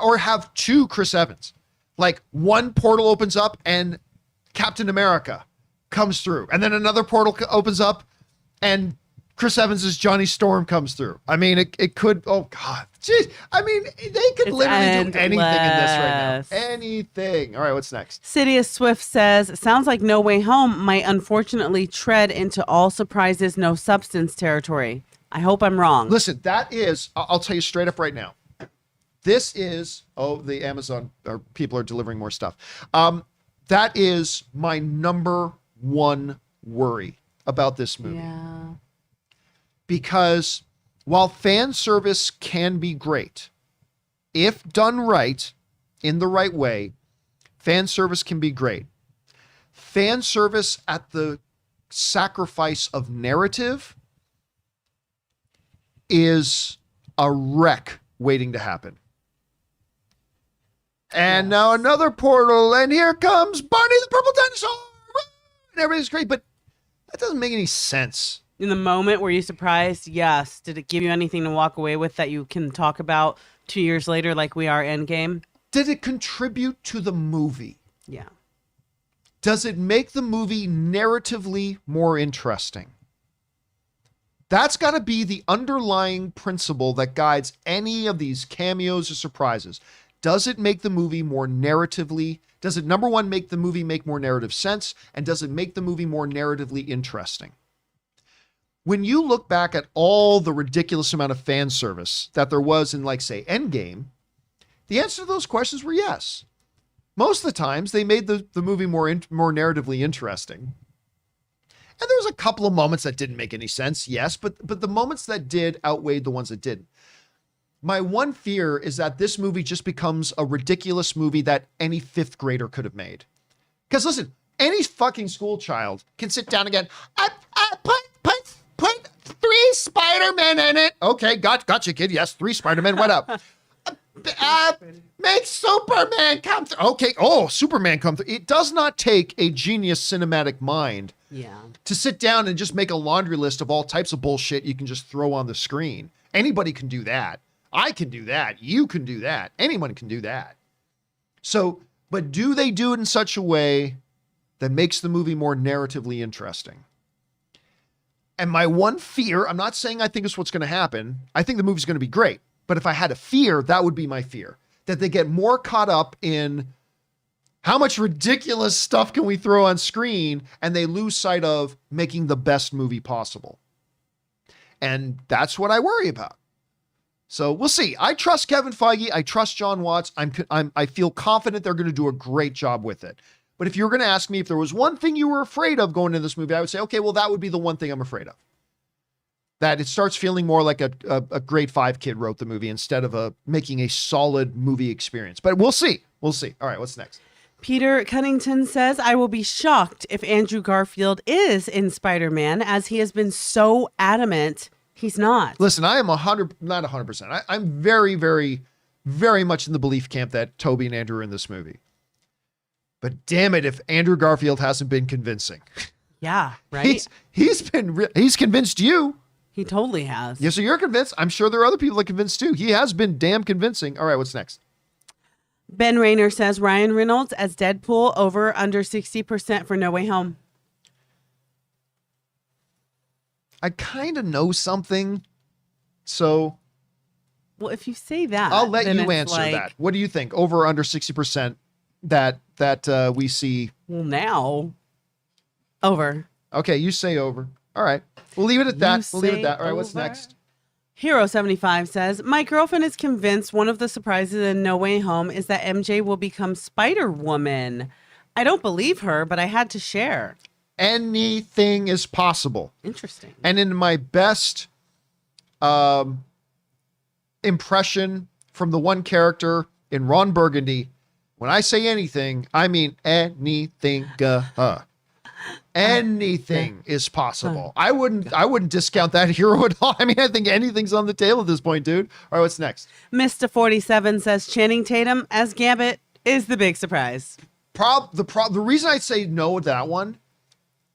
or have 2 Chris Evans. Like one portal opens up and Captain America comes through, and then another portal opens up and Chris Evans' Johnny Storm comes through. I mean, it could, oh God, jeez. I mean, they could literally do anything in this right now. Anything. All right, what's next? Sidious Swift says, sounds like No Way Home might unfortunately tread into all surprises, no substance territory. I hope I'm wrong. Listen, that is, I'll tell you straight up right now. This is, the Amazon or people are delivering more stuff. That is my number one worry about this movie. Yeah. Because while fan service can be great, if done right, in the right way, fan service can be great. Fan service at the sacrifice of narrative is a wreck waiting to happen. And now another portal, and here comes Barney the Purple Dinosaur! And everything's great, but that doesn't make any sense. In the moment, were you surprised? Yes. Did it give you anything to walk away with that you can talk about 2 years later like we are Endgame? Did it contribute to the movie? Yeah. Does it make the movie narratively more interesting? That's got to be the underlying principle that guides any of these cameos or surprises. Does it make the movie more narratively? Does it, number one, make the movie make more narrative sense? And does it make the movie more narratively interesting? When you look back at all the ridiculous amount of fan service that there was in, like, say, Endgame, the answer to those questions were yes. Most of the times, they made the movie more narratively interesting. And there was a couple of moments that didn't make any sense, yes, but the moments that did outweighed the ones that didn't. My one fear is that this movie just becomes a ridiculous movie that any 5th grader could have made. Because listen, any fucking school child can sit down again. Put 3 Spider-Men in it. Okay, gotcha, kid. Yes, 3 Spider-Men. What up? Make Superman come through. Okay. Oh, Superman come through. It does not take a genius cinematic mind to sit down and just make a laundry list of all types of bullshit you can just throw on the screen. Anybody can do that. I can do that. You can do that. Anyone can do that. So, but do they do it in such a way that makes the movie more narratively interesting? And my one fear, I'm not saying I think it's what's going to happen. I think the movie's going to be great. But if I had a fear, that would be my fear. That they get more caught up in how much ridiculous stuff can we throw on screen, and they lose sight of making the best movie possible. And that's what I worry about. So we'll see. I trust Kevin Feige. I trust John Watts. I feel confident they're going to do a great job with it. But if you're going to ask me if there was one thing you were afraid of going into this movie, I would say, okay, well, that would be the one thing I'm afraid of. That it starts feeling more like a grade 5 kid wrote the movie instead of making a solid movie experience. But we'll see. We'll see. All right, what's next? Peter Cunnington says, I will be shocked if Andrew Garfield is in Spider-Man, as he has been so adamant he's not. Listen, I am not 100%. I'm very, very, very much in the belief camp that Toby and Andrew are in this movie. But damn it, if Andrew Garfield hasn't been convincing. Yeah, right? He's convinced you. He totally has. Yeah, so you're convinced. I'm sure there are other people that are convinced too. He has been damn convincing. All right, what's next? Ben Rayner says, Ryan Reynolds as Deadpool over under 60% for No Way Home. I kind of know something, so... Well, if you say that... I'll let you answer that. What do you think? Over or under 60% that we see... Well, now... Over. Okay, you say over. All right. We'll leave it at that. You We'll leave it at say that. All right, what's over. next? Hero75 says, my girlfriend is convinced one of the surprises in No Way Home is that MJ will become Spider-Woman. I don't believe her, but I had to share. Anything is possible. Interesting. And in my best impression from the one character in Ron Burgundy, when I say anything, I mean anything. Anything is possible. I wouldn't discount that hero at all. I mean, I think anything's on the table at this point, dude. All right, what's next? Mr. 47 says Channing Tatum as Gambit is the big surprise. The reason I say no to that one,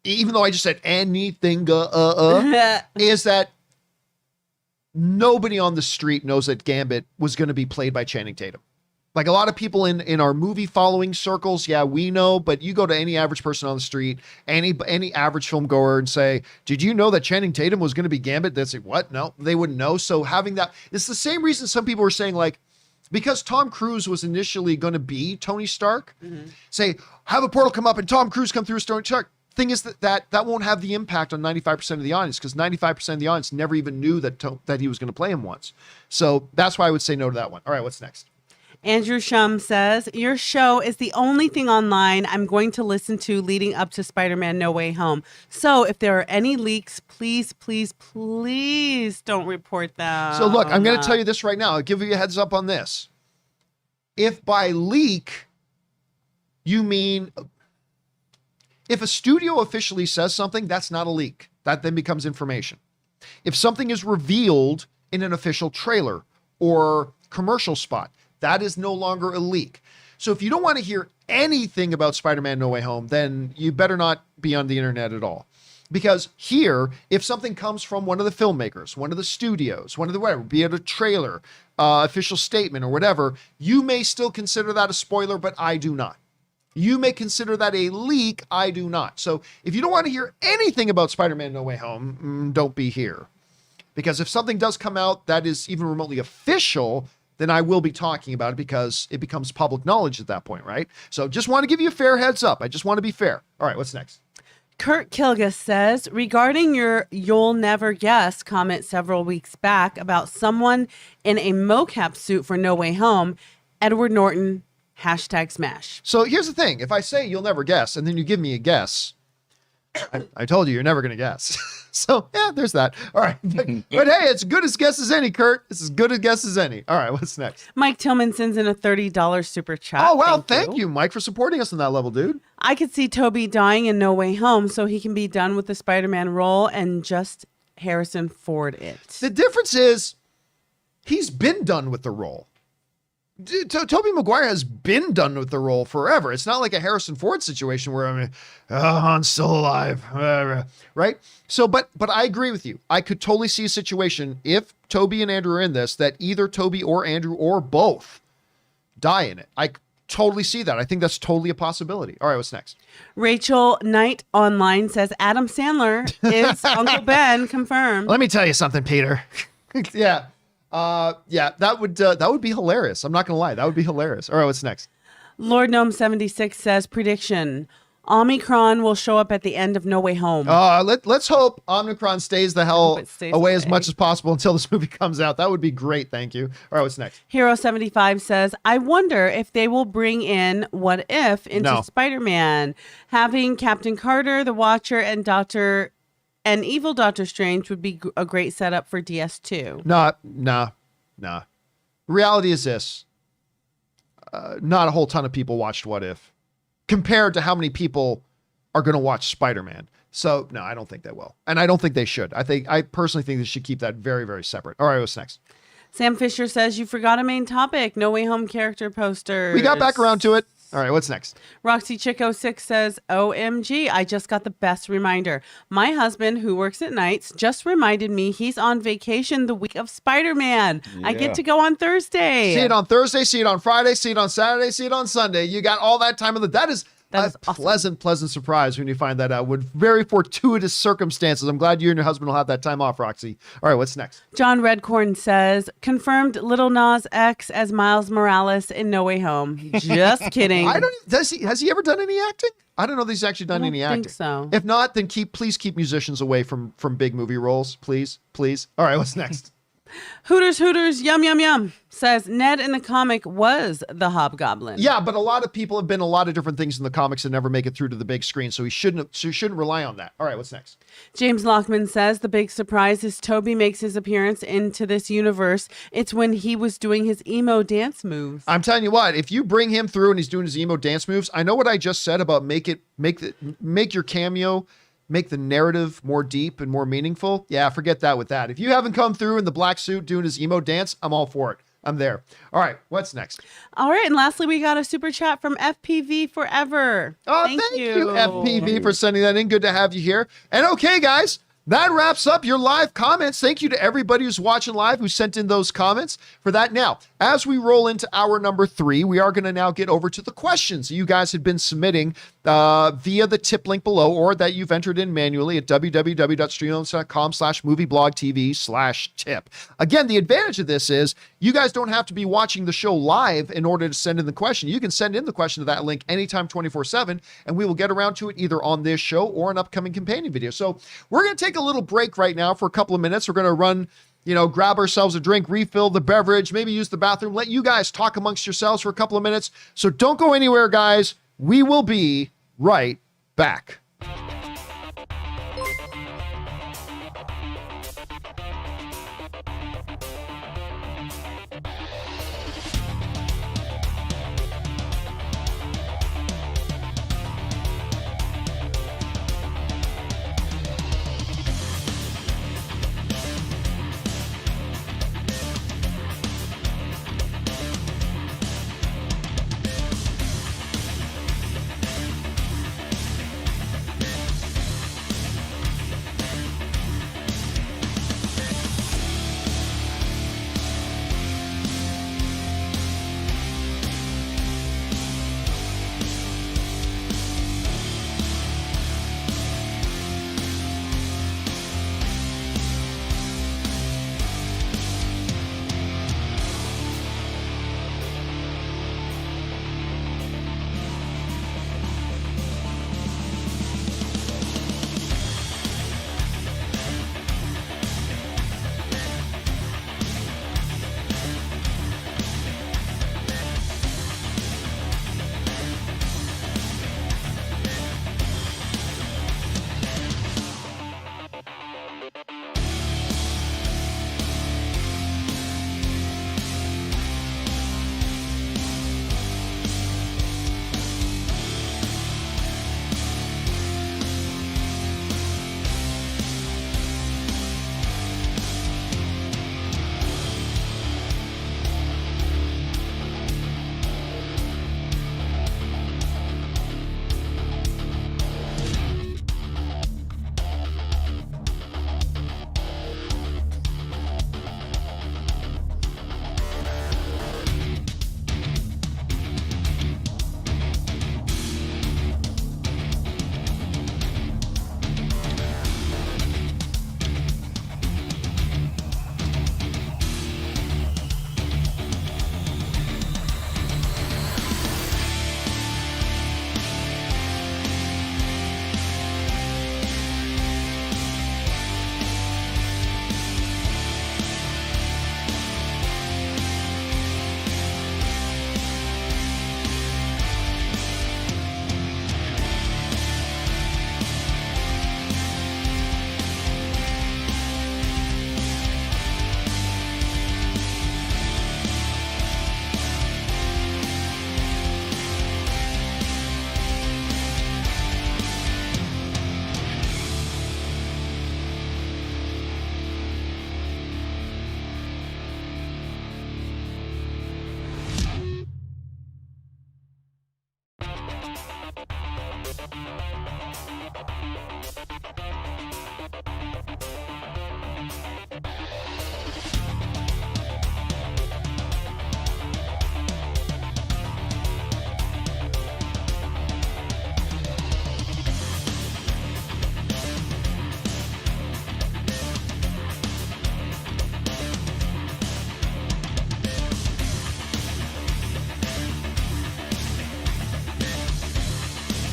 even though I just said anything, is that nobody on the street knows that Gambit was going to be played by Channing Tatum. Like a lot of people in our movie following circles, yeah, we know, but you go to any average person on the street, any average film goer and say, did you know that Channing Tatum was going to be Gambit? They'd say, what? No, they wouldn't know. So having that, it's the same reason some people were saying like, because Tom Cruise was initially going to be Tony Stark, say, have a portal come up and Tom Cruise come through as Tony Stark. Thing is that won't have the impact on 95% of the audience because 95% of the audience never even knew that he was going to play him once. So that's why I would say no to that one. All right, what's next? Andrew Shum says, your show is the only thing online I'm going to listen to leading up to Spider-Man No Way Home. So if there are any leaks, please, please, please don't report them. So look, I'm going to tell you this right now. I'll give you a heads up on this. If by leak, you mean if a studio officially says something, that's not a leak. That then becomes information. If something is revealed in an official trailer or commercial spot, that is no longer a leak. So if you don't want to hear anything about Spider-Man No Way Home, then you better not be on the internet at all. Because here, if something comes from one of the filmmakers, one of the studios, one of the whatever, be it a trailer, official statement or whatever, you may still consider that a spoiler, but I do not. You may consider that a leak, I do not. So if you don't want to hear anything about Spider-Man No Way Home, don't be here. Because if something does come out that is even remotely official, then I will be talking about it because it becomes public knowledge at that point, right? So just want to give you a fair heads up. I just want to be fair. All right, what's next? Kurt Kilgus says, regarding your "you'll never guess" comment several weeks back about someone in a mocap suit for No Way Home, Edward Norton, #smash. So here's the thing. If I say you'll never guess and then you give me a guess, I told you you're never going to guess. So yeah, there's that. All right. But hey, it's good as guess as any, Kurt. It's as good a guess as any. All right, what's next? Mike Tillman sends in a $30 super chat. Oh, wow. Thank you, Mike, for supporting us on that level, dude. I could see Toby dying in No Way Home so he can be done with the Spider-Man role and just Harrison Ford it. The difference is he's been done with the role. Tobey Maguire has been done with the role forever. It's not like a Harrison Ford situation where Han's still alive, right? So, but I agree with you. I could totally see a situation if Toby and Andrew are in this that either Toby or Andrew or both die in it. I totally see that. I think that's totally a possibility. All right, what's next? Rachel Knight online says Adam Sandler is Uncle Ben confirmed. Let me tell you something, Peter. Yeah. That would be hilarious. I'm not gonna lie, that would be hilarious. All right, what's next? Lord Gnome 76 says prediction: Omicron will show up at the end of No Way Home. Let's hope Omicron stays the hell stays away as much as possible until this movie comes out. That would be great. Thank you. All right, what's next? Hero 75 says, I wonder if they will bring in What If into No. Spider-Man, having Captain Carter, the Watcher, and evil Doctor Strange would be a great setup for DS2. Nah. Reality is this. Not a whole ton of people watched What If compared to how many people are going to watch Spider-Man. So no, I don't think they will. And I don't think they should. I personally think they should keep that very, very separate. All right, what's next? Sam Fisher says, you forgot a main topic. No Way Home character posters. We got back around to it. All right, what's next? Roxy Chick 06 says, OMG, I just got the best reminder. My husband, who works at nights, just reminded me he's on vacation the week of Spider-Man. I get to go on Thursday. See it on Thursday, see it on Friday, see it on Saturday, see it on Sunday. You got all that time of that is That is awesome. Pleasant surprise when you find that out. With very fortuitous circumstances. I'm glad you and your husband will have that time off, Roxy. All right, what's next? John Redcorn says, confirmed Lil Nas X as Miles Morales in No Way Home. Just kidding. Has he ever done any acting? I don't know that he's actually done any acting. I think so. If not, then please keep musicians away from big movie roles. Please. All right, what's next? Hooters, yum, yum, yum, says Ned in the comic was the Hobgoblin. Yeah, but a lot of people have been a lot of different things in the comics and never make it through to the big screen, so he shouldn't rely on that. All right, what's next? James Lockman says the big surprise is Toby makes his appearance into this universe. It's when he was doing his emo dance moves. I'm telling you what, if you bring him through and he's doing his emo dance moves, I know what I just said about make your cameo, make the narrative more deep and more meaningful. Yeah, forget that with that. If you haven't come through in the black suit doing his emo dance, I'm all for it. I'm there. All right, what's next? All right, and lastly, we got a super chat from FPV Forever. Oh, thank you, FPV, for sending that in. Good to have you here. And okay, guys, that wraps up your live comments. Thank you to everybody who's watching live who sent in those comments for that. Now, as we roll into hour number 3, we are going to now get over to the questions you guys had been submitting via the tip link below, or that you've entered in manually at www.streamlabs.com/movieblogtv/tip. Again, the advantage of this is you guys don't have to be watching the show live in order to send in the question. You can send in the question to that link anytime 24/7, and we will get around to it either on this show or an upcoming companion video. So we're going to take a little break right now for a couple of minutes. We're going to run, grab ourselves a drink, refill the beverage, maybe use the bathroom, let you guys talk amongst yourselves for a couple of minutes. So don't go anywhere, guys. We will be right back.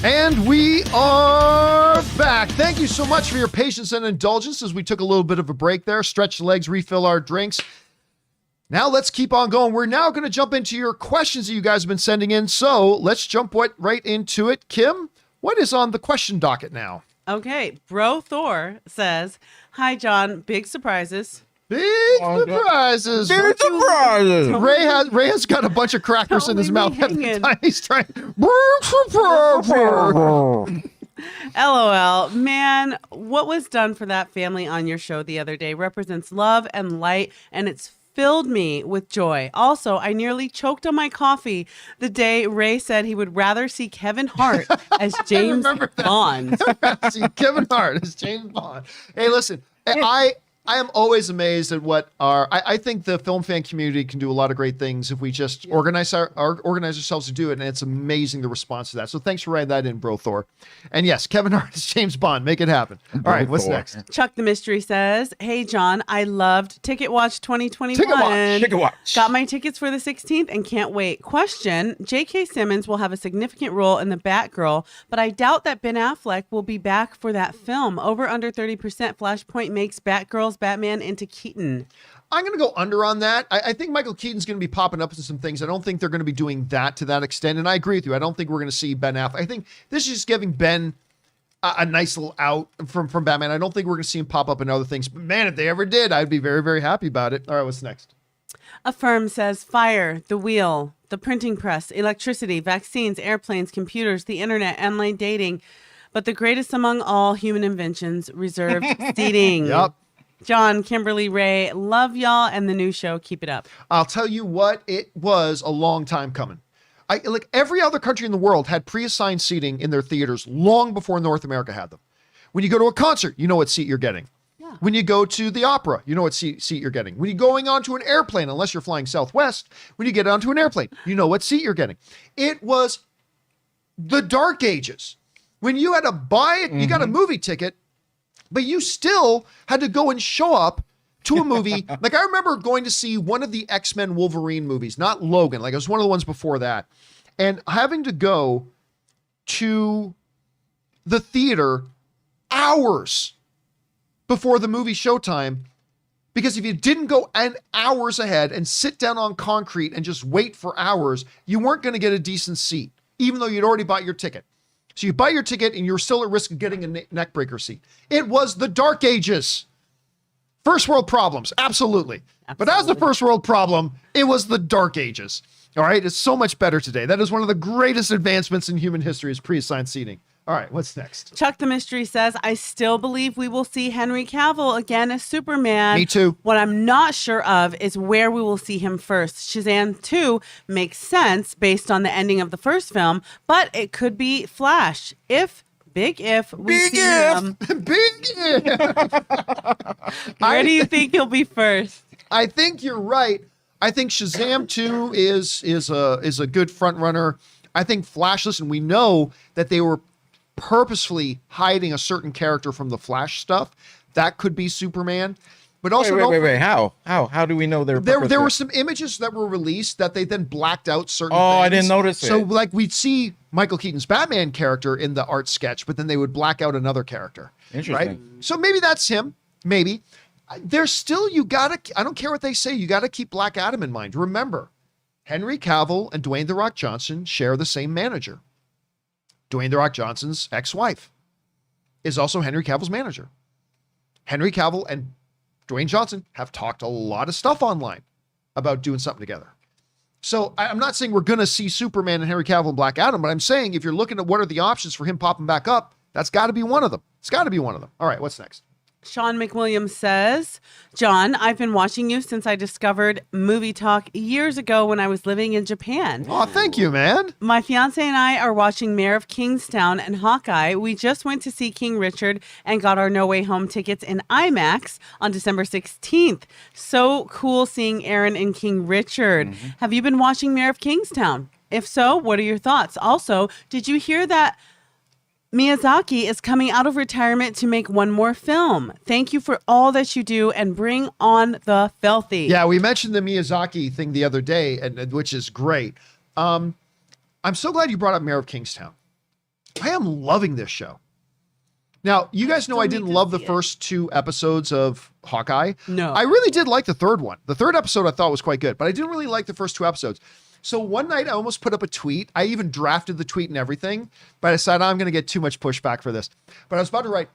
And we are back. Thank you so much for your patience and indulgence as we took a little bit of a break there, stretch the legs, refill our drinks. Now let's keep on going. We're now going to jump into your questions that you guys have been sending in. So let's jump right into it. Kim, what is on the question docket now? Okay, Bro Thor says, "Hi John, big surprises." Big surprises. Big surprises. Ray has got a bunch of crackers Don't in his leave mouth me at the hanging. time. He's trying. LOL. Man, what was done for that family on your show the other day represents love and light, and it's filled me with joy. Also, I nearly choked on my coffee the day Ray said he would rather see Kevin Hart as James remember that. Bond. See, Kevin Hart is James Bond. Hey, listen, I am always amazed at what I think the film fan community can do a lot of great things if we just organize ourselves to do it, and it's amazing the response to that. So thanks for writing that in, Bro Thor. And yes, Kevin Hart is James Bond. Make it happen. All right, what's Thor. next? Chuck the Mystery says, "Hey John, I loved Ticket Watch 2021. Ticket Watch. Got my tickets for the 16th and can't wait. Question, J.K. Simmons will have a significant role in the Batgirl, but I doubt that Ben Affleck will be back for that film. Over under 30% Flashpoint makes Batgirl's Batman into Keaton." I'm going to go under on that. I think Michael Keaton's going to be popping up in some things. I don't think they're going to be doing that to that extent. And I agree with you. I don't think we're going to see Ben Affleck. I think this is just giving Ben a nice little out from Batman. I don't think we're going to see him pop up in other things. But man, if they ever did, I'd be very, very happy about it. All right, what's next? Affirm says, "Fire, the wheel, the printing press, electricity, vaccines, airplanes, computers, the internet, online dating, but the greatest among all human inventions, reserved seating." Yep. John, Kimberly, Ray, love y'all and the new show. Keep it up. I'll tell you what, it was a long time coming. Like every other country in the world had pre-assigned seating in their theaters long before North America had them. When you go to a concert, you know what seat you're getting. Yeah. When you go to the opera, you know what seat you're getting. When you're going onto an airplane, unless you're flying Southwest, when you get onto an airplane, you know what seat you're getting. It was the dark ages. When you had to buy it, you got a movie ticket, but you still had to go and show up to a movie. Like I remember going to see one of the X-Men Wolverine movies, not Logan. Like it was one of the ones before that. And having to go to the theater hours before the movie showtime, because if you didn't go hours ahead and sit down on concrete and just wait for hours, you weren't going to get a decent seat, even though you'd already bought your ticket. So you buy your ticket and you're still at risk of getting a neckbreaker seat. It was the dark ages. First world problems, absolutely. But as the first world problem, it was the dark ages. All right, it's so much better today. That is one of the greatest advancements in human history is pre-assigned seating. All right, what's next? Chuck the Mystery says, "I still believe we will see Henry Cavill again as Superman. Me too. What I'm not sure of is where we will see him first. Shazam 2 makes sense based on the ending of the first film, but it could be Flash. Big if we see him. Where do you think he'll be first?" I think you're right. I think Shazam 2 is a good front runner. I think Flash, listen, we know that they were purposefully hiding a certain character from the Flash stuff. That could be Superman. But also Wait. How do we know they're there were some images that were released that they then blacked out certain things. I didn't notice it. So like we'd see Michael Keaton's Batman character in the art sketch, but then they would black out another character. Interesting. Right? So maybe that's him. Maybe. There's still, I don't care what they say, you gotta keep Black Adam in mind. Remember, Henry Cavill and Dwayne "The Rock" Johnson share the same manager. Dwayne "The Rock" Johnson's ex-wife is also Henry Cavill's manager. Henry Cavill and Dwayne Johnson have talked a lot of stuff online about doing something together. So I'm not saying we're going to see Superman and Henry Cavill and Black Adam, but I'm saying if you're looking at what are the options for him popping back up, that's got to be one of them. It's got to be one of them. All right, what's next? Sean McWilliams says, "John, I've been watching you since I discovered Movie Talk years ago when I was living in Japan. Oh, thank you, man. My fiance and I are watching Mayor of Kingstown and Hawkeye. We just went to see King Richard and got our No Way Home tickets in IMAX on December 16th. So cool seeing Aaron in King Richard. Have you been watching Mayor of Kingstown? If so, what are your thoughts? Also, did you hear that Miyazaki is coming out of retirement to make one more film? Thank you for all that you do and bring on the filthy." Yeah, we mentioned the Miyazaki thing the other day, and which is great. I'm so glad you brought up Mayor of Kingstown. I am loving this show. Now, you guys know I didn't love the first 2 episodes of Hawkeye. No. I really did like the third one. The third episode I thought was quite good, but I didn't really like the first 2 episodes. So one night I almost put up a tweet. I even drafted the tweet and everything, but I decided I'm going to get too much pushback for this. But I was about to write,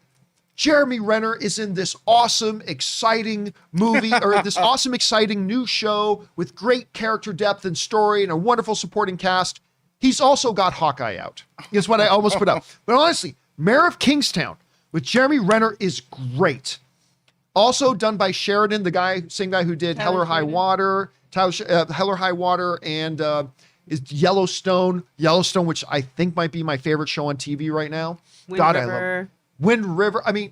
Jeremy Renner is in this awesome, exciting movie, or this awesome, exciting new show with great character depth and story and a wonderful supporting cast. He's also got Hawkeye out, is what I almost put up. But honestly, Mayor of Kingstown with Jeremy Renner is great. Also done by Sheridan, the same guy who did Hell or High Water, Hell or High Water, and is Yellowstone, which I think might be my favorite show on TV right now. Wind God, River. I love it. Wind River. I mean,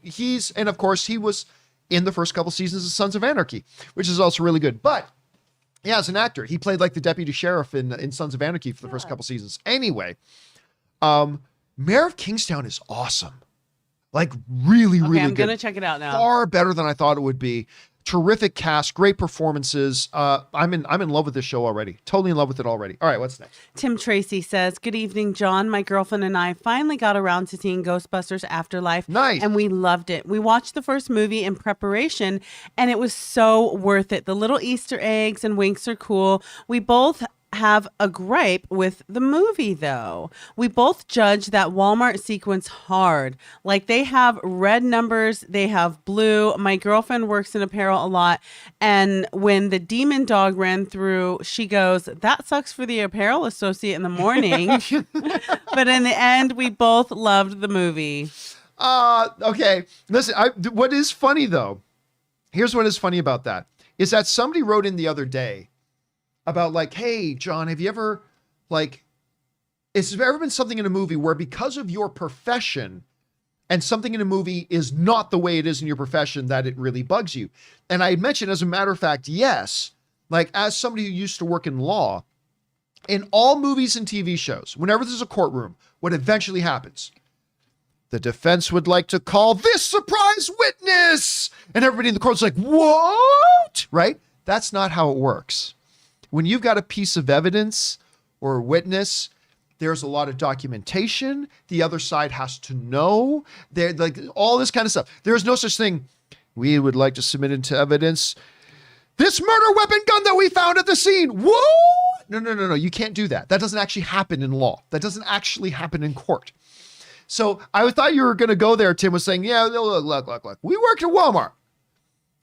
and of course he was in the first couple seasons of Sons of Anarchy, which is also really good. But yeah, as an actor, he played like the deputy sheriff in Sons of Anarchy for the first couple seasons. Anyway, Mayor of Kingstown is awesome. Like really, really I'm good. gonna check it out now. Far better than I thought it would be. Terrific cast, great performances. I'm in love with this show already. Totally in love with it already. All right, what's next? Tim Tracy says, "Good evening, John. My girlfriend and I finally got around to seeing Ghostbusters Afterlife. Nice. And we loved it. We watched the first movie in preparation, and it was so worth it. The little Easter eggs and winks are cool. We both have a gripe with the movie, though. We both judge that Walmart sequence hard. Like, they have red numbers, they have blue. My girlfriend works in apparel a lot, and when the demon dog ran through, she goes, 'That sucks for the apparel associate in the morning.' But in the end, we both loved the movie." Okay. Listen, what is funny though, here's what is funny about that, is that somebody wrote in the other day about like, hey, John, have you ever, like, has there ever been something in a movie where because of your profession and something in a movie is not the way it is in your profession that it really bugs you? And I mentioned, as a matter of fact, yes, like as somebody who used to work in law, in all movies and TV shows, whenever there's a courtroom, what eventually happens, the defense would like to call this surprise witness. And everybody in the court's like, what? Right? That's not how it works. When you've got a piece of evidence or a witness, there's a lot of documentation. The other side has to know. They're like all this kind of stuff. There's no such thing. We would like to submit into evidence this murder weapon gun that we found at the scene. What? No. You can't do that. That doesn't actually happen in law. That doesn't actually happen in court. So I thought you were going to go there. Tim was saying, yeah, look. We worked at Walmart.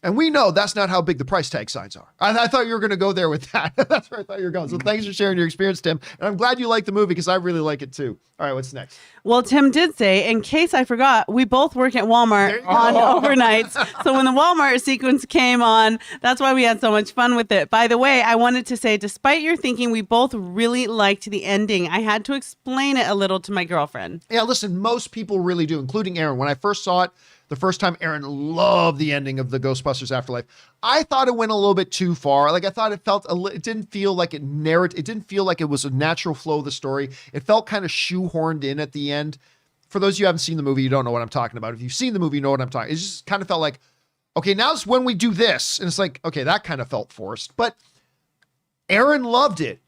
And we know that's not how big the price tag signs are. I thought you were going to go there with that. That's where I thought you were going. So thanks for sharing your experience, Tim. And I'm glad you like the movie because I really like it too. All right, what's next? Well, Tim did say, in case I forgot, we both work at Walmart on overnights. So when the Walmart sequence came on, that's why we had so much fun with it. By the way, I wanted to say, despite your thinking, we both really liked the ending. I had to explain it a little to my girlfriend. Yeah, listen, most people really do, including Aaron. When I first saw it, the first time, Aaron loved the ending of the Ghostbusters Afterlife. I thought it went a little bit too far. Like I thought it didn't feel like it didn't feel like it was a natural flow of the story. It felt kind of shoehorned in at the end. For those of you who haven't seen the movie, you don't know what I'm talking about. If you've seen the movie, you know what I'm talking. It just kind of felt like, okay, now's when we do this. And it's like, okay, that kind of felt forced. But Aaron loved it.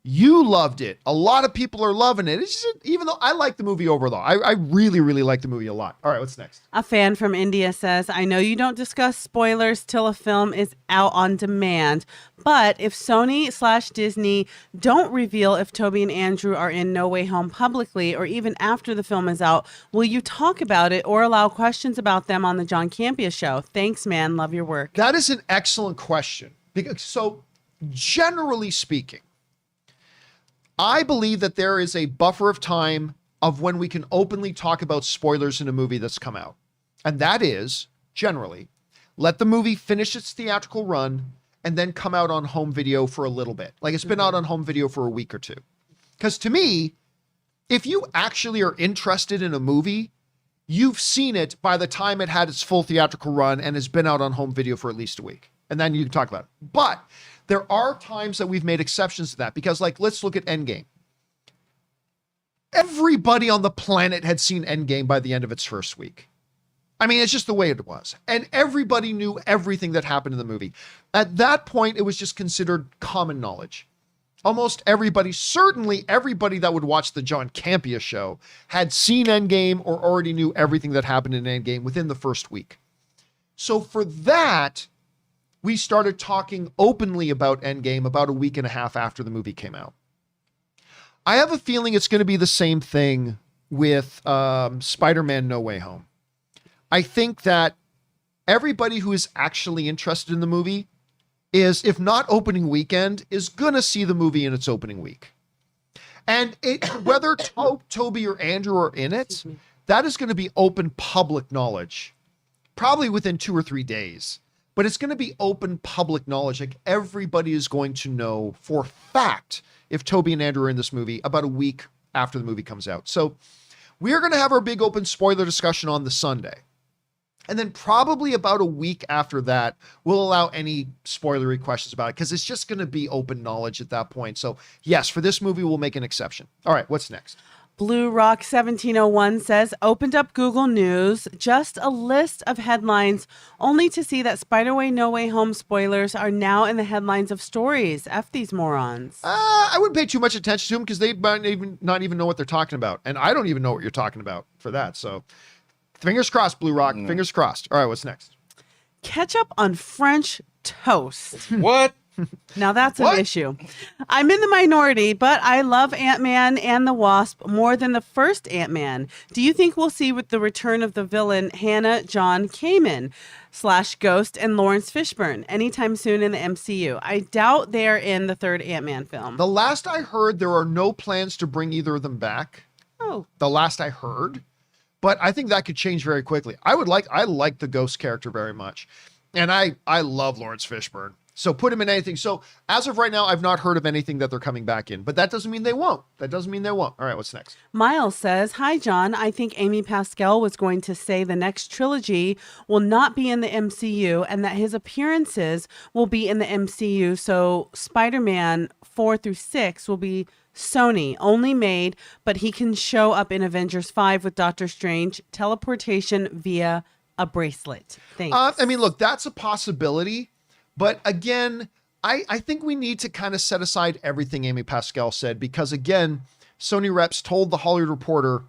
You loved it. A lot of people are loving it. It's just, even though I like the movie overall, I really, really like the movie a lot. All right, what's next? A fan from India says, I know you don't discuss spoilers till a film is out on demand, but if Sony/Disney don't reveal if Toby and Andrew are in No Way Home publicly or even after the film is out, will you talk about it or allow questions about them on the John Campea Show? Thanks, man. Love your work. That is an excellent question. So generally speaking, I believe that there is a buffer of time of when we can openly talk about spoilers in a movie that's come out. And that is, generally, let the movie finish its theatrical run and then come out on home video for a little bit. Like it's been out on home video for a week or two. Because to me, if you actually are interested in a movie, you've seen it by the time it had its full theatrical run and has been out on home video for at least a week. And then you can talk about it. But there are times that we've made exceptions to that because, like, let's look at Endgame. Everybody on the planet had seen Endgame by the end of its first week. I mean, it's just the way it was. And everybody knew everything that happened in the movie. At that point, it was just considered common knowledge. almost everybody, certainly everybody that would watch the John Campea show, had seen Endgame or already knew everything that happened in Endgame within the first week. So for that, we started talking openly about Endgame about a week and a half after the movie came out. I have a feeling it's going to be the same thing with Spider-Man No Way Home. I think that everybody who is actually interested in the movie is, if not opening weekend, is going to see the movie in its opening week. And whether Toby or Andrew are in it, that is going to be open public knowledge, probably within 2 or 3 days. But it's going to be open public knowledge. Like, everybody is going to know for fact if Toby and Andrew are in this movie about a week after the movie comes out. So we're going to have our big open spoiler discussion on the Sunday. And then probably about a week after that, we'll allow any spoilery questions about it, because it's just going to be open knowledge at that point. So yes, for this movie, we'll make an exception. All right, what's next? Blue Rock 1701 says, opened up Google News, just a list of headlines, only to see that Spider-Man No Way Home spoilers are now in the headlines of stories. F these morons. I wouldn't pay too much attention to them, because they might not even know what they're talking about. And I don't even know what you're talking about for that. So fingers crossed, Blue Rock. Fingers crossed. All right, what's next? Ketchup on French toast. What? Now that's What? an issue. I'm in the minority, but I love Ant-Man and the Wasp more than the first Ant-Man. Do you think we'll see with the return of the villain Hannah John Kamen / Ghost and Lawrence Fishburne anytime soon in the MCU? I doubt they're in the third Ant-Man film. The last I heard, there are no plans to bring either of them back. Oh, The last I heard. But I think that could change very quickly. I like the Ghost character very much. And I love Lawrence Fishburne. So put him in anything. So as of right now, I've not heard of anything that they're coming back in, but that doesn't mean they won't. All right, what's next? Miles says, hi, John. I think Amy Pascal was going to say the next trilogy will not be in the MCU and that his appearances will be in the MCU. So Spider-Man 4 through 6 will be Sony only made, but he can show up in Avengers 5 with Doctor Strange teleportation via a bracelet. Thanks. I mean, look, that's a possibility. But again, I think we need to kind of set aside everything Amy Pascal said, because again, Sony reps told the Hollywood Reporter,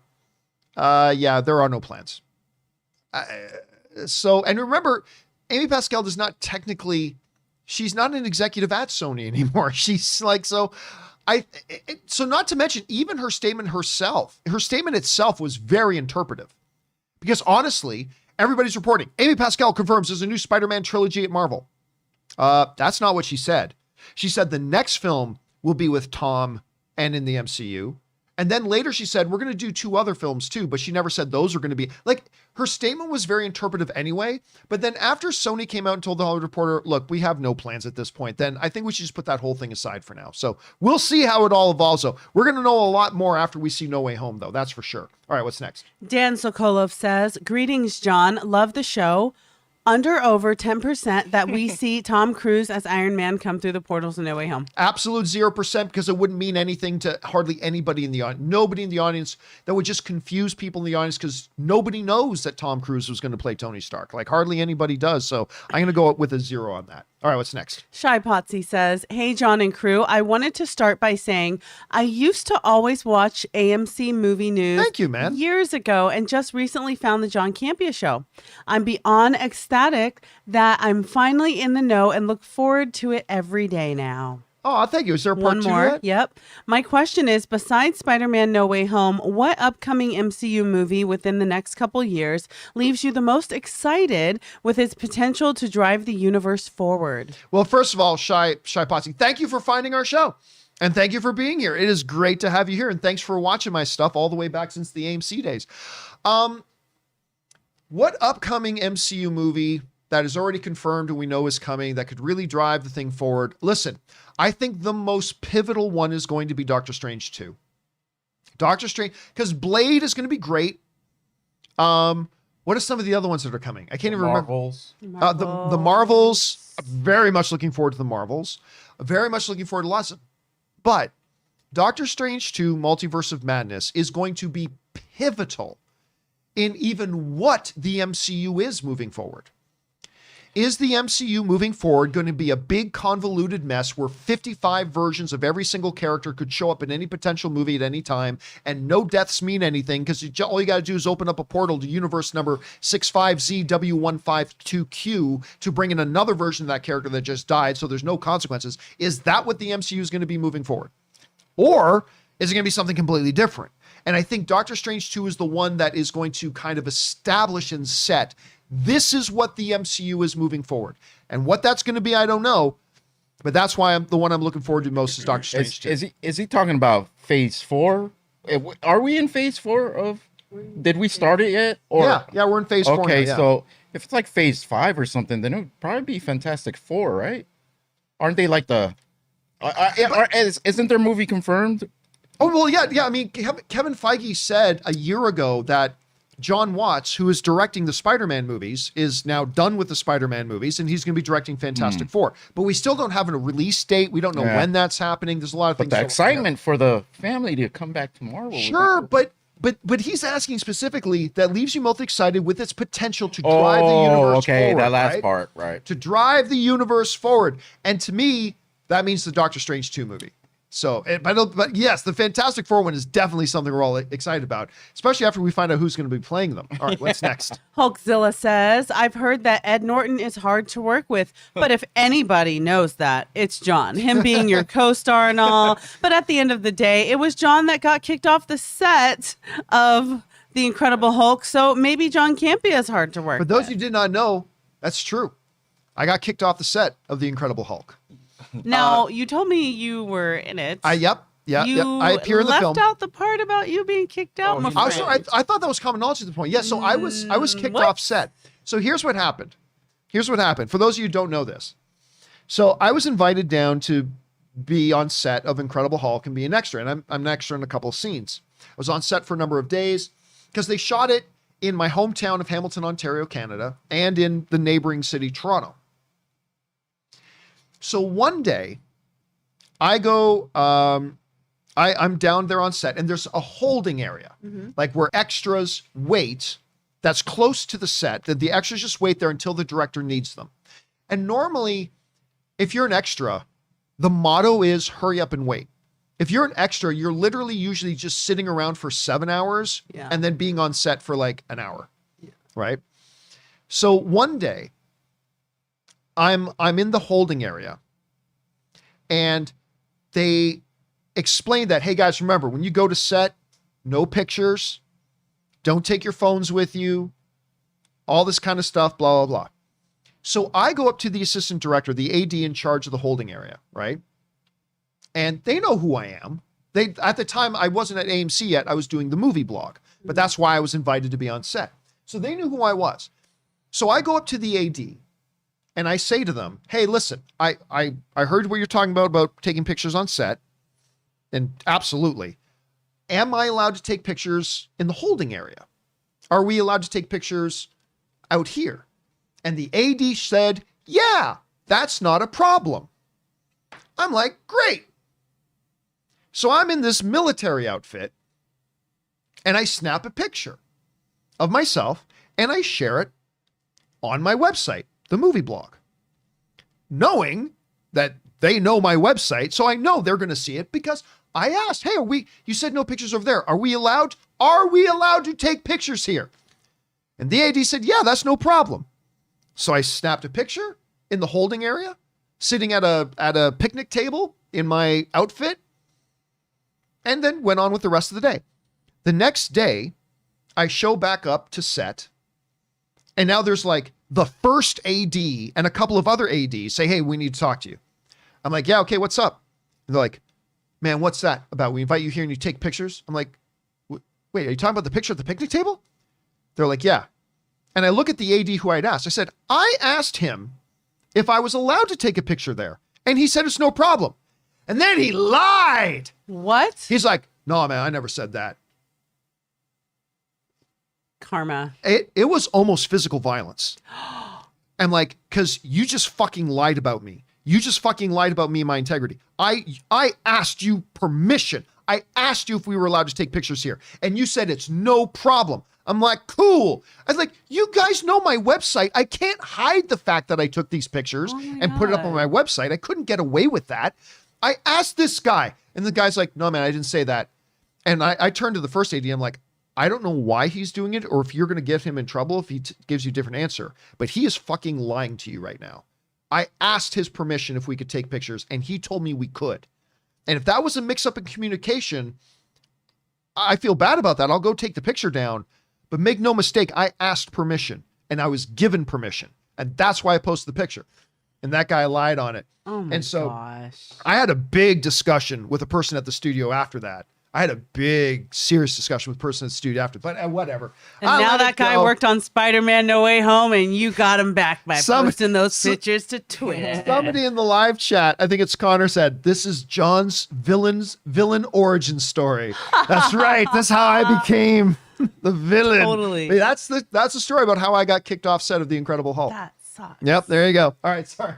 yeah, there are no plans. And remember, Amy Pascal does not technically, she's not an executive at Sony anymore. She's like, so not to mention even her statement itself was very interpretive, because honestly, everybody's reporting Amy Pascal confirms there's a new Spider-Man trilogy at Marvel. That's not what she said. She said the next film will be with Tom and in the MCU. And then later she said, we're going to do 2 other films too, but she never said those are going to be, like, her statement was very interpretive anyway. But then after Sony came out and told the Hollywood Reporter, look, we have no plans at this point, then I think we should just put that whole thing aside for now. So we'll see how it all evolves. So we're going to know a lot more after we see No Way Home, though. That's for sure. All right, what's next? Dan Sokolov says, greetings, John. Love the show. Under over 10% that we see Tom Cruise as Iron Man come through the portals in No Way Home. Absolute 0%, because it wouldn't mean anything to hardly anybody in the audience. Nobody in the audience. That would just confuse people in the audience, because nobody knows that Tom Cruise was going to play Tony Stark. Like, hardly anybody does. So I'm going to go with a 0 on that. All right, what's next? Shy Potsy says, hey, John and crew, I wanted to start by saying I used to always watch AMC Movie News Thank you, man. years ago and just recently found the John Campea Show. I'm beyond ecstatic that I'm finally in the know and look forward to it every day now. Oh, thank you. Is there a part One 2 more. to that? Yep. My question is, besides Spider-Man No Way Home, what upcoming MCU movie within the next couple years leaves you the most excited with its potential to drive the universe forward? Well, first of all, Shy Potsy, thank you for finding our show. And thank you for being here. It is great to have you here. And thanks for watching my stuff all the way back since the AMC days. What upcoming MCU movie that is already confirmed and we know is coming that could really drive the thing forward? Listen, I think the most pivotal one is going to be Doctor Strange 2. Doctor Strange, because Blade is going to be great. What are some of the other ones that are coming? I can't even remember. Marvels. The Marvels. Very much looking forward to the Marvels. Very much looking forward to lots of. But Doctor Strange 2 Multiverse of Madness is going to be pivotal in even what the MCU is moving forward. Is the MCU moving forward going to be a big convoluted mess where 55 versions of every single character could show up in any potential movie at any time and no deaths mean anything because all you got to do is open up a portal to universe number 65ZW152Q to bring in another version of that character that just died so there's no consequences? Is that what the MCU is going to be moving forward? Or is it going to be something completely different? And I think Doctor Strange 2 is the one that is going to kind of establish and set this is what the MCU is moving forward. And what that's going to be, I don't know. But that's why the one I'm looking forward to most is Doctor Strange 2. Is he talking about phase 4? Are we in phase 4 of... Did we start it yet? Or yeah, we're in phase 4 Okay, now, yeah. so if it's like phase 5 or something, then it would probably be Fantastic Four, right? Aren't they like the... isn't their movie confirmed? Oh, well, yeah. I mean, Kevin Feige said a year ago that John Watts, who is directing the Spider-Man movies, is now done with the Spider-Man movies, and he's going to be directing Fantastic Four. But we still don't have a release date. We don't know when that's happening. There's a lot of things. But the excitement for the family to come back to Marvel. Sure, but he's asking specifically that leaves you most excited with its potential to drive the universe forward. That last right? part, right. To drive the universe forward. And to me, that means the Doctor Strange 2 movie. So, but yes, the Fantastic Four one is definitely something we're all excited about, especially after we find out who's going to be playing them. All right, what's next? Hulkzilla says, I've heard that Ed Norton is hard to work with, but if anybody knows that, it's John. Him being your co-star and all. But at the end of the day, it was John that got kicked off the set of The Incredible Hulk, so maybe John Campea is hard to work with. For those who did not know, that's true. I got kicked off the set of The Incredible Hulk. Now, you told me you were in it. Yep. I appear in the film. You left out the part about you being kicked out. I thought that was common knowledge at the point. Yeah, so I was kicked off set. So here's what happened. For those of you who don't know this. So I was invited down to be on set of Incredible Hulk and be an extra. And I'm an extra in a couple of scenes. I was on set for a number of days because they shot it in my hometown of Hamilton, Ontario, Canada, and in the neighboring city, Toronto. So one day, I go, I'm down there on set, and there's a holding area, like where extras wait, that's close to the set, that the extras just wait there until the director needs them. And normally, if you're an extra, the motto is hurry up and wait. If you're an extra, you're literally usually just sitting around for 7 hours and then being on set for like an hour, right? So one day, I'm in the holding area, and they explained that, hey guys, remember, when you go to set, no pictures, don't take your phones with you, all this kind of stuff, blah, blah, blah. So I go up to the assistant director, the AD in charge of the holding area, right? And they know who I am. At the time, I wasn't at AMC yet. I was doing the movie blog, but that's why I was invited to be on set. So they knew who I was. So I go up to the AD, and I say to them, hey, listen, I heard what you're talking about taking pictures on set. And absolutely. Am I allowed to take pictures in the holding area? Are we allowed to take pictures out here? And the AD said, yeah, that's not a problem. I'm like, great. So I'm in this military outfit, and I snap a picture of myself, and I share it on my website, the movie blog, knowing that they know my website, so I know they're going to see it because I asked, hey, you said no pictures over there. Are we allowed to take pictures here? And the AD said, yeah, that's no problem. So I snapped a picture in the holding area, sitting at a picnic table in my outfit, and then went on with the rest of the day. The next day, I show back up to set, and now there's like the first AD and a couple of other ADs say, hey, we need to talk to you. I'm like, yeah, okay, what's up? And they're like, man, what's that about? We invite you here and you take pictures? I'm like, wait, are you talking about the picture at the picnic table? They're like, yeah. And I look at the AD who I'd asked. I said, I asked him if I was allowed to take a picture there. And he said it's no problem. And then he lied. What? He's like, no, man, I never said that. Karma. It was almost physical violence. I'm like, because you just fucking lied about me. You just fucking lied about me and my integrity. I asked you permission. I asked you if we were allowed to take pictures here, and you said it's no problem. I'm like, cool. I was like, you guys know my website. I can't hide the fact that I took these pictures and put it up on my website. I couldn't get away with that. I asked this guy, and the guy's like, no, man, I didn't say that. And I turned to the first AD. I'm like, I don't know why he's doing it or if you're going to get him in trouble if he gives you a different answer, but he is fucking lying to you right now. I asked his permission if we could take pictures, and he told me we could. And if that was a mix-up in communication, I feel bad about that. I'll go take the picture down. But make no mistake, I asked permission, and I was given permission. And that's why I posted the picture. And that guy lied on it. Oh my and so gosh. I had a big discussion with a person at the studio after that. I had a big, serious discussion with a person at the studio after, but whatever. And now that guy worked on Spider-Man No Way Home, and you got him back by posting those pictures to Twitter. Somebody in the live chat, I think it's Connor, said, this is John's villain origin story. That's right. That's how I became the villain. Totally. That's the story about how I got kicked off set of The Incredible Hulk. That sucks. Yep, there you go. All right, sorry.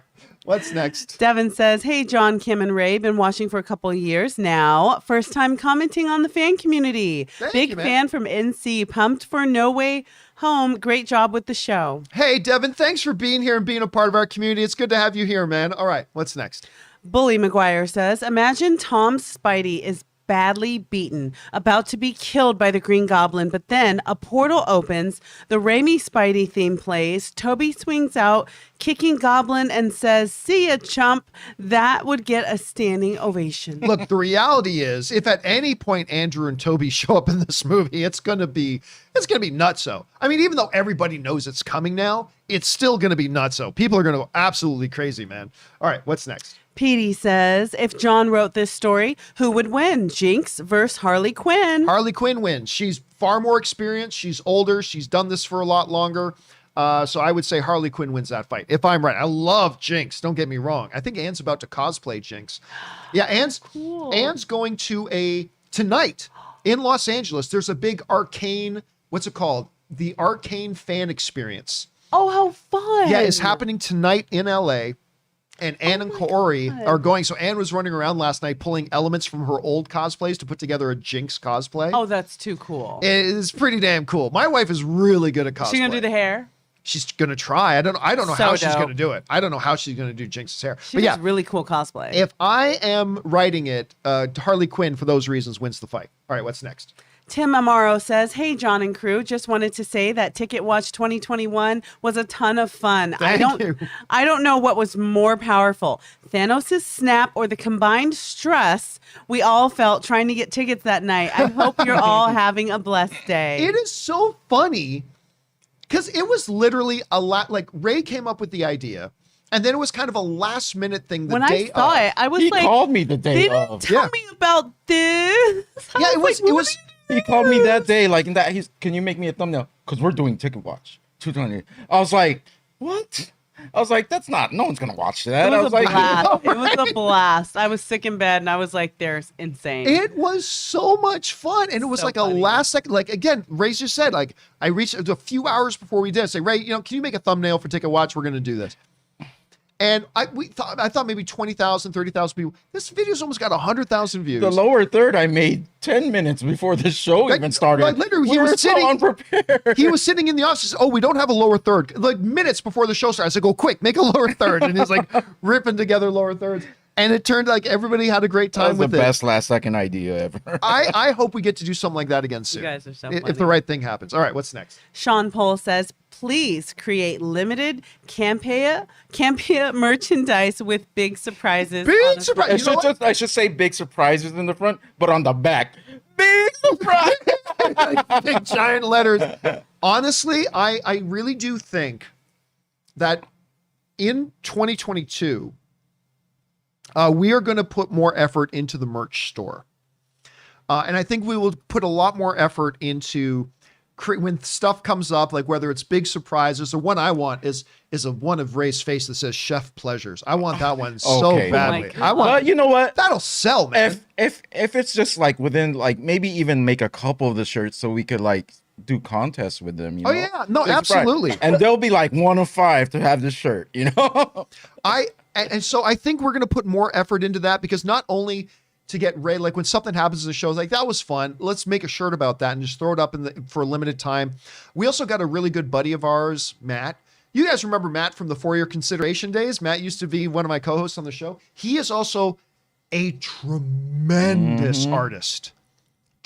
What's next? Devin says, hey, John, Kim, and Ray. Been watching for a couple of years now. First time commenting on the fan community. Big you, man. fan from NC. Pumped for No Way Home. Great job with the show. Hey, Devin, thanks for being here and being a part of our community. It's good to have you here, man. All right, what's next? Bully McGuire says, imagine Tom's Spidey is badly beaten, about to be killed by the Green Goblin, but then a portal opens, the Raimi Spidey theme plays, Toby swings out, kicking Goblin, and says, see ya, chump. That would get a standing ovation. Look, the reality is, if at any point Andrew and Toby show up in this movie, it's gonna be nutso. I mean, even though everybody knows it's coming now, it's still gonna be nutso. People are gonna go absolutely crazy, man. All right, what's next? Petey says, if John wrote this story, who would win? Jinx versus Harley Quinn. Harley Quinn wins. She's far more experienced. She's older. She's done this for a lot longer. So I would say Harley Quinn wins that fight. If I'm right. I love Jinx. Don't get me wrong. I think Anne's about to cosplay Jinx. Yeah, Anne's going to tonight in Los Angeles. There's a big arcane, what's it called? The Arcane Fan Experience. Oh, how fun. Yeah, it's happening tonight in LA. And Anne and Corey are going. So Anne was running around last night pulling elements from her old cosplays to put together a Jinx cosplay. Oh, that's too cool. It is pretty damn cool. My wife is really good at cosplay. Is she going to do the hair? She's going to try. I don't know So how she's dope. going to do it. I don't know how she's going to do Jinx's hair. She But does yeah, really cool cosplay. if I am writing it, Harley Quinn, for those reasons, wins the fight. All right, what's next? Tim Amaro says, hey, John and crew, just wanted to say that Ticket Watch 2021 was a ton of fun. I don't know what was more powerful, Thanos' snap or the combined stress we all felt trying to get tickets that night. I hope you're all having a blessed day. It is so funny because it was literally a lot. Like Ray came up with the idea, and then it was kind of a last minute thing. When I saw it, I was He like, called me the day they didn't of. tell me about this. Yeah, it was. He called me that day, like in that. Can you make me a thumbnail? Because we're doing Ticket Watch 220. I was like, what? I was like, that's not. No one's gonna watch that. I was like, blast. "Oh, It was right." a blast. I was sick in bed, and I was like, "There's insane." It was so much fun. And it was So like funny. a last second, like again, Ray just said, like I reached a few hours before we did. I say, Ray, can you make a thumbnail for Ticket Watch? We're going to do this. And I thought maybe 20,000, 30,000 people. This video's almost got 100,000 views. The lower third I made 10 minutes before the show even started. Like, literally, we were so unprepared. He was sitting in the office. Oh, we don't have a lower third. Like minutes before the show started, I said, "Go quick, make a lower third." And he's like ripping together lower thirds. And it turned like everybody had a great That time was with the it. best last second idea ever. I hope we get to do something like that again soon. You guys are so If funny. the right thing happens. All right, what's next? Sean Pohl says, please create limited Campea merchandise with big surprises. on Big the surprise. I You know what? I should say big surprises in the front, but on the back, big surprise. Big giant letters. Honestly, I really do think that in 2022, we are going to put more effort into the merch store. And I think we will put a lot more effort into when stuff comes up, like whether it's big surprises. The one I want is a one of Ray's face that says Chef Pleasures. I want that one so Okay. badly. Oh my I want But you know what? that'll sell, man. If it's just like within like maybe even make a couple of the shirts so we could like do contests with them. You Oh, know? yeah. No, Big surprise. absolutely. And they'll be like 1 of 5 to have the shirt. You know. And so I think we're going to put more effort into that because not only to get Ray, like when something happens in the show, it's like, that was fun. Let's make a shirt about that and just throw it up for a limited time. We also got a really good buddy of ours, Matt. You guys remember Matt from the 4-year consideration days? Matt used to be one of my co-hosts on the show. He is also a tremendous artist.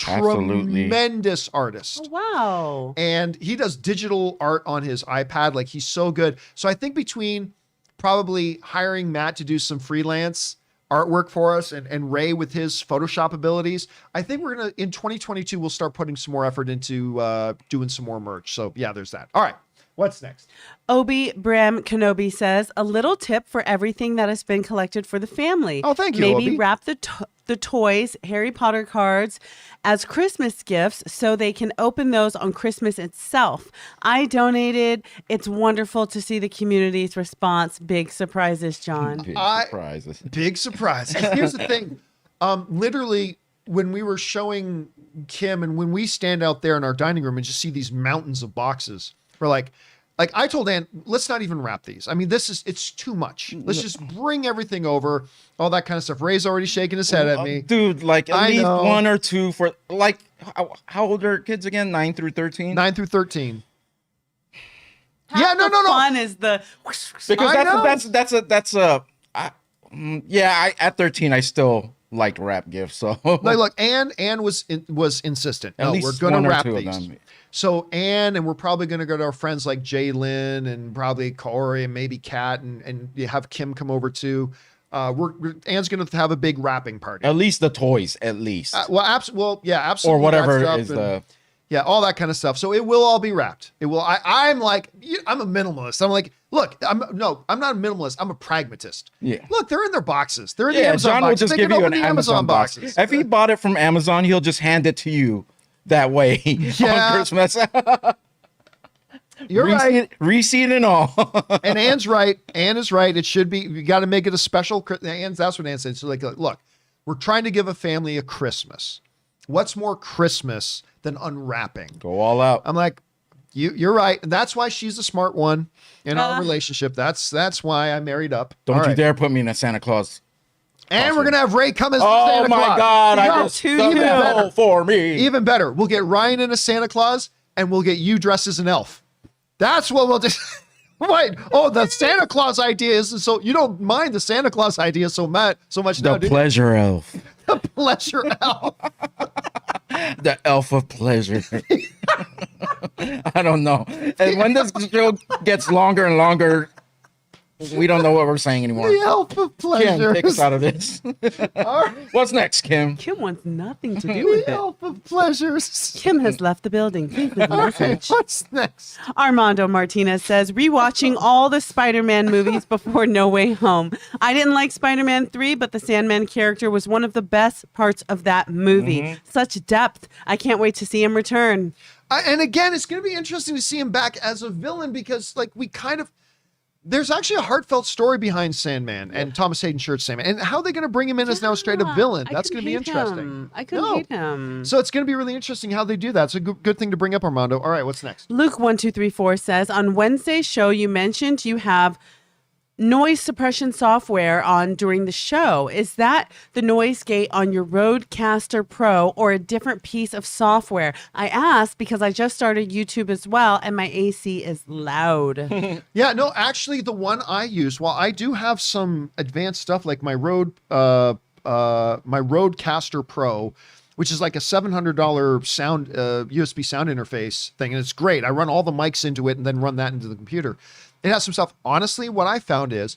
Absolutely. Tremendous artist. Oh, wow. And he does digital art on his iPad. Like, he's so good. So I think between probably hiring Matt to do some freelance artwork for us and Ray with his Photoshop abilities, I think we're going to, in 2022, we'll start putting some more effort into doing some more merch. So yeah, there's that. All right. What's next? Obi Bram Kenobi says, a little tip for everything that has been collected for the family. Oh, thank you, Maybe Obi. wrap the toys, Harry Potter cards, as Christmas gifts so they can open those on Christmas itself. I donated. It's wonderful to see the community's response. Big surprises, John. Big surprises. Big surprise. Here's the thing. Literally, when we were showing Kim and when we stand out there in our dining room and just see these mountains of boxes, we're like I told Ann, let's not even wrap these. I mean, it's too much. Let's just bring everything over, all that kind of stuff. Ray's already shaking his head at me. Dude, like at I least know. 1 or 2 for like, how old are kids again? 9 through 13? 9 through 13. Half Yeah, no. the fun is the Because I that's a at 13 I still liked wrap gifts. So Like, look, Ann was insistent. At No, least we're going 1 to or wrap 2 of these. them. So Ann, and we're probably going to go to our friends like Jalen and probably Corey and maybe Kat and you have Kim come over too. Ann's going to have a big wrapping party. At least the toys, at least. Absolutely. Or whatever that stuff is and- yeah, all that kind of stuff. So it will all be wrapped. It will. I'm a minimalist. I'm like, look, I'm not a minimalist. I'm a pragmatist. Yeah. Look, they're in their boxes. They're in the Yeah, Amazon John will boxes. just They give can you open an the Amazon box. boxes. If he bought it from Amazon, he'll just hand it to you that way Yeah. on Christmas. You're right. Receipt and all. And Ann's right. Ann is right. It should be. You got to make it a special. That's what Ann said. So like, look, we're trying to give a family a Christmas. What's more Christmas than unwrapping? Go all out. I'm like, you're right. And that's why she's the smart one in our relationship. That's why I married up. Don't All you right. dare put me in a Santa Claus. And we're gonna have Ray come as Oh Santa my Claus. God! I No, just Too done new. that for me. even better. We'll get Ryan in a Santa Claus, and we'll get you dressed as an elf. That's what we'll do. Right. Oh, the Santa Claus idea is so you don't mind the Santa Claus idea so much now, The do you? pleasure elf. The pleasure elf. The elf of pleasure. I don't know. And when this show gets longer and longer, we don't know what we're saying anymore. The elf of Kim, pleasure. take us out of this. What's next, Kim? Kim wants nothing to do with The it. elf of pleasures. Kim has left the building. Please leave a Okay, message. what's next? Armando Martinez says, rewatching all the Spider-Man movies before No Way Home. I didn't like Spider-Man 3, but the Sandman character was one of the best parts of that movie. Such depth. I can't wait to see him return. And again, it's going to be interesting to see him back as a villain because, like, there's actually a heartfelt story behind Sandman and Thomas Hayden Church Sandman. And how are they going to bring him in as now a straight up villain? That's going to be interesting. I couldn't hate him. So it's going to be really interesting how they do that. It's a good thing to bring up, Armando. All right, what's next? Luke1234 says, on Wednesday's show, you mentioned you have noise suppression software on during the show. Is that the noise gate on your Rodecaster Pro or a different piece of software? I asked because I just started YouTube as well and my AC is loud. Yeah, no, actually, the one I use, while I do have some advanced stuff like my Rodecaster Pro, which is like a $700 sound USB sound interface thing, and it's great. I run all the mics into it and then run that into the computer. It has some stuff. Honestly, what I found is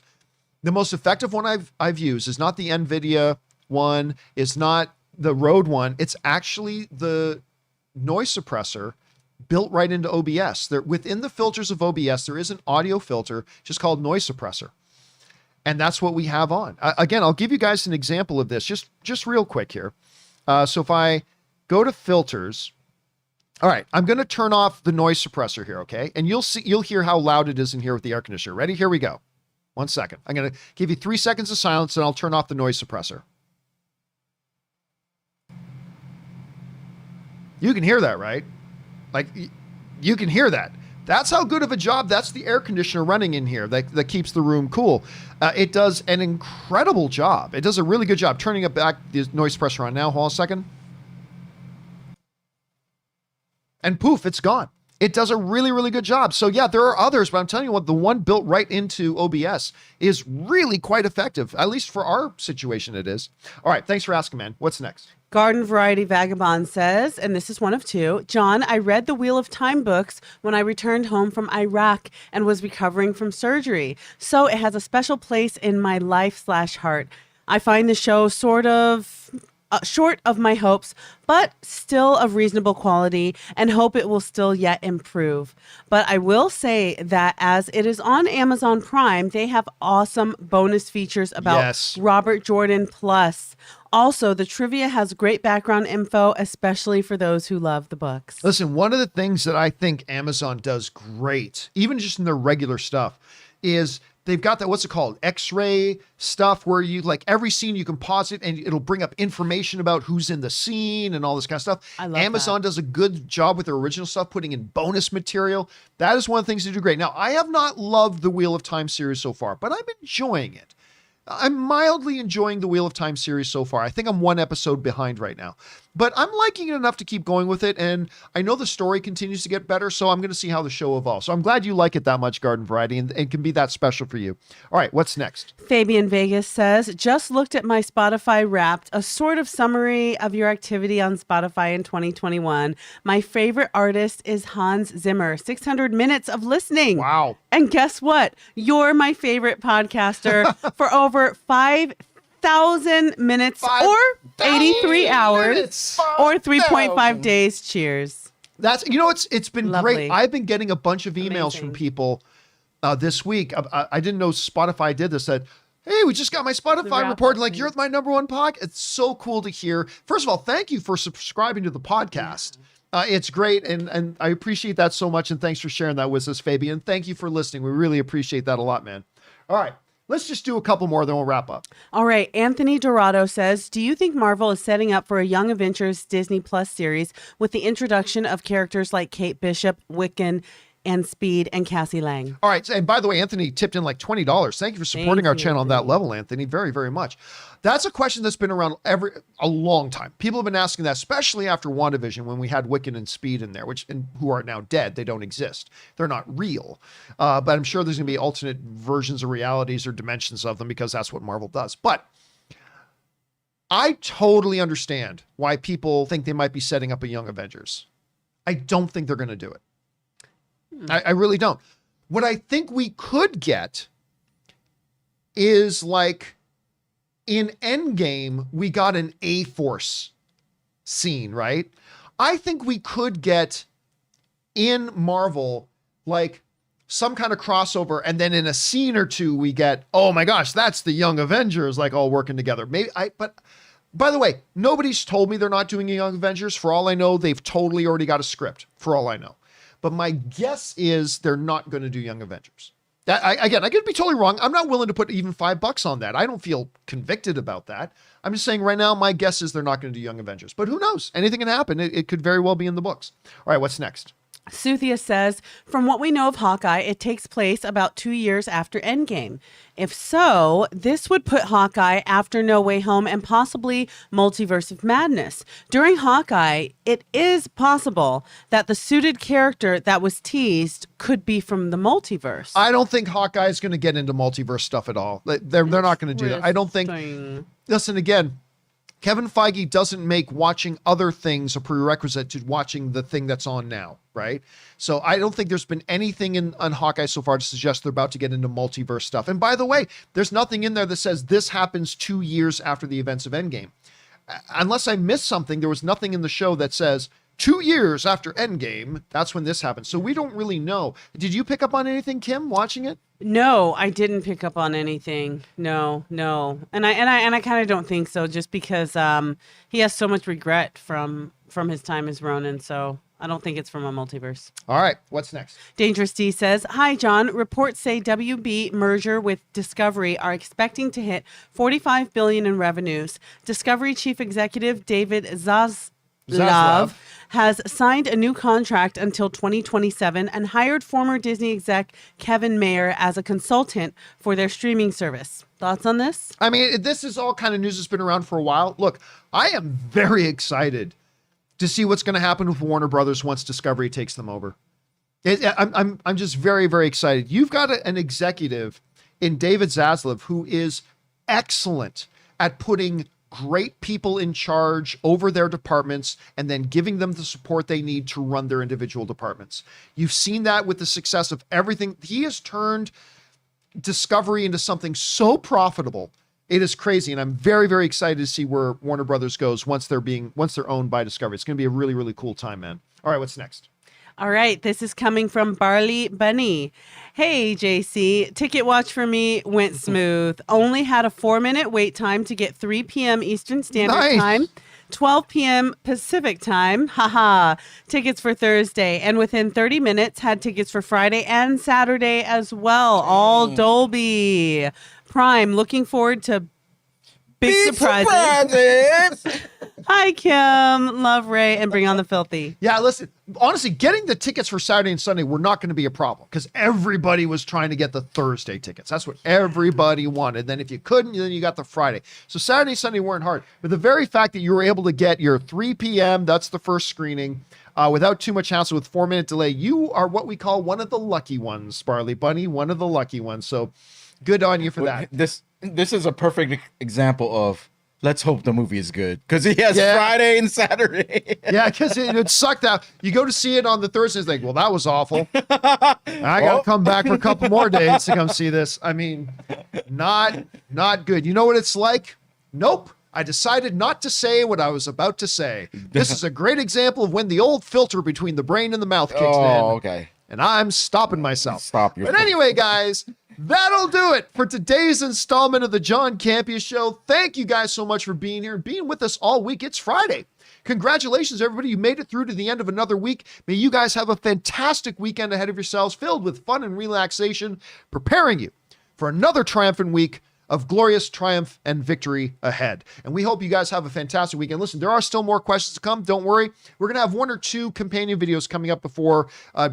the most effective one I've used is not the NVIDIA one, it's not the Rode one. It's actually the noise suppressor built right into OBS. Within the filters of OBS, there is an audio filter just called noise suppressor. And that's what we have on. Again, I'll give you guys an example of this just real quick here. So if I go to filters, all right, I'm going to turn off the noise suppressor here, okay? And you'll hear how loud it is in here with the air conditioner. Ready? Here we go. 1 second. I'm going to give you 3 seconds of silence and I'll turn off the noise suppressor. You can hear that, right? Like, you can hear that. That's how good of a job. That's the air conditioner running in here that keeps the room cool. It does an incredible job. It does a really good job. Turning it back, the noise suppressor on now. Hold on a second. And poof, it's gone. It does a really, really good job. So yeah, there are others, but I'm telling you what, the one built right into OBS is really quite effective. At least for our situation, it is. All right, thanks for asking, man. What's next? Garden Variety Vagabond says, and this is one of two, John, I read the Wheel of Time books when I returned home from Iraq and was recovering from surgery. So it has a special place in my life/heart. I find the show sort of short of my hopes, but still of reasonable quality, and hope it will still yet improve. But I will say that as it is on Amazon Prime, they have awesome bonus features about Robert Jordan Plus. Also, the trivia has great background info, especially for those who love the books. Listen, one of the things that I think Amazon does great, even just in their regular stuff, is they've got that, what's it called? X-ray stuff where you, like, every scene you can pause it and it'll bring up information about who's in the scene and all this kind of stuff. I love Amazon does a good job with their original stuff, putting in bonus material. That is one of the things they do great. Now, I have not loved the Wheel of Time series so far, but I'm enjoying it. I'm mildly enjoying the Wheel of Time series so far. I think I'm one episode behind right now, but I'm liking it enough to keep going with it. And I know the story continues to get better, so I'm going to see how the show evolves. So I'm glad you like it that much, Garden Variety, and it can be that special for you. All right, what's next? Fabian Vegas says, just looked at my Spotify Wrapped, a sort of summary of your activity on Spotify in 2021. My favorite artist is Hans Zimmer. 600 minutes of listening. Wow. And guess what? You're my favorite podcaster for over 5,000 minutes or 83 hours or 3.5 days. Cheers. That's, it's been Lovely. great. I've been getting a bunch of emails Amazing. from people this week. I didn't know Spotify did this. Said, hey, we just got my Spotify report. Like, you're my number one podcast. It's so cool to hear. First of all, thank you for subscribing to the podcast. It's great, and I appreciate that so much, and thanks for sharing that with us, Fabian. Thank you for listening. We really appreciate that a lot, man. All right, let's just do a couple more, then we'll wrap up. All right. Anthony Dorado says, do you think Marvel is setting up for a Young Avengers Disney Plus series with the introduction of characters like Kate Bishop, Wiccan, and Speed, and Cassie Lang? All right. And by the way, Anthony tipped in like $20. Thank you for supporting our channel on that level, Anthony. Very, very much. That's a question that's been around a long time. People have been asking that, especially after WandaVision, when we had Wiccan and Speed in there, who are now dead. They don't exist. They're not real. But I'm sure there's going to be alternate versions or realities or dimensions of them, because that's what Marvel does. But I totally understand why people think they might be setting up a Young Avengers. I don't think they're going to do it. I really don't. What I think we could get is, like, in Endgame, we got an A-Force scene, right? I think we could get in Marvel, like, some kind of crossover, and then in a scene or two, we get, oh my gosh, that's the Young Avengers, like, all working together. But by the way, nobody's told me they're not doing a Young Avengers. For all I know, they've totally already got a script, for all I know. But my guess is they're not going to do Young Avengers. I could be totally wrong. I'm not willing to put even $5 on that. I don't feel convicted about that. I'm just saying right now, my guess is they're not going to do Young Avengers. But who knows? Anything can happen. It could very well be in the books. All right, what's next? Suthia says, from what we know of Hawkeye, it takes place about 2 years after Endgame. If so, this would put Hawkeye after No Way Home and possibly Multiverse of Madness. During Hawkeye, it is possible that the suited character that was teased could be from the multiverse. I don't think Hawkeye is going to get into multiverse stuff at all. They're not going to do that. I don't think. Listen, again, Kevin Feige doesn't make watching other things a prerequisite to watching the thing that's on now, right? So I don't think there's been anything on Hawkeye so far to suggest they're about to get into multiverse stuff. And by the way, there's nothing in there that says this happens 2 years after the events of Endgame. Unless I missed something, there was nothing in the show that says 2 years after Endgame, that's when this happened. So we don't really know. Did you pick up on anything, Kim, watching it? No, I didn't pick up on anything. No. And I kind of don't think so, just because he has so much regret from his time as Ronin, so I don't think it's from a multiverse. All right, what's next? Dangerous D says, hi, John. Reports say WB merger with Discovery are expecting to hit $45 billion in revenues. Discovery Chief Executive David Love, has signed a new contract until 2027 and hired former Disney exec Kevin Mayer as a consultant for their streaming service. Thoughts on this? I mean, this is all kind of news that's been around for a while. Look, I am very excited to see what's going to happen with Warner Brothers once Discovery takes them over. I'm just very, very excited. You've got an executive in David Zaslav who is excellent at putting great people in charge over their departments and then giving them the support they need to run their individual departments. You've seen that with the success of everything. He has turned Discovery into something so profitable. It is crazy. And I'm very, very excited to see where Warner Brothers goes once they're owned by Discovery. It's going to be a really, really cool time, man. All right, what's next? All right, this is coming from Barley Bunny. Hey, JC, Ticket Watch for me went smooth. Only had a 4-minute wait time to get 3 p.m. Eastern Standard Time, 12 p.m. Pacific Time. Haha. Tickets for Thursday. And within 30 minutes, had tickets for Friday and Saturday as well. All Dolby. Prime. Looking forward to big surprises. Hi, Kim. Love Ray and bring on the filthy. Yeah, listen, honestly, getting the tickets for Saturday and Sunday were not going to be a problem because everybody was trying to get the Thursday tickets. That's what everybody wanted. Then if you couldn't, then you got the Friday. So Saturday and Sunday weren't hard. But the very fact that you were able to get your 3 p.m., that's the first screening, without too much hassle with 4-minute delay, you are what we call one of the lucky ones, Barley Bunny, one of the lucky ones. So good on you for that. This is a perfect example of let's hope the movie is good because he has Friday and Saturday. Yeah, because it sucked out. You go to see it on the Thursday, it's like, well, that was awful. I got to come back for a couple more days to come see this. I mean, not good. You know what it's like? Nope. I decided not to say what I was about to say. This is a great example of when the old filter between the brain and the mouth kicks in. Oh, okay. And I'm stopping myself. Stop yourself. But anyway, guys, that'll do it for today's installment of the John Campea Show. Thank you guys so much for being here and being with us all week. It's Friday. Congratulations, everybody. You made it through to the end of another week. May you guys have a fantastic weekend ahead of yourselves, filled with fun and relaxation, preparing you for another triumphant week of glorious triumph and victory ahead. And we hope you guys have a fantastic weekend. Listen, there are still more questions to come. Don't worry. We're going to have 1 or 2 companion videos coming up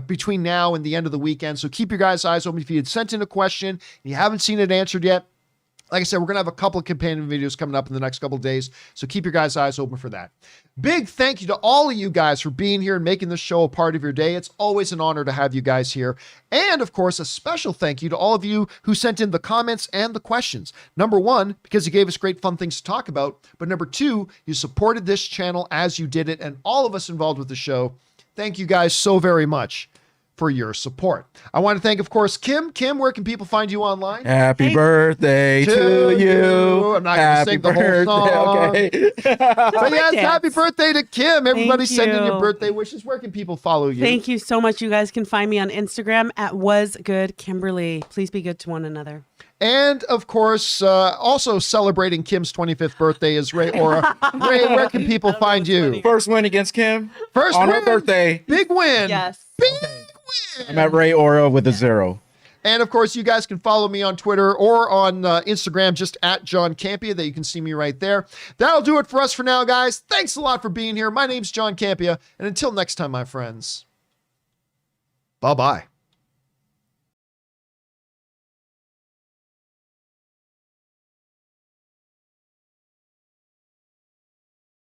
between now and the end of the weekend. So keep your guys' eyes open. If you had sent in a question and you haven't seen it answered yet, like I said, we're going to have a couple of companion videos coming up in the next couple of days. So keep your guys' eyes open for that. Big thank you to all of you guys for being here and making this show a part of your day. It's always an honor to have you guys here. And of course, a special thank you to all of you who sent in the comments and the questions. Number 1, because you gave us great fun things to talk about. But number 2, you supported this channel as you did it. And all of us involved with the show, thank you guys so very much for your support. I want to thank, of course, Kim. Kim, where can people find you online? Happy birthday to you. I'm not going to sing the whole song. Okay. So yes, dance. happy birthday to Kim. Everybody Thank send in you. your birthday wishes. Where can people follow you? Thank you so much. You guys can find me on Instagram at wasgoodkimberly. Please be good to one another. And of course, also celebrating Kim's 25th birthday is Ray Aura. Ray, where can people find you? First win against Kim. First on win. her birthday. Big win. Yes. Big win. I'm at Ray Aura with a 0. And of course, you guys can follow me on Twitter or on Instagram, just at John Campea. That you can see me right there. That'll do it for us for now, guys. Thanks a lot for being here. My name's John Campea. And until next time, my friends, bye-bye.